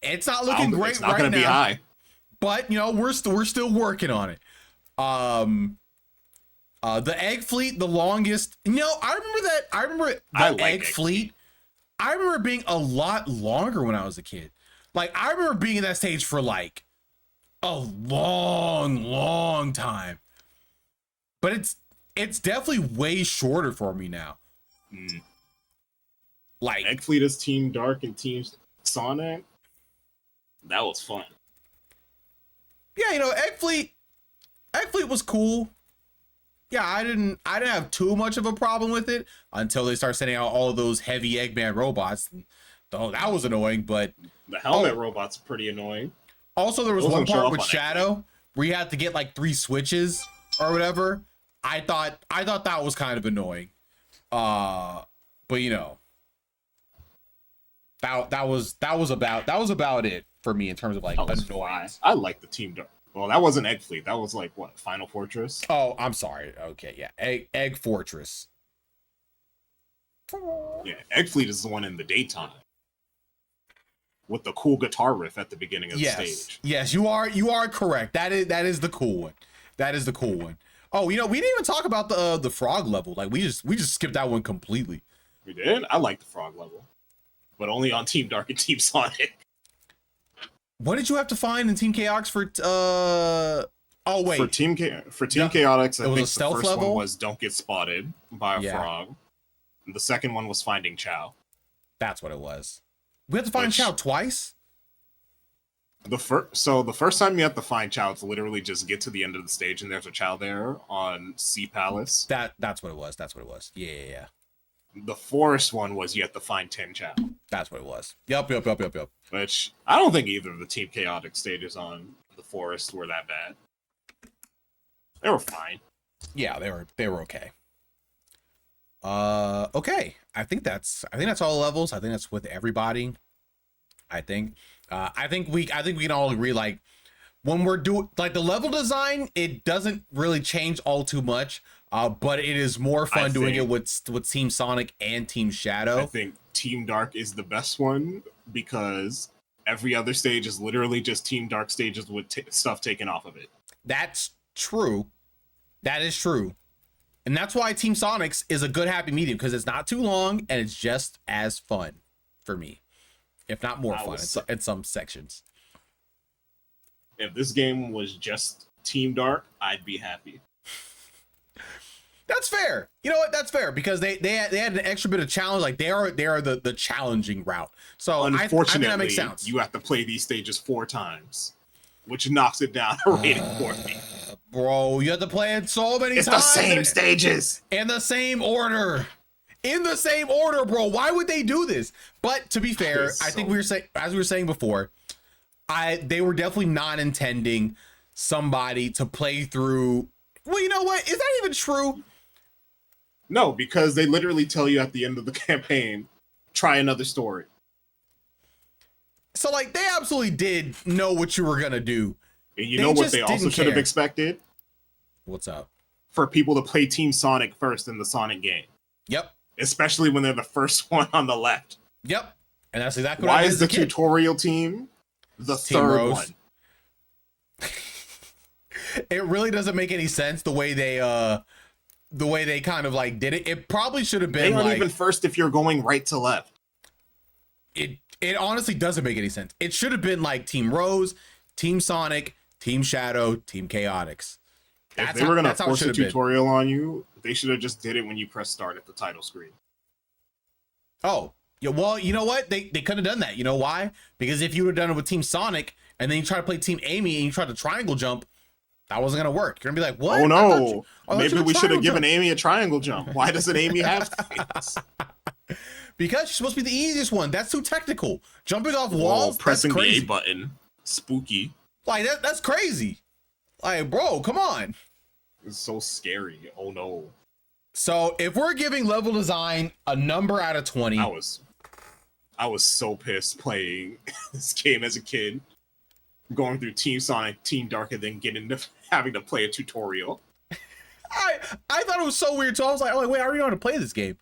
It's not looking great it's not right gonna now. Be high. But you know, we're still working on it. The Egg Fleet, the longest. You know, I remember the Egg Fleet. I remember being a lot longer when I was a kid. Like, I remember being in that stage for like a long time. But it's definitely way shorter for me now. Like, Egg Fleet is Team Dark and Team Sonic. That was fun. Yeah, you know, Egg Fleet was cool. Yeah, I didn't have too much of a problem with it until they start sending out all of those heavy Eggman robots. Oh, that was annoying, but the helmet robot's pretty annoying. Also, there was one part with Shadow where you had to get like 3 switches or whatever. I thought that was kind of annoying. But you know, that was about it for me in terms of like annoyance. I like the Team Dark. Well, that wasn't Egg Fleet. That was like what, Final Fortress? Oh, I'm sorry. Okay, yeah, Egg Fortress. Yeah, Egg Fleet is the one in the daytime with the cool guitar riff at the beginning of the stage. Yes, you are correct. That is the cool one. That is the cool one. Oh, you know, we didn't even talk about the frog level. Like we just skipped that one completely. We did. I like the frog level, but only on Team Dark and Team Sonic. What did you have to find in Team Chaotix for? Oh wait, for Team Chaotix, I think the first level? one was don't get spotted by a frog. The second one was finding Chao. That's what it was. We had to find Chao twice. The first time you have to find Chao, it's literally just get to the end of the stage and there's a Chao there on Sea Palace. That's what it was. That's what it was. Yeah. The forest one was you have to find 10 Chao. That's what it was. Yep. Which I don't think either of the Team Chaotix stages on the forest were that bad. They were fine. Yeah, they were okay. Okay. I think that's all levels. I think that's with everybody. I think we can all agree, like, when we're doing like the level design, it doesn't really change all too much. But it is more fun doing it with Team Sonic and Team Shadow. I think Team Dark is the best one because every other stage is literally just Team Dark stages with stuff taken off of it. That's true. That is true. And that's why Team Sonic's is a good happy medium, because it's not too long and it's just as fun for me, if not more fun in some sections. If this game was just Team Dark, I'd be happy. That's fair. You know what? That's fair because they had an extra bit of challenge. Like they are the challenging route. So Unfortunately, I think that makes sense. you have to play these stages 4 times, which knocks it down a rating for me. Bro, you have to play it so many It's times. the same stages In the same order. In the same order, bro. Why would they do this? But to be fair, I think we were saying, as we were saying before, they were definitely not intending somebody to play through. Well, you know what? Is that even true? No, because they literally tell you at the end of the campaign, try another story. So like they absolutely did know what you were gonna do. And you know what they also should have expected? What's up? For people to play Team Sonic first in the Sonic game. Yep. Especially when they're the first one on the left. Yep. And that's exactly what Why I did is as a the kid. tutorial team the Team third Rose. one? It really doesn't make any sense the way they kind of like did it. It probably should have been They aren't like even first if you're going right to left. it honestly doesn't make any sense. It should have been like Team Rose, Team Sonic, Team Shadow, Team Chaotix. If they were going to force a tutorial on you, they should have just did it when you press start at the title screen. Oh, yeah. Well, you know what? They could have done that. You know why? Because if you would have done it with Team Sonic and then you try to play Team Amy and you try to triangle jump, that wasn't going to work. You're going to be like, what? Oh, no. I thought Maybe we should have given Amy. Amy a triangle jump. Why doesn't Amy have things? Because she's supposed to be the easiest one. That's too technical. Jumping off walls, pressing that's the crazy. A button. Spooky. Like, that's crazy. Like, bro, come on. It's so scary. Oh, no. So if we're giving level design a number out of 20. I was so pissed playing this game as a kid. Going through Team Sonic, Team Dark, and then getting to having to play a tutorial. I thought it was so weird. So I was like, oh, wait, I already know how to play this game.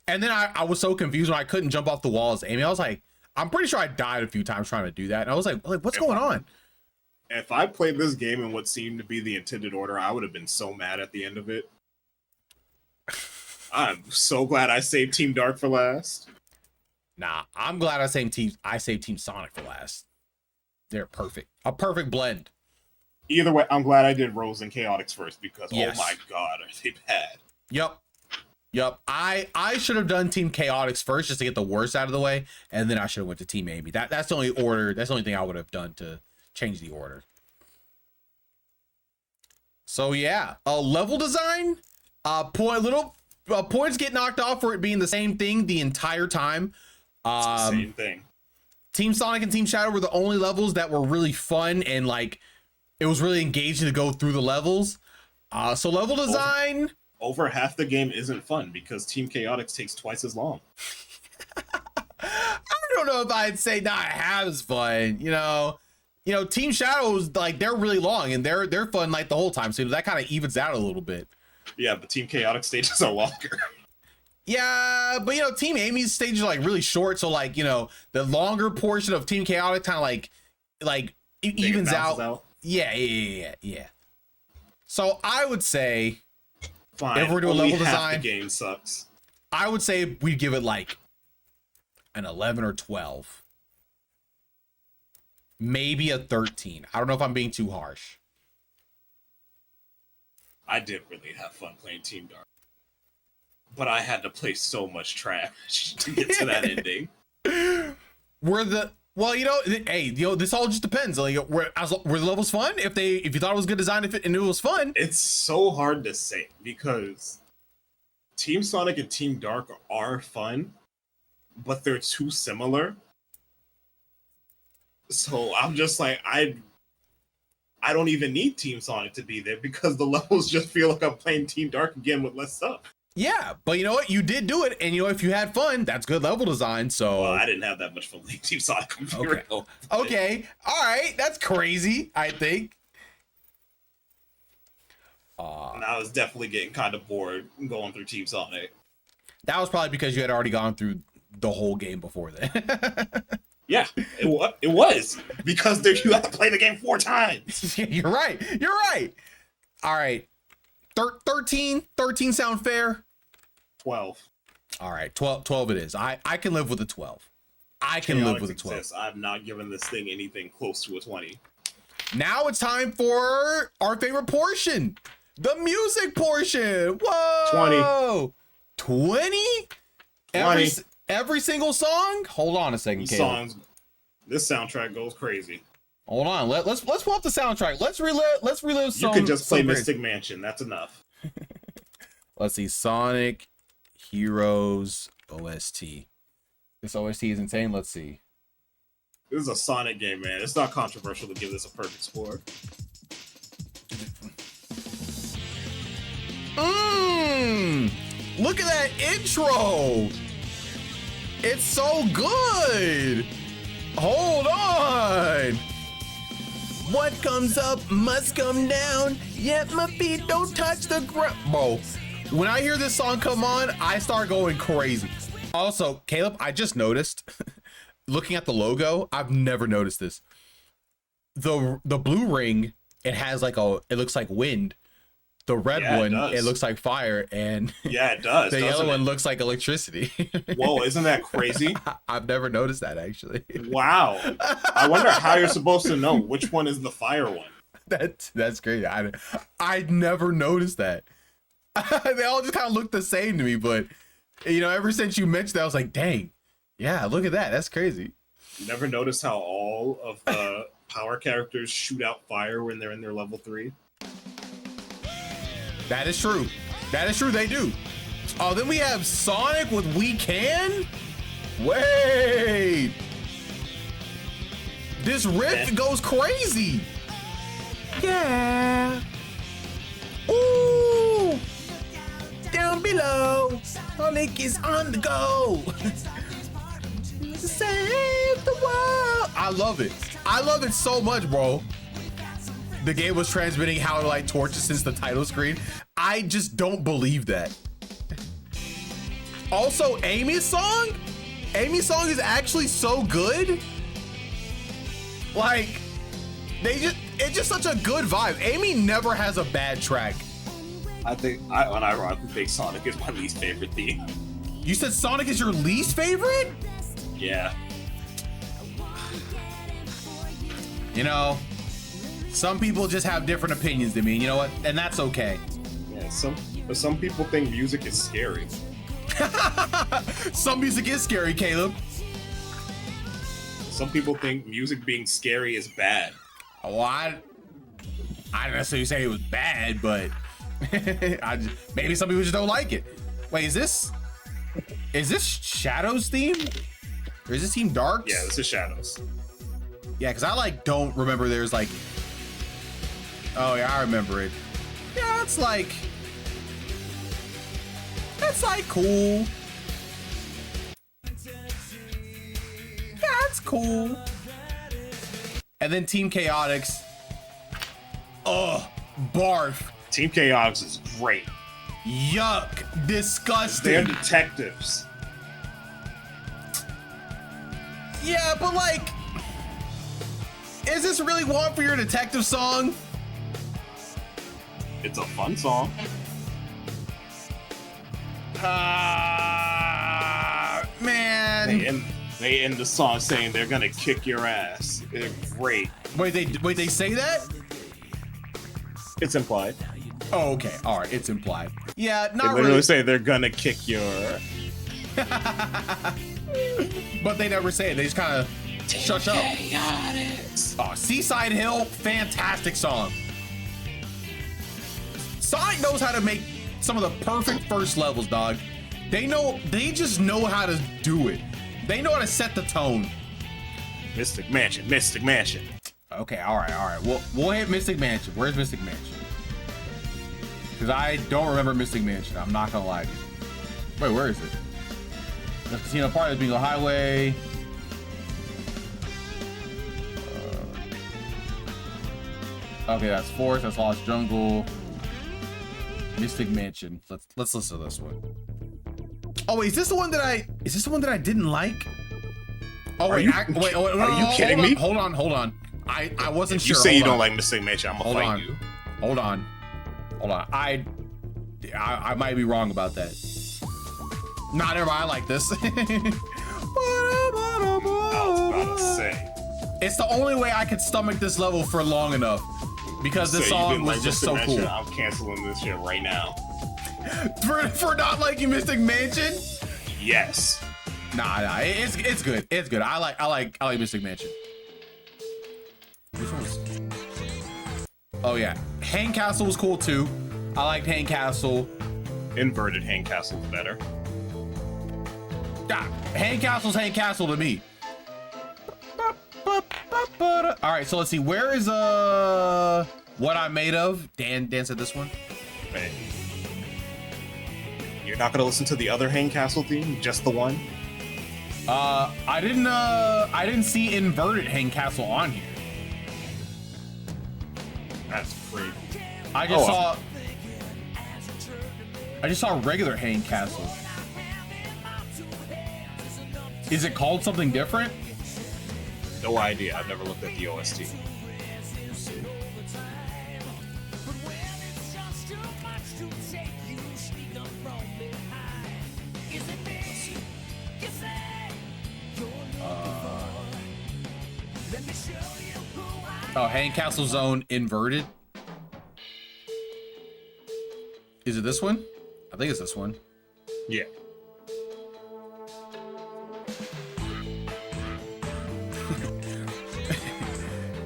And then I was so confused when I couldn't jump off the walls. Amy, I was like, I'm pretty sure I died a few times trying to do that. And I was like what's going on? If I played this game in what seemed to be the intended order, I would have been so mad at the end of it. I'm so glad I saved Team Dark for last. Nah, I'm glad I saved Team Sonic for last. They're perfect. A perfect blend. Either way, I'm glad I did Rose and Chaotix first because, yes. Oh my god, are they bad. Yep. I should have done Team Chaotix first just to get the worst out of the way, and then I should have went to Team Amy. That's the only order. That's the only thing I would have done to change the order. So yeah, level design, points get knocked off for it being the same thing the entire time. It's the same thing. Team Sonic and Team Shadow were the only levels that were really fun and like it was really engaging to go through the levels. So level design. Over half the game isn't fun because Team Chaotix takes twice as long. I don't know if I'd say not half as fun. You know, Team Shadows, like they're really long and they're fun like the whole time. So that kind of evens out a little bit. Yeah, but Team Chaotix stages are longer. Yeah, but Team Amy's stages are like really short, so like the longer portion of Team Chaotix kind of like it evens out. Yeah. So I would say, fine. If we're doing Only level half design, the game sucks. I would say we'd give it like an 11 or 12, maybe a 13. I don't know if I'm being too harsh. I did really have fun playing Team Dark. But I had to play so much trash to get to that ending. This all just depends. Like, were the levels fun? If you thought it was good design, and it was fun, it's so hard to say because Team Sonic and Team Dark are fun, but they're too similar. So I'm just like, I don't even need Team Sonic to be there because the levels just feel like I'm playing Team Dark again with less stuff. Yeah, but you know what? You did do it, and if you had fun, that's good level design. So I didn't have that much fun playing Team Sonic. Okay, all right, that's crazy. I think. And I was definitely getting kind of bored going through Team Sonic. That was probably because you had already gone through the whole game before then. Yeah, it was because you have to play the game 4 times. You're right. All right. 13 sound fair? 12. All right, 12 it is. I can live with a 12. I can live with a 12. I'm not giving this thing anything close to a 20. Now it's time for our favorite portion. The music portion. Whoa. 20? 20. Every single song? Hold on a second, These Caleb. songs, this soundtrack goes crazy. Hold on. Let's pull up the soundtrack. Let's relive some. You could just play some Mystic Mansion. That's enough. Let's see. Sonic Heroes OST. This OST is insane. Let's see. This is a Sonic game, man. It's not controversial to give this a perfect score. Look at that intro. It's so good. Hold on. What comes up must come down. Yet my feet don't touch the ground. Bro, when I hear this song come on, I start going crazy. Also, Caleb, I just noticed, looking at the logo, I've never noticed this. The blue ring, it has like it looks like wind. The red one, it looks like fire, and yeah, it does. The yellow one looks like electricity. Whoa, isn't that crazy? I've never noticed that, actually. Wow. I wonder how you're supposed to know which one is the fire one. That's great. I'd never noticed that. They all just kind of look the same to me, but you know, ever since you mentioned that, I was like, dang, yeah, look at that. That's crazy. You never noticed how all of the power characters shoot out fire when they're in their level 3? That is true. That is true. They do. Oh, then we have Sonic with We Can. Wait. This riff goes crazy. Yeah. Ooh. Down below. Sonic is on the go. Save the world. I love it. I love it so much, bro. The game was transmitting how to light torches since the title screen. I just don't believe that. Also, Amy's song is actually so good. Like, it's just such a good vibe. Amy never has a bad track. I think, unironically think Sonic is my least favorite theme. You said Sonic is your least favorite? Yeah. You know, some people just have different opinions than me, and you know what? And that's okay. Yeah, some people think music is scary. Some music is scary, Caleb. Some people think music being scary is bad. Well, I don't necessarily say it was bad, but maybe some people just don't like it. Wait, is this Shadow's theme? Or is this Team Dark's? Yeah, this is Shadows. Yeah, because I don't remember there's like, oh yeah, I remember it. Yeah, it's like cool. Yeah, it's cool. And then Team Chaotix. Oh, barf. Team Chaotix is great. Yuck. Disgusting. They're detectives. Yeah, but like, is this really one for your detective song? It's a fun song. Man. They end the song saying they're gonna kick your ass. They're great. Wait, they say that? It's implied. Oh, okay. All right, it's implied. Yeah, They not literally really. say they're gonna kick your. But they never say it. They just kind of shush up. Oh, Seaside Hill, fantastic song. Sonic knows how to make some of the perfect first levels, dog. They just know how to do it. They know how to set the tone. Mystic Mansion, Mystic Mansion. Okay, all right. We'll hit Mystic Mansion. Where's Mystic Mansion? Because I don't remember Mystic Mansion. I'm not gonna lie to you. Wait, where is it? The Casino Party, the Bingo Highway. Okay, that's Forest. That's Lost Jungle. Mystic Mansion. Let's listen to this one. Oh wait, is this the one that I didn't like? Oh wait, wait, no, are you kidding me? Hold on. I wasn't If sure. you say you don't like Mystic Mansion, I'm gonna fight you. Hold on. I might be wrong about that. Not everybody like this. I was about to say. It's the only way I could stomach this level for long enough. because this So you song didn't was like just Mystic so Mansion? cool. I'm canceling this shit right now. For not liking Mystic Mansion? Yes. Nah, it's good. It's good. I like Mystic Mansion. Which one was? Oh yeah, Hang Castle was cool too. I liked Hang Castle. Inverted Hang Castle's better. Yeah, Hang Castle's Hang Castle to me. All right, so let's see. Where is What I'm Made Of? Dan said this one. Hey. You're not gonna listen to the other Hang Castle theme, just the one? I didn't see Inverted Hang Castle on here. That's crazy. I just saw regular Hang Castle. Is it called something different? No idea. I've never looked at the OST. Oh, Hang Castle Zone Inverted. Is it this one? I think it's this one. Yeah.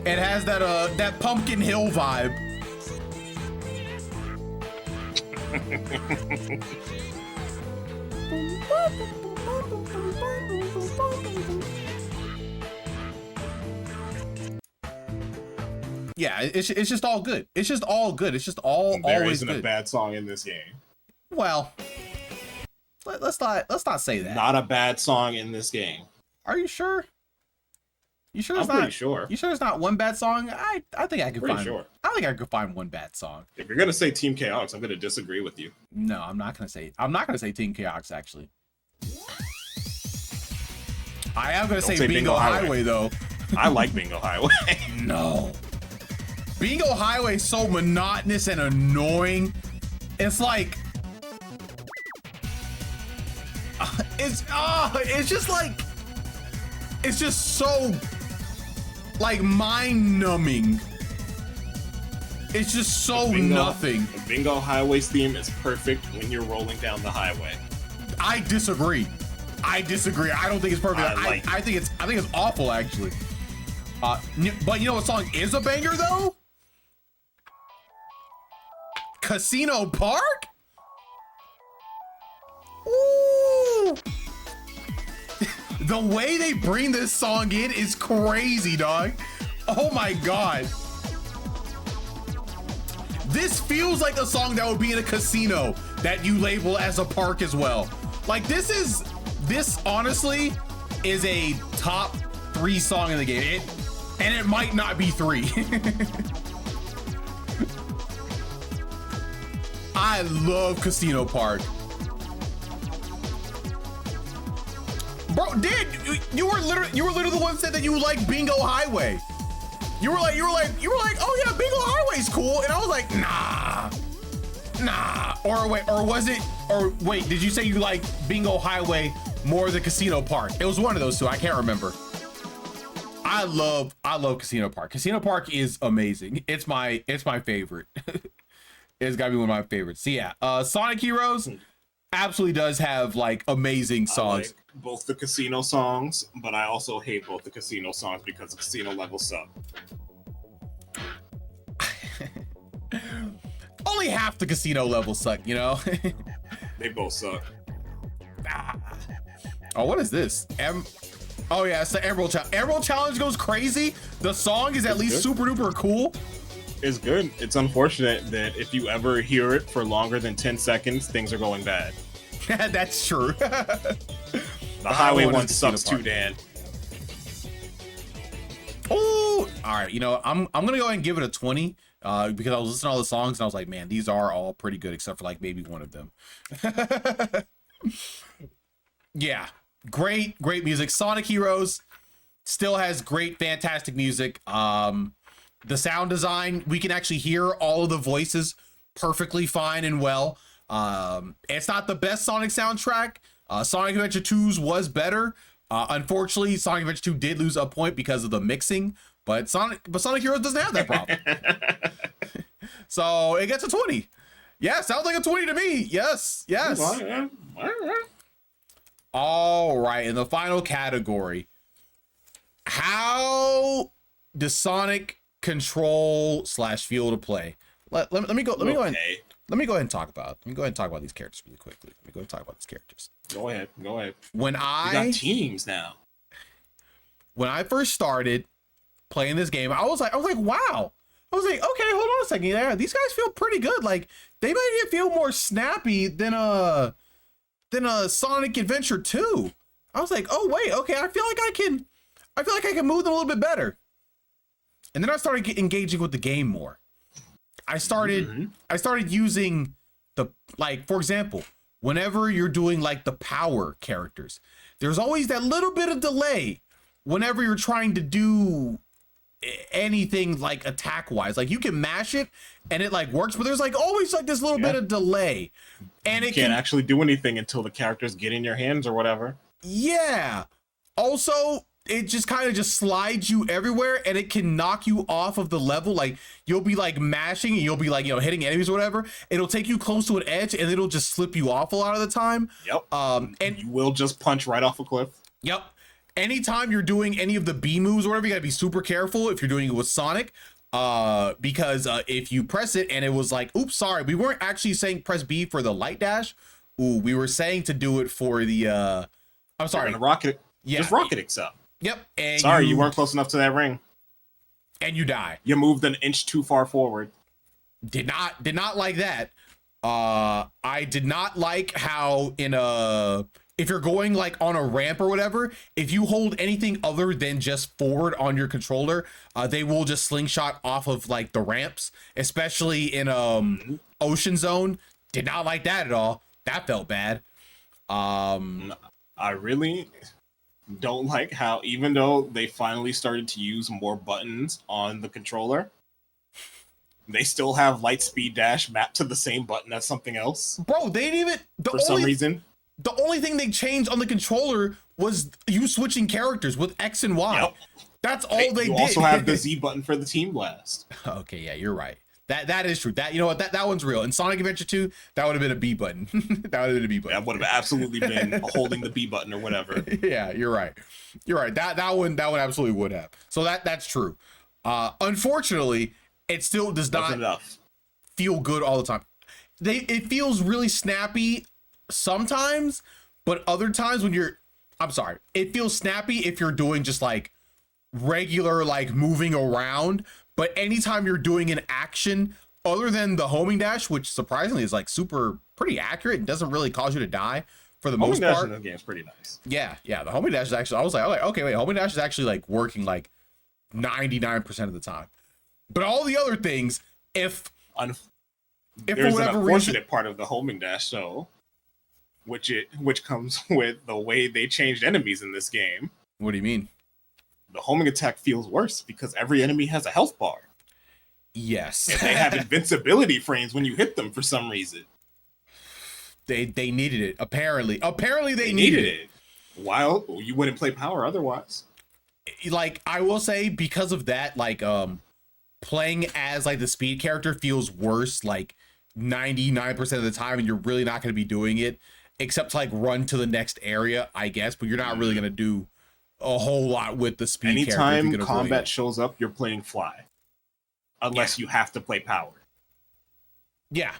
It has that Pumpkin Hill vibe. Yeah, it's just all good. It's just all good. It's just all There always isn't good. a bad song in this game. Well, let's not say that. Not a bad song in this game. Are you sure? You sure I'm there's pretty sure. You sure there's not one bad song? I think I could Pretty find. sure. I think I could find one bad song. If you're gonna say Team Chaotix, I'm gonna disagree with you. No, I'm not gonna say. I'm not gonna say Team Chaos actually. I am gonna say Bingo Highway though. I like Bingo Highway. No. Bingo Highway is so monotonous and annoying. It's like it's just like it's just so like mind numbing. It's just so nothing. The Bingo Highway's theme is perfect when you're rolling down the highway. I disagree. I don't think it's perfect. I think it's awful actually. But you know what song is a banger though? Casino Park? Ooh. The way they bring this song in is crazy, dog. Oh my god. This feels like a song that would be in a casino that you label as a park as well. Like this honestly is a top 3 song in the game. And it might not be 3. I love Casino Park. Bro, you were literally the one that said that you like Bingo Highway. You were like, oh yeah, Bingo Highway's cool. And I was like, nah. Or wait, did you say you like Bingo Highway more than Casino Park? It was one of those two, I can't remember. I love Casino Park. Casino Park is amazing. It's my favorite. It's gotta be one of my favorites. So yeah, Sonic Heroes absolutely does have like amazing songs. I like both the casino songs, but I also hate both the casino songs because the casino levels suck. Only half the casino levels suck, you know? They both suck. Oh, what is this? Oh yeah, it's the Emerald Challenge. Emerald Challenge goes crazy. The song is at least super duper cool. It's good. It's unfortunate that if you ever hear it for longer than 10 seconds, things are going bad. That's true. The highway one sucks too, Dan. Oh, all right. You know, I'm gonna go ahead and give it a 20 because I was listening to all the songs and I was like, man, these are all pretty good except for like maybe one of them. Yeah, great music. Sonic Heroes still has great, fantastic music. The sound design, we can actually hear all of the voices perfectly fine and well. It's not the best Sonic soundtrack. Sonic Adventure 2's was better. Unfortunately, Sonic Adventure 2 did lose a point because of the mixing. But Sonic Heroes doesn't have that problem. So it gets a 20. Yeah, sounds like a 20 to me. Yes. All right, in the final category, how does Sonic control / feel to play? Let me go ahead and talk about these characters really quickly. Let me go ahead and talk about these characters. Go ahead. We got teams now. When I first started playing this game, I was like, wow. I was like, okay, hold on a second there. These guys feel pretty good. Like, they made it feel more snappy than a Sonic Adventure 2. I was like, oh wait, okay, I feel like I can move them a little bit better. And then I started engaging with the game more. I started using for example, whenever you're doing like the power characters, there's always that little bit of delay whenever you're trying to do anything like attack wise. Like you can mash it and it like works, but there's like always like this little bit of delay, and it can't actually do anything until the characters get in your hands or whatever. Yeah. Also, it just kind of just slides you everywhere, and it can knock you off of the level. Like you'll be like mashing and you'll be like, hitting enemies or whatever. It'll take you close to an edge and it'll just slip you off a lot of the time. Yep. And you will just punch right off a cliff. Yep. Anytime you're doing any of the B moves or whatever, you gotta be super careful if you're doing it with Sonic. Because if you press it and it was like, oops, sorry, we weren't actually saying press B for the light dash. Ooh, we were saying to do it for the I'm sorry, the rocket. Yeah, just rocket excel. Yep. And sorry, you weren't close enough to that ring. And you die. You moved an inch too far forward. Did not like that. I did not like how if you're going like on a ramp or whatever, if you hold anything other than just forward on your controller, they will just slingshot off of like the ramps, especially in Ocean Zone. Did not like that at all. That felt bad. I really don't like how, even though they finally started to use more buttons on the controller, they still have light speed dash mapped to the same button as something else. Bro, they didn't even for some reason. The only thing they changed on the controller was you switching characters with X and Y. Yep. That's all they did. You also have the Z button for the Team Blast. Okay, yeah, you're right. That is true. That, you know what, that one's real. In Sonic Adventure 2, that would have been a B button. That would have been a B button. That would have absolutely been holding the B button or whatever. Yeah, you're right. You're right. That one absolutely would have. So that's true. Unfortunately, it still does not feel good all the time. It feels really snappy sometimes, but other times when it feels snappy if you're doing just like regular like moving around. But anytime you're doing an action other than the homing dash, which surprisingly is like pretty accurate and doesn't really cause you to die for the most part. Homing dash in this game is pretty nice. Yeah, the homing dash is actually, I was like, okay, wait, homing dash is actually like working like 99% of the time. But all the other things, if for whatever an unfortunate reason, part of the homing dash, though, which comes with the way they changed enemies in this game. What do you mean? The homing attack feels worse because every enemy has a health bar. Yes. And they have invincibility frames when you hit them for some reason. They needed it. Apparently they needed it. While you wouldn't play power otherwise. Like, I will say, because of that, like playing as like the speed character feels worse like 99% of the time, and you're really not going to be doing it except to like run to the next area, I guess, but you're not really going to do a whole lot with the speed character. Anytime combat shows up, you're playing Fly. Unless you have to play power. Yeah.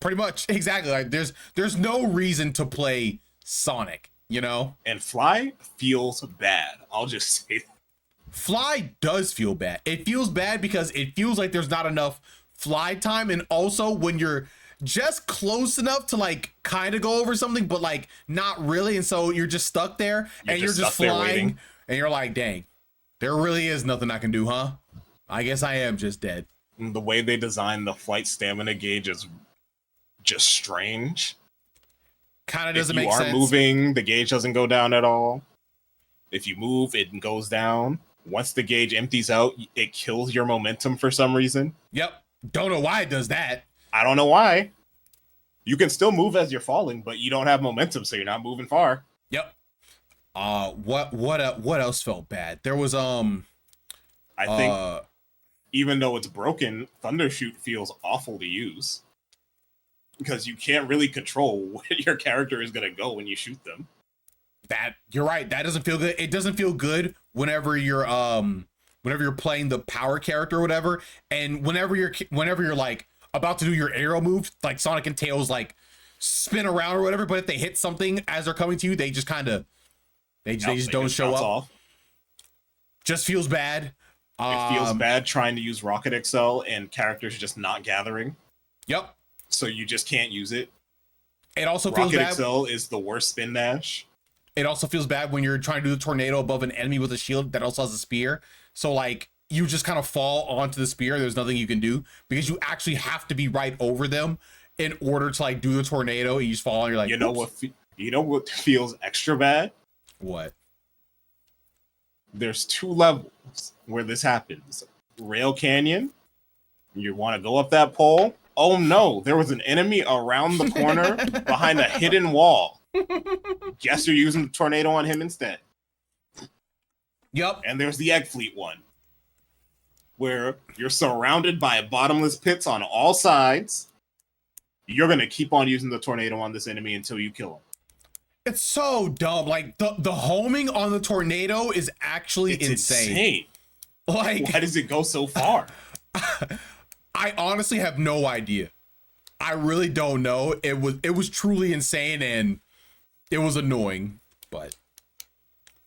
Pretty much. Exactly. Like there's no reason to play Sonic, you know? And Fly feels bad. I'll just say that. Fly does feel bad. It feels bad because it feels like there's not enough fly time, and also when you're just close enough to like kind of go over something, but like not really, and so you're just stuck there and you're just flying and you're like, dang, there really is nothing I can do, huh? I guess I am just dead. The way they designed the flight stamina gauge is just strange. Kind of doesn't make sense. If you are moving, the gauge doesn't go down at all. If you move, it goes down. Once the gauge empties out, it kills your momentum for some reason. Yep. Don't know why it does that. I don't know why. You can still move as you're falling, but you don't have momentum, so you're not moving far. Yep. What else felt bad? There was I think even though it's broken, Thundershoot feels awful to use because you can't really control where your character is gonna go when you shoot them. That you're right. That doesn't feel good. It doesn't feel good whenever you're playing the power character or whatever, and whenever you're like about to do your arrow move, like Sonic and Tails like spin around or whatever. But if they hit something as they're coming to you, they just don't show up. Off. Just feels bad. It feels bad trying to use Rocket XL and characters just not gathering. Yep. So you just can't use it. It also feels bad. Rocket XL is the worst spin dash. It also feels bad when you're trying to do the tornado above an enemy with a shield that also has a spear. So like you just kind of fall onto the spear. There's nothing you can do because you actually have to be right over them in order to like do the tornado. And you just fall and you're like, you know what feels extra bad? What? There's 2 levels where this happens. Rail Canyon. You want to go up that pole. Oh no, there was an enemy around the corner behind a hidden wall. Guess you're using the tornado on him instead. Yep. And there's the Egg Fleet one, where you're surrounded by bottomless pits on all sides. You're going to keep on using the tornado on this enemy until you kill him. It's so dumb. Like the homing on the tornado is actually insane. Like, why does it go so far? I honestly have no idea. I really don't know. It was truly insane and it was annoying, but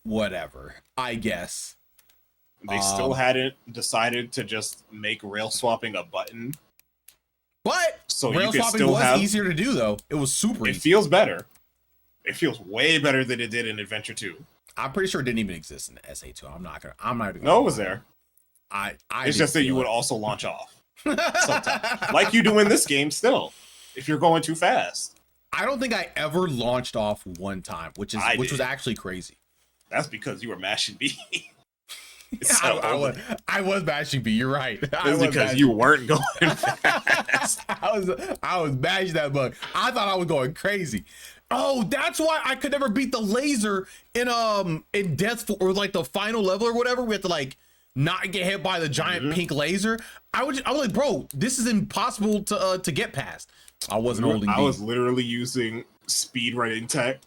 whatever, I guess. They still hadn't decided to just make rail swapping a button. But so rail swapping was easier to do though. It was super easy. It feels better. It feels way better than it did in Adventure 2. I'm pretty sure it didn't even exist in SA2. I'm not even No, it was there. It's just that you would it. also launch off. Sometimes. Like you do in this game still. If you're going too fast. I don't think I ever launched off one time, which was actually crazy. That's because you were mashing B. I was mashing B. You're right. It's because you weren't going fast. I was mashing that bug. I thought I was going crazy. Oh, that's why I could never beat the laser in Death or like the final level or whatever. We have to like not get hit by the giant pink laser. I was like, bro, this is impossible to get past. I wasn't holding B. I was literally using speedrunning tech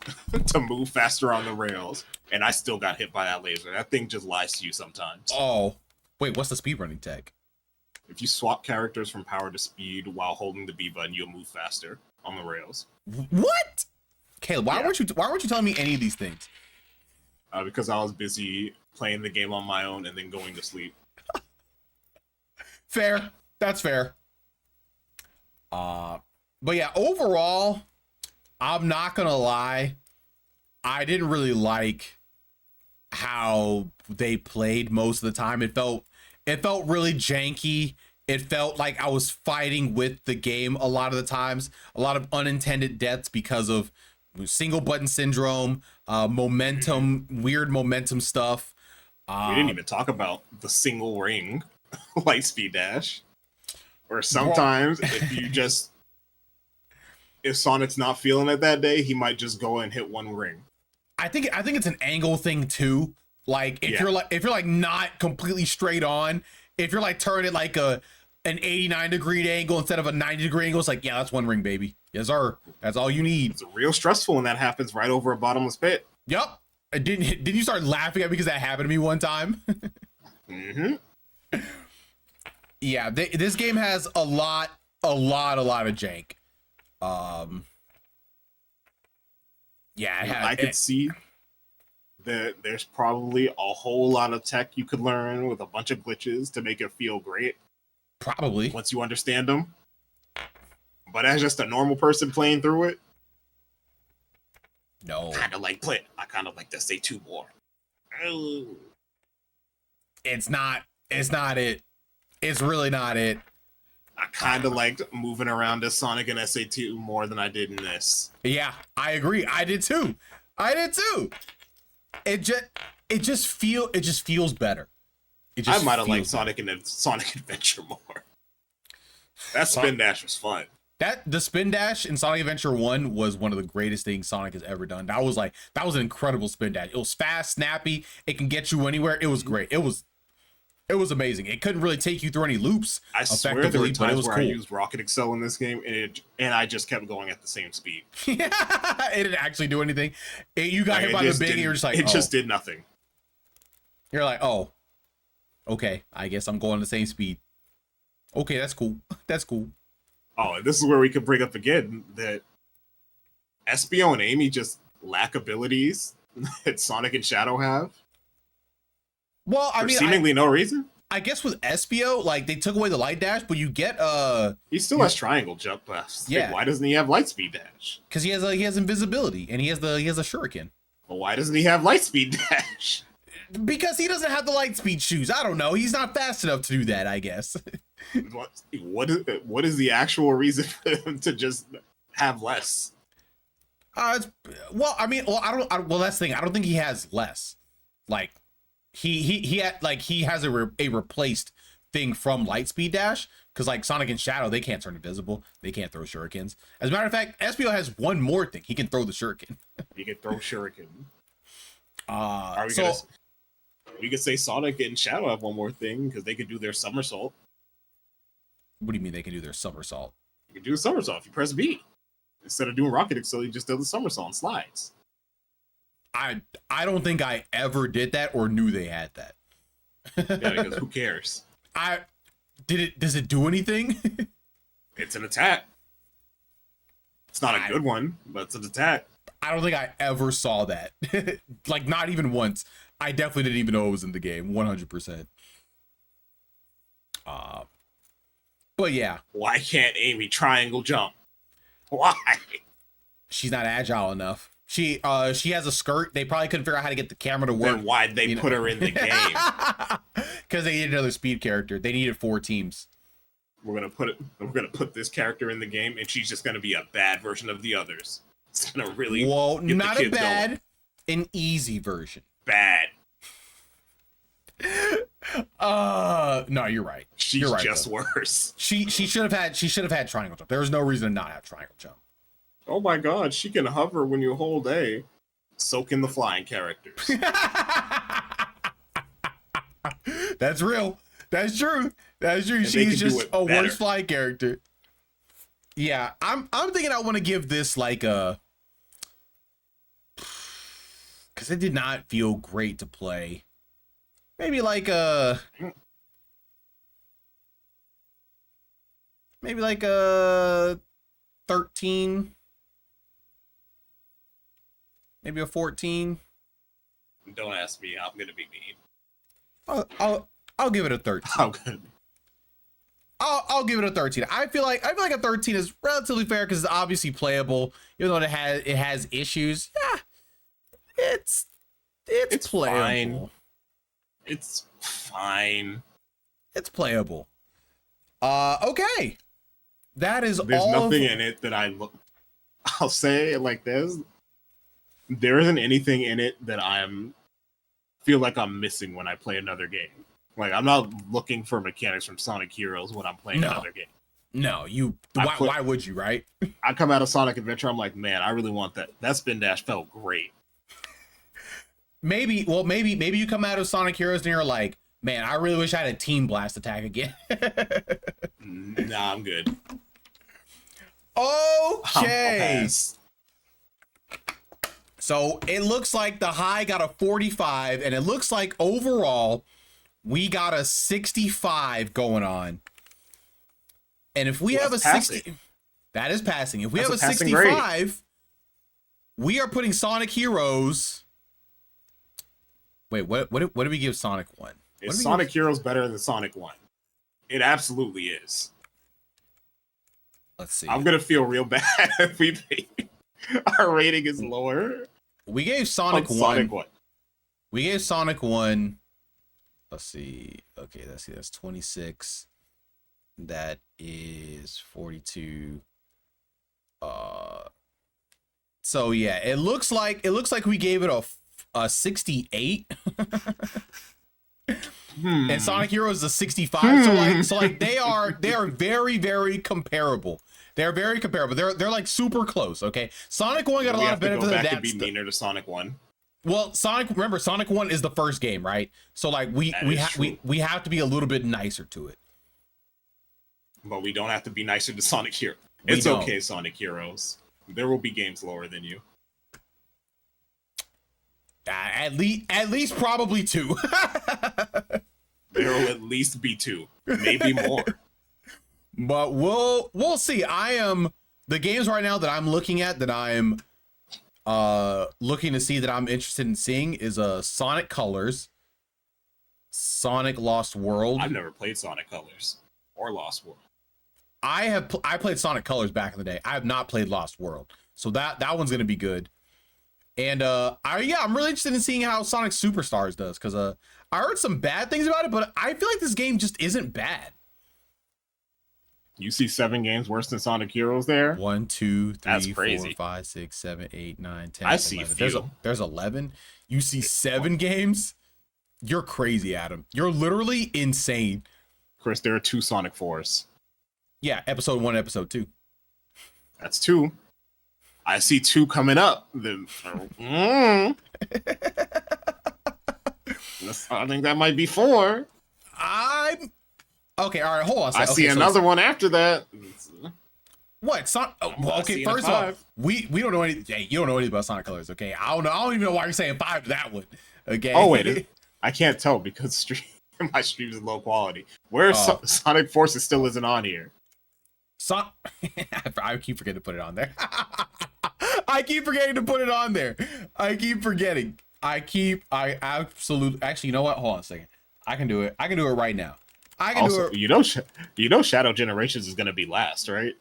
to move faster on the rails, and I still got hit by that laser. That thing just lies to you sometimes. Oh, wait, what's the speedrunning tech? If you swap characters from power to speed while holding the B button, you'll move faster on the rails. What? Caleb, why weren't you telling me any of these things? Because I was busy playing the game on my own and then going to sleep. Fair. That's fair. But yeah, overall, I'm not gonna lie, I didn't really like how they played most of the time. It felt really janky. It felt like I was fighting with the game a lot of the times. A lot of unintended deaths because of single button syndrome, weird momentum stuff. We didn't even talk about the single ring light speed dash. Or sometimes if Sonic's not feeling it that day, he might just go and hit one ring. I think it's an angle thing too. Like if you're like not completely straight on, if you're like turning like an 89-degree angle instead of a 90-degree angle, it's like, yeah, that's one ring, baby. Yes, sir. That's all you need. It's real stressful when that happens right over a bottomless pit. Yep. Didn't you start laughing at me because that happened to me one time? Yeah, this game has a lot of jank. Yeah, I could see that there's probably a whole lot of tech you could learn with a bunch of glitches to make it feel great. Probably. Once you understand them. But as just a normal person playing through it, no. I kind of like to say 2 more. It's not it. It's really not it. I kind of liked moving around as Sonic and SA2 more than I did in this. Yeah, I agree. I did too. It just feels better. I might have liked Sonic Adventure more. That spin dash was fun. The spin dash in Sonic Adventure 1 was one of the greatest things Sonic has ever done. That was an incredible spin dash. It was fast, snappy. It can get you anywhere. It was great. It was It was amazing. It couldn't really take you through any loops I swear there were effectively, but it times was where cool. I used Rocket Excel in this game, and I just kept going at the same speed. It didn't actually do anything. You got hit Like, by the big, and you're just like, it just did nothing. You're like, oh, okay. I guess I'm going the same speed. Okay, that's cool. That's cool. Oh, and this is where we could bring up again that Espio and Amy just lack abilities that Sonic and Shadow have. Well, I For mean, seemingly no reason. I guess with Espio, like they took away the light dash, but you get He still has triangle jump. Yeah. Why doesn't he have light speed dash? because he has invisibility and he has a shuriken. Well, why doesn't he have light speed dash? Because he doesn't have the light speed shoes. I don't know. He's not fast enough to do that, I guess. What is the actual reason for him to just have less? Well, I mean, well, that's the thing. I don't think he has less. Like, he had like he has a replaced thing from Lightspeed Dash, because like Sonic and Shadow, they can't turn invisible. They can't throw shurikens. As a matter of fact, Espio has one more thing. He can throw the shuriken. He can throw shuriken. We could say Sonic and Shadow have one more thing because they could do their somersault. What do you mean they can do their somersault? You can do a somersault if you press B. Instead of doing Rocket Excel, you just do the somersault and slides. I don't think I ever did that or knew they had that. Yeah, because who cares? Does it do anything? It's an attack. It's not a good one, but it's an attack. I don't think I ever saw that. Like, not even once. I definitely didn't even know it was in the game. 100%. But yeah. Why can't Amy triangle jump? Why? She's not agile enough. She has a skirt. They probably couldn't figure out how to get the camera to work. Then why'd they put her in the game? Because they needed another speed character. They needed 4 teams. We're gonna put this character in the game, and she's just gonna be a bad version of the others. It's gonna really Whoa, get not the a kids bad, going. an easy version. Bad. No, you're right. She's you're right, just though. worse. She should have had triangle jump. There was no reason to not have triangle jump. Oh my god, she can hover when you hold A. So can the flying characters. That's real. That's true. That's true. And they She's can do just it a better. worse fly character. Yeah, I'm thinking I want to give this like a, because it did not feel great to play. Maybe like a 13. Maybe a 14. Don't ask me. I'm gonna be mean. I'll give it a 13. How good? I'll give it a 13. I feel like a 13 is relatively fair because it's obviously playable, even though it has issues. Yeah, it's playable. Fine. It's fine. It's playable. Okay. That is There's all. nothing in it that I'll say it like this. There isn't anything in it that feel like I'm missing when I play another game. Like, I'm not looking for mechanics from Sonic Heroes when I'm playing another game. No, why would you, right? I come out of Sonic Adventure, I'm like, man, I really want that. That spin dash felt great. Maybe you come out of Sonic Heroes and you're like, man, I really wish I had a Team Blast attack again. Nah, I'm good. Okay. So it looks like the high got a 45, and it looks like overall we got a 65 going on. And if we have a 60, that is passing. If we have a 65, we are putting Sonic Heroes. Wait, what did we give Sonic 1? Is Sonic Heroes better than Sonic 1? It absolutely is. Let's see. I'm gonna feel real bad if our rating is lower. We gave Sonic 1. Sonic 1. We gave Sonic 1. Let's see. Okay, that's 26. That is 42. So yeah, it looks like we gave it a 68. And Sonic Heroes is a 65. So like they are very, very comparable. They're very comparable. They're like super close. Okay, Sonic 1 got a lot of benefit of that. Be meaner to Sonic 1. Well, remember Sonic 1 is the first game, right? So like we have to be a little bit nicer to it. But we don't have to be nicer to Sonic Heroes. We It's don't. okay, Sonic Heroes. There will be games lower than you. At least probably 2. There will at least be 2, maybe more. But we'll see. The games right now that I'm looking at that I'm looking to see that I'm interested in seeing is Sonic Colors, Sonic Lost World. I've never played Sonic Colors or Lost World. I played Sonic Colors back in the day. I have not played Lost World, so that one's gonna be good. And I'm really interested in seeing how Sonic Superstars does, because I heard some bad things about it, but I feel like this game just isn't bad. You see 7 games worse than Sonic Heroes there? 1, 2, 3, That's 4, crazy. 5, 6, 7, 8, 9, 10. I see 11. a few. There's 11. You see 7 games? You're crazy, Adam. You're literally insane. Chris, there are 2 Sonic 4s. Yeah, episode 1, episode 2. That's 2. I see 2 coming up. I think that might be 4. Okay, all right, hold on a second. I see another one after that. What? I Okay, see a first off, 5. we don't know anything. Hey, you don't know anything about Sonic Colors, okay? I don't even know why you're saying 5 to that one. Okay. Oh wait, I can't tell because my stream is low quality. Where's Sonic Forces still isn't on here? I keep forgetting to put it on there. I keep forgetting to put it on there. I keep forgetting. Actually, you know what? Hold on a second. I can do it. I can do it right now. I can do it. You know Shadow Generations is going to be last, right?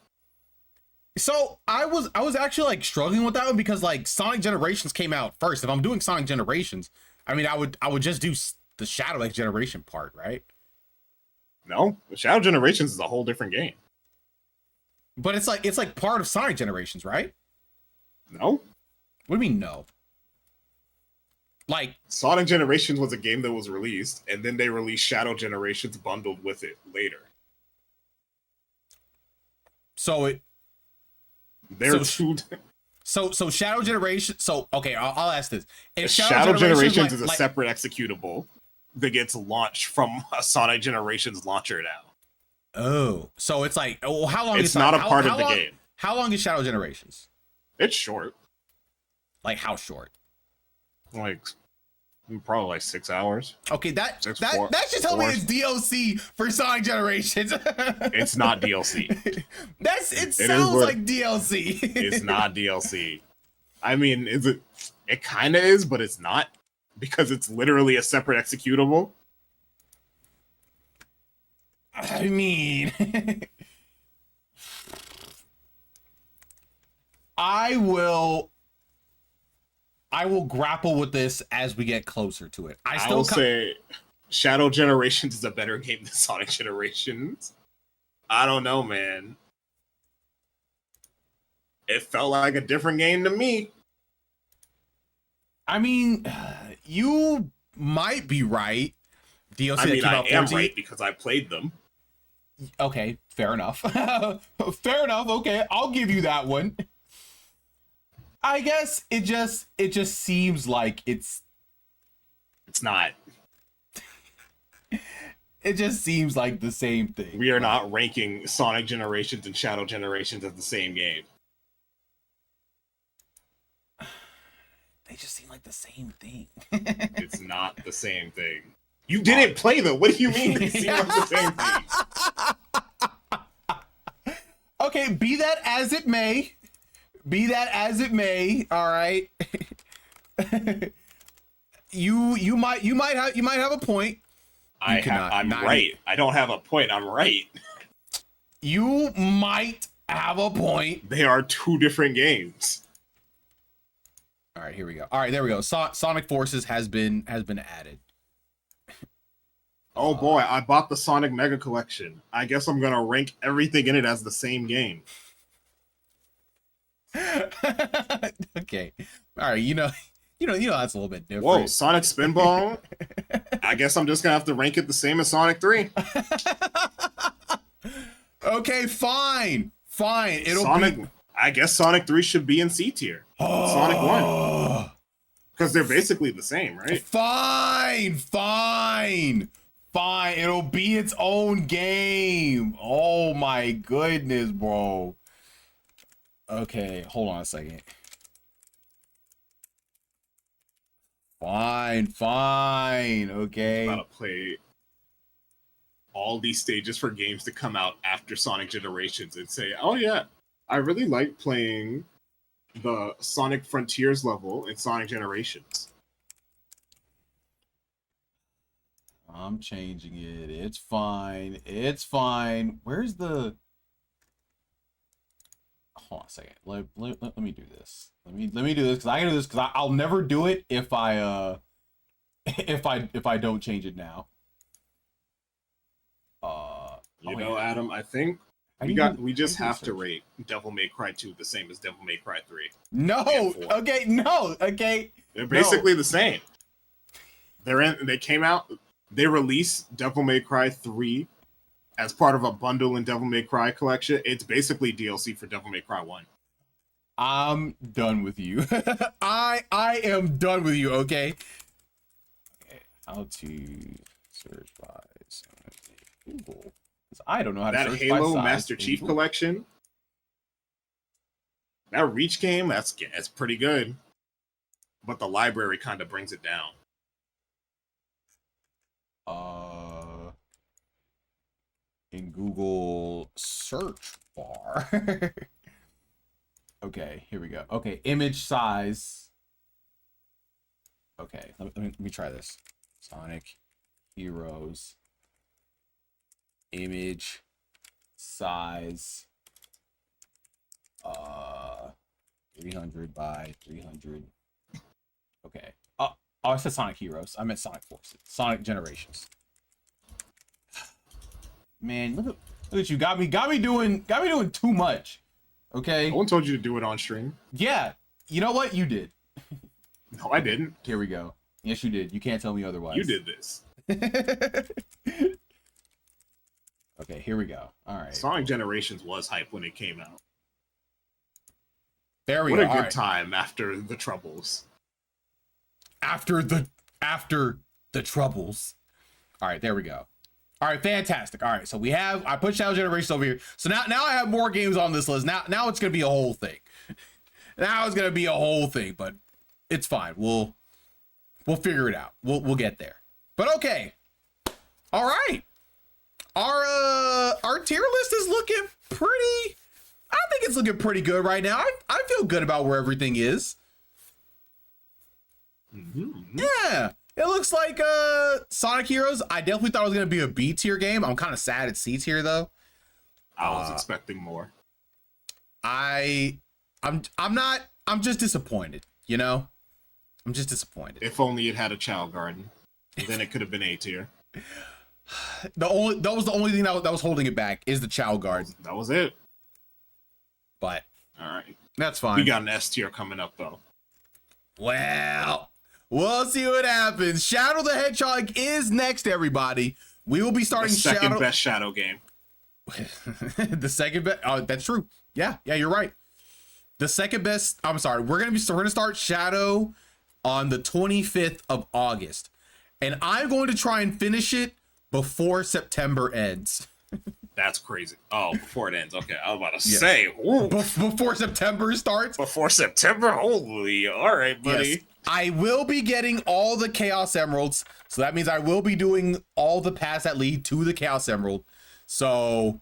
So I was actually like struggling with that one because like Sonic Generations came out first. If I'm doing Sonic Generations, I mean, I would just do the Shadow X Generation part, right? No, Shadow Generations is a whole different game. But it's like part of Sonic Generations, right? No. What do you mean no? Like Sonic Generations was a game that was released, and then they released Shadow Generations bundled with it later. So Shadow Generation. So okay, I'll ask this: if Shadow Generations is a separate executable that gets launched from a Sonic Generations launcher now. Oh, so it's like, how long? It's not a part of the game. How long is Shadow Generations? It's short. Like how short? Like probably like 6 hours. Okay, that should tell me it's DLC for Sonic Generations. It's not DLC. It sounds like DLC. It's not DLC. I mean, is it? It kind of is, but it's not, because it's literally a separate executable. I mean, I will grapple with this as we get closer to it. I will say Shadow Generations is a better game than Sonic Generations. I don't know, man. It felt like a different game to me. I mean, you might be right. DLC I mean, that came out I am right because I played them. Okay, fair enough. Fair enough. Okay, I'll give you that one. I guess it just seems like it's not. It just seems like the same thing. We are not ranking Sonic Generations and Shadow Generations as the same game. They just seem like the same thing. It's not the same thing. You didn't play them. What do you mean they seem like the same thing? Okay, be that as it may. Be that as it may, all right. you might have a point. I'm right. I don't have a point. I'm right. You might have a point. They are 2 different games. All right, here we go. All right, there we go. Sonic Forces has been added. Oh boy, I bought the Sonic Mega Collection. I guess I'm gonna rank everything in it as the same game. Okay. All right, you know that's a little bit different. Whoa, Sonic Spinball? I guess I'm just gonna have to rank it the same as Sonic 3. Okay, fine. I guess Sonic 3 should be in C tier. Sonic 1. Because they're basically the same, right? Fine. It'll be its own game. Oh my goodness, bro. Okay, hold on a second. Fine. Okay. Gotta play all these stages for games to come out after Sonic Generations and say, oh yeah, I really like playing the Sonic Frontiers level in Sonic Generations. I'm changing it. It's fine. Where's the... Hold on a second. Let me do this. Let me do this because I can do this because I'll never do it if I if I don't change it now. Adam, I think we just have to rate Devil May Cry 2 the same as Devil May Cry 3. No. Okay. They're basically the same. They came out. They released Devil May Cry 3 as part of a bundle in Devil May Cry collection. It's basically DLC for Devil May Cry 1. I'm done with you. I am done with you, okay? How to search by Google. I don't know how to that search Halo by size Master Chief collection. That Reach game, that's pretty good. But the library kind of brings it down. In Google search bar. Okay, here we go. Okay, image size. Okay, let me try this. Sonic Heroes image size 300 by 300. Okay. Oh, I said Sonic Heroes. I meant Sonic Forces. Sonic Generations. Man, look at you. Got me doing too much. Okay. No one told you to do it on stream. Yeah. You know what? You did. No, I didn't. Here we go. Yes, you did. You can't tell me otherwise. You did this. Okay, here we go. All right. Sonic Generations was hype when it came out. There we go. go. What a good time after the troubles. After the troubles. All right, there we go. All right, fantastic. All right, so I put Shadow Generations over here. So now I have more games on this list. Now it's gonna be a whole thing. But it's fine. We'll figure it out. We'll get there. But okay. All right. Our tier list is looking pretty. I think it's looking pretty good right now. I feel good about where everything is. Mm-hmm. Yeah. It looks like Sonic Heroes. I definitely thought it was gonna be a B tier game. I'm kind of sad it's C tier though. I was expecting more. I'm just disappointed, you know? I'm just disappointed. If only it had a Child Garden. Then it could have been A tier. That was the only thing that was holding it back is the Chow Guard. That was it. But all right. That's fine. We got an S tier coming up though. Well, we'll see what happens. Shadow the Hedgehog is next, everybody. We will be starting the second best Shadow game. The second best. Oh, that's true. Yeah, you're right. The second best. I'm sorry. We're gonna start Shadow on the 25th of August, and I'm going to try and finish it before September ends. That's crazy. Oh, before it ends. Okay, I was about to say. Before September starts? Before September? Holy. All right, buddy. Yes. I will be getting all the Chaos Emeralds. So that means I will be doing all the paths that lead to the Chaos Emerald. So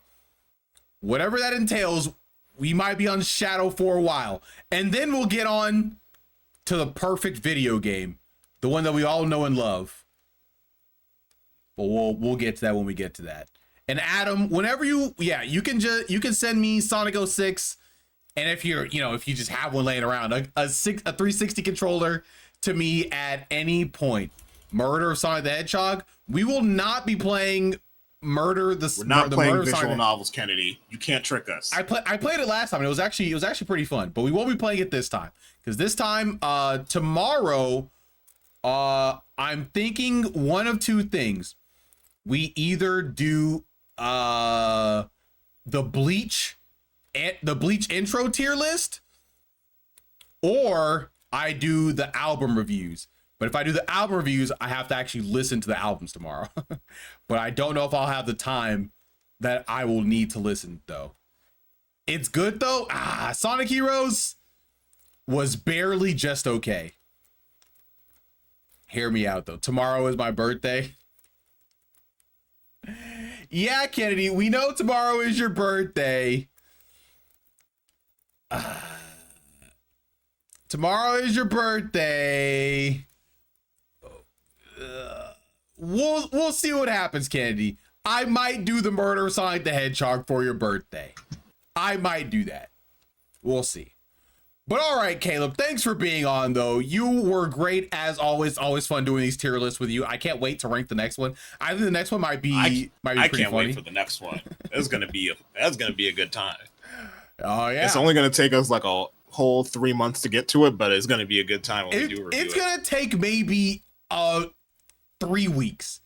whatever that entails, we might be on Shadow for a while. And then we'll get on to the perfect video game. The one that we all know and love. But we'll get to that when we get to that. And Adam, whenever you can send me Sonic 06, and if you just have one laying around, a 360 controller to me at any point. Murder of Sonic the Hedgehog. We will not be playing We're not playing visual novels, Kennedy. You can't trick us. I played it last time and it was actually pretty fun, but we won't be playing it this time. Because this time, tomorrow, I'm thinking one of two things. We either do the Bleach intro tier list, or I do the album reviews. But if I do the album reviews, I have to actually listen to the albums tomorrow. But I don't know if I'll have the time that I will need to listen, though. It's good, though. Sonic Heroes was barely just okay. Hear me out, though. Tomorrow is my birthday. Yeah, Kennedy, we know tomorrow is your birthday. Tomorrow is your birthday. We'll see what happens, Kennedy. I might do the murder of Sonic the Hedgehog for your birthday. I might do that. We'll see. But all right, Caleb, thanks for being on, though. You were great as always. Always fun doing these tier lists with you. I can't wait to rank the next one. I think the next one might be I pretty can't funny. wait for the next one. That's gonna be a good time. Oh yeah, It's only gonna take us like a whole 3 months to get to it, but it's gonna be a good time when we do review it's it. gonna take maybe 3 weeks.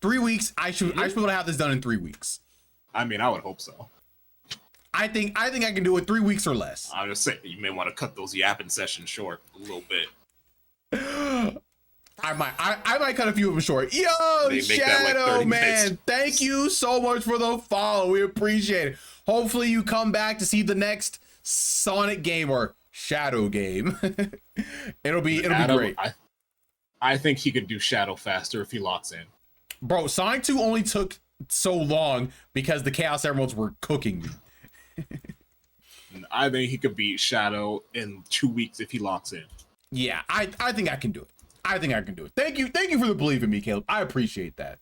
3 weeks. I should be able to have this done in 3 weeks. I mean, I would hope so. I think I can do it 3 weeks or less. I'm just saying, you may want to cut those yapping sessions short a little bit. I might cut a few of them short. Yo, They make that like Shadow 30 man, minutes. thank you so much for the follow. We appreciate it. Hopefully you come back to see the next Sonic game or Shadow game. it'll be great. I think he could do Shadow faster if he locks in. Bro, Sonic 2 only took so long because the Chaos Emeralds were cooking me. I think he could beat Shadow in 2 weeks if he locks in. Yeah, I think I can do it. I think I can do it. Thank you for the belief in me, Caleb. I appreciate that.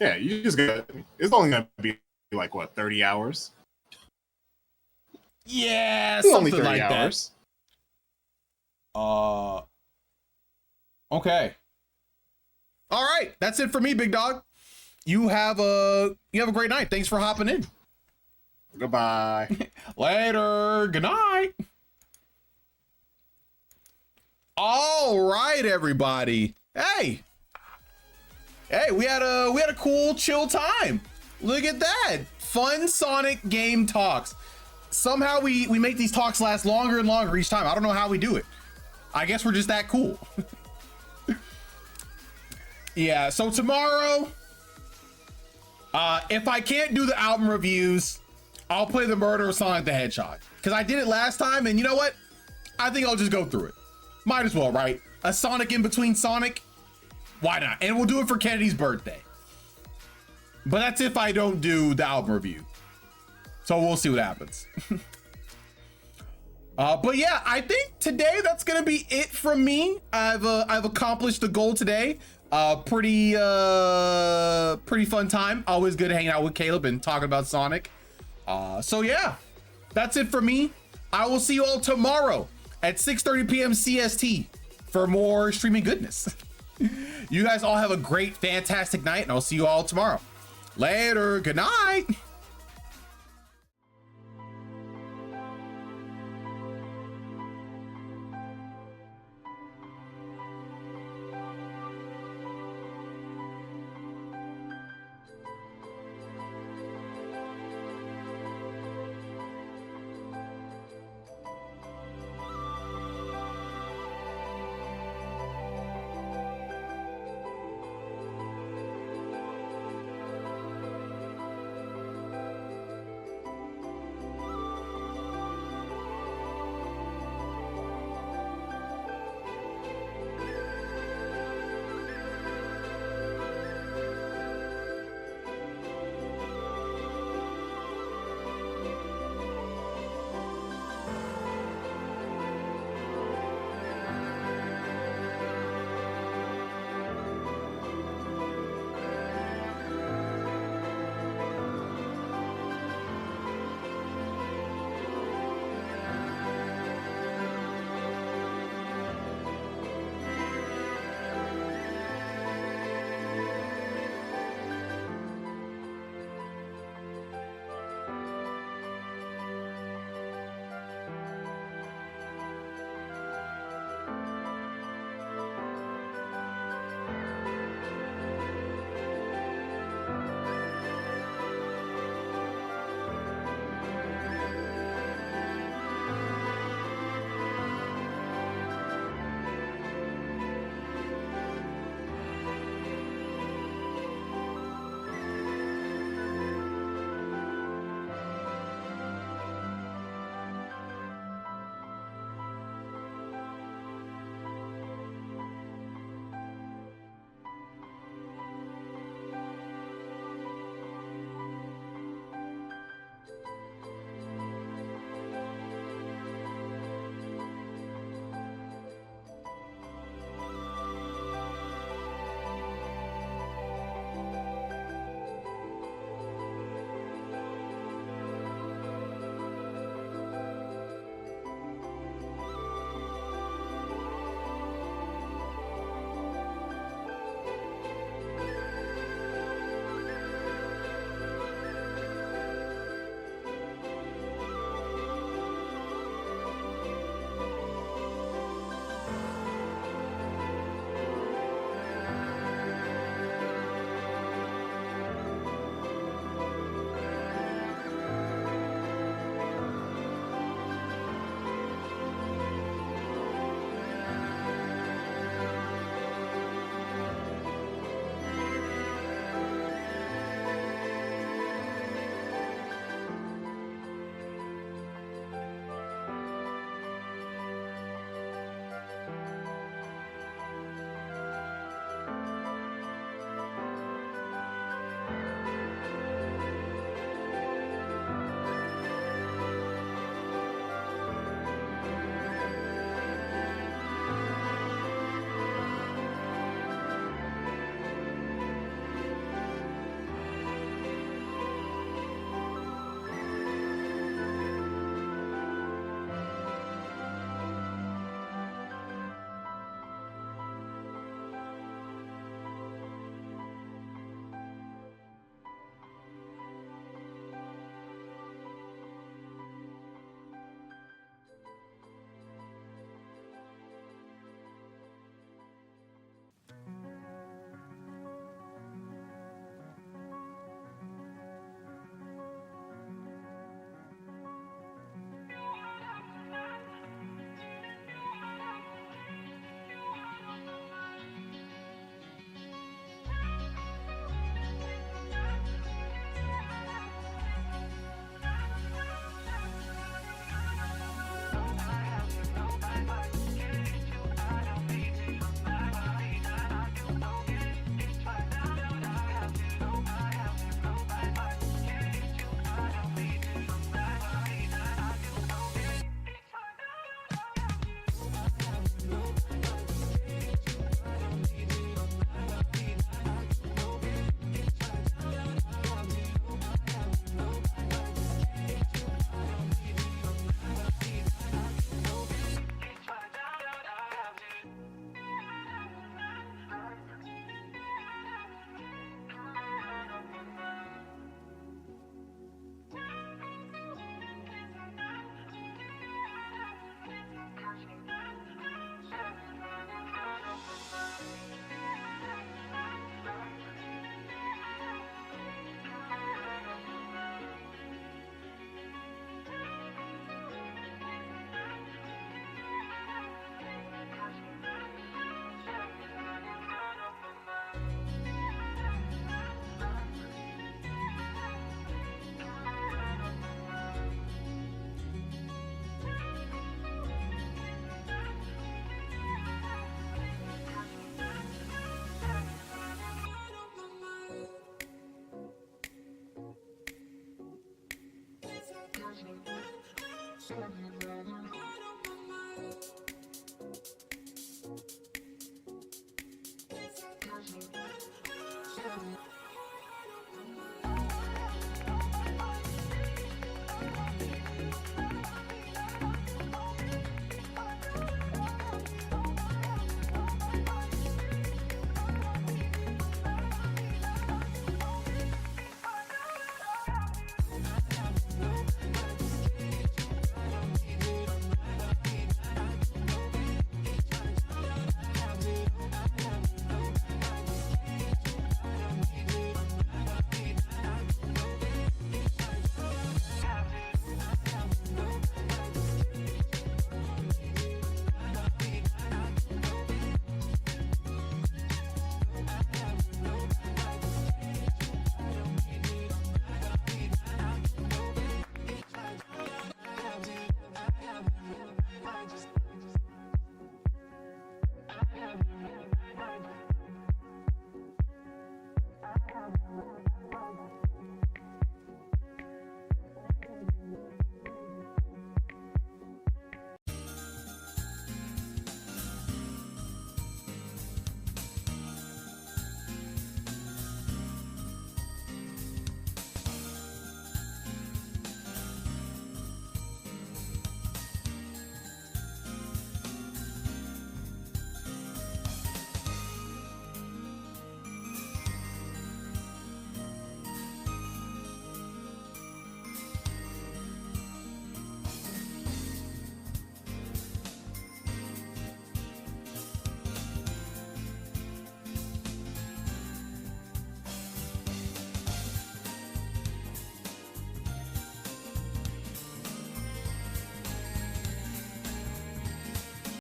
Yeah, you just got. It's only gonna be like what, 30 hours? Yeah, It's only something 30 like hours. that. Okay. All right, that's it for me, big dog. You have a great night. Thanks for hopping in. Goodbye. Later. Good night. All right, everybody. Hey, we had a cool, chill time. Look at that. Fun Sonic game talks. Somehow we make these talks last longer and longer each time. I don't know how we do it. I guess we're just that cool. Yeah, so tomorrow, if I can't do the album reviews, I'll play the murder of Sonic the Hedgehog. Because I did it last time, and you know what? I think I'll just go through it. Might as well, right? A Sonic in between Sonic? Why not? And we'll do it for Kennedy's birthday. But that's if I don't do the album review. So we'll see what happens. But yeah, I think today that's gonna be it from me. I've accomplished the goal today. Pretty fun time. Always good hanging out with Caleb and talking about Sonic. So yeah, that's it for me. I will see you all tomorrow at 6:30 p.m. CST for more streaming goodness. You guys all have a great, fantastic night, and I'll see you all tomorrow. Later. Good night.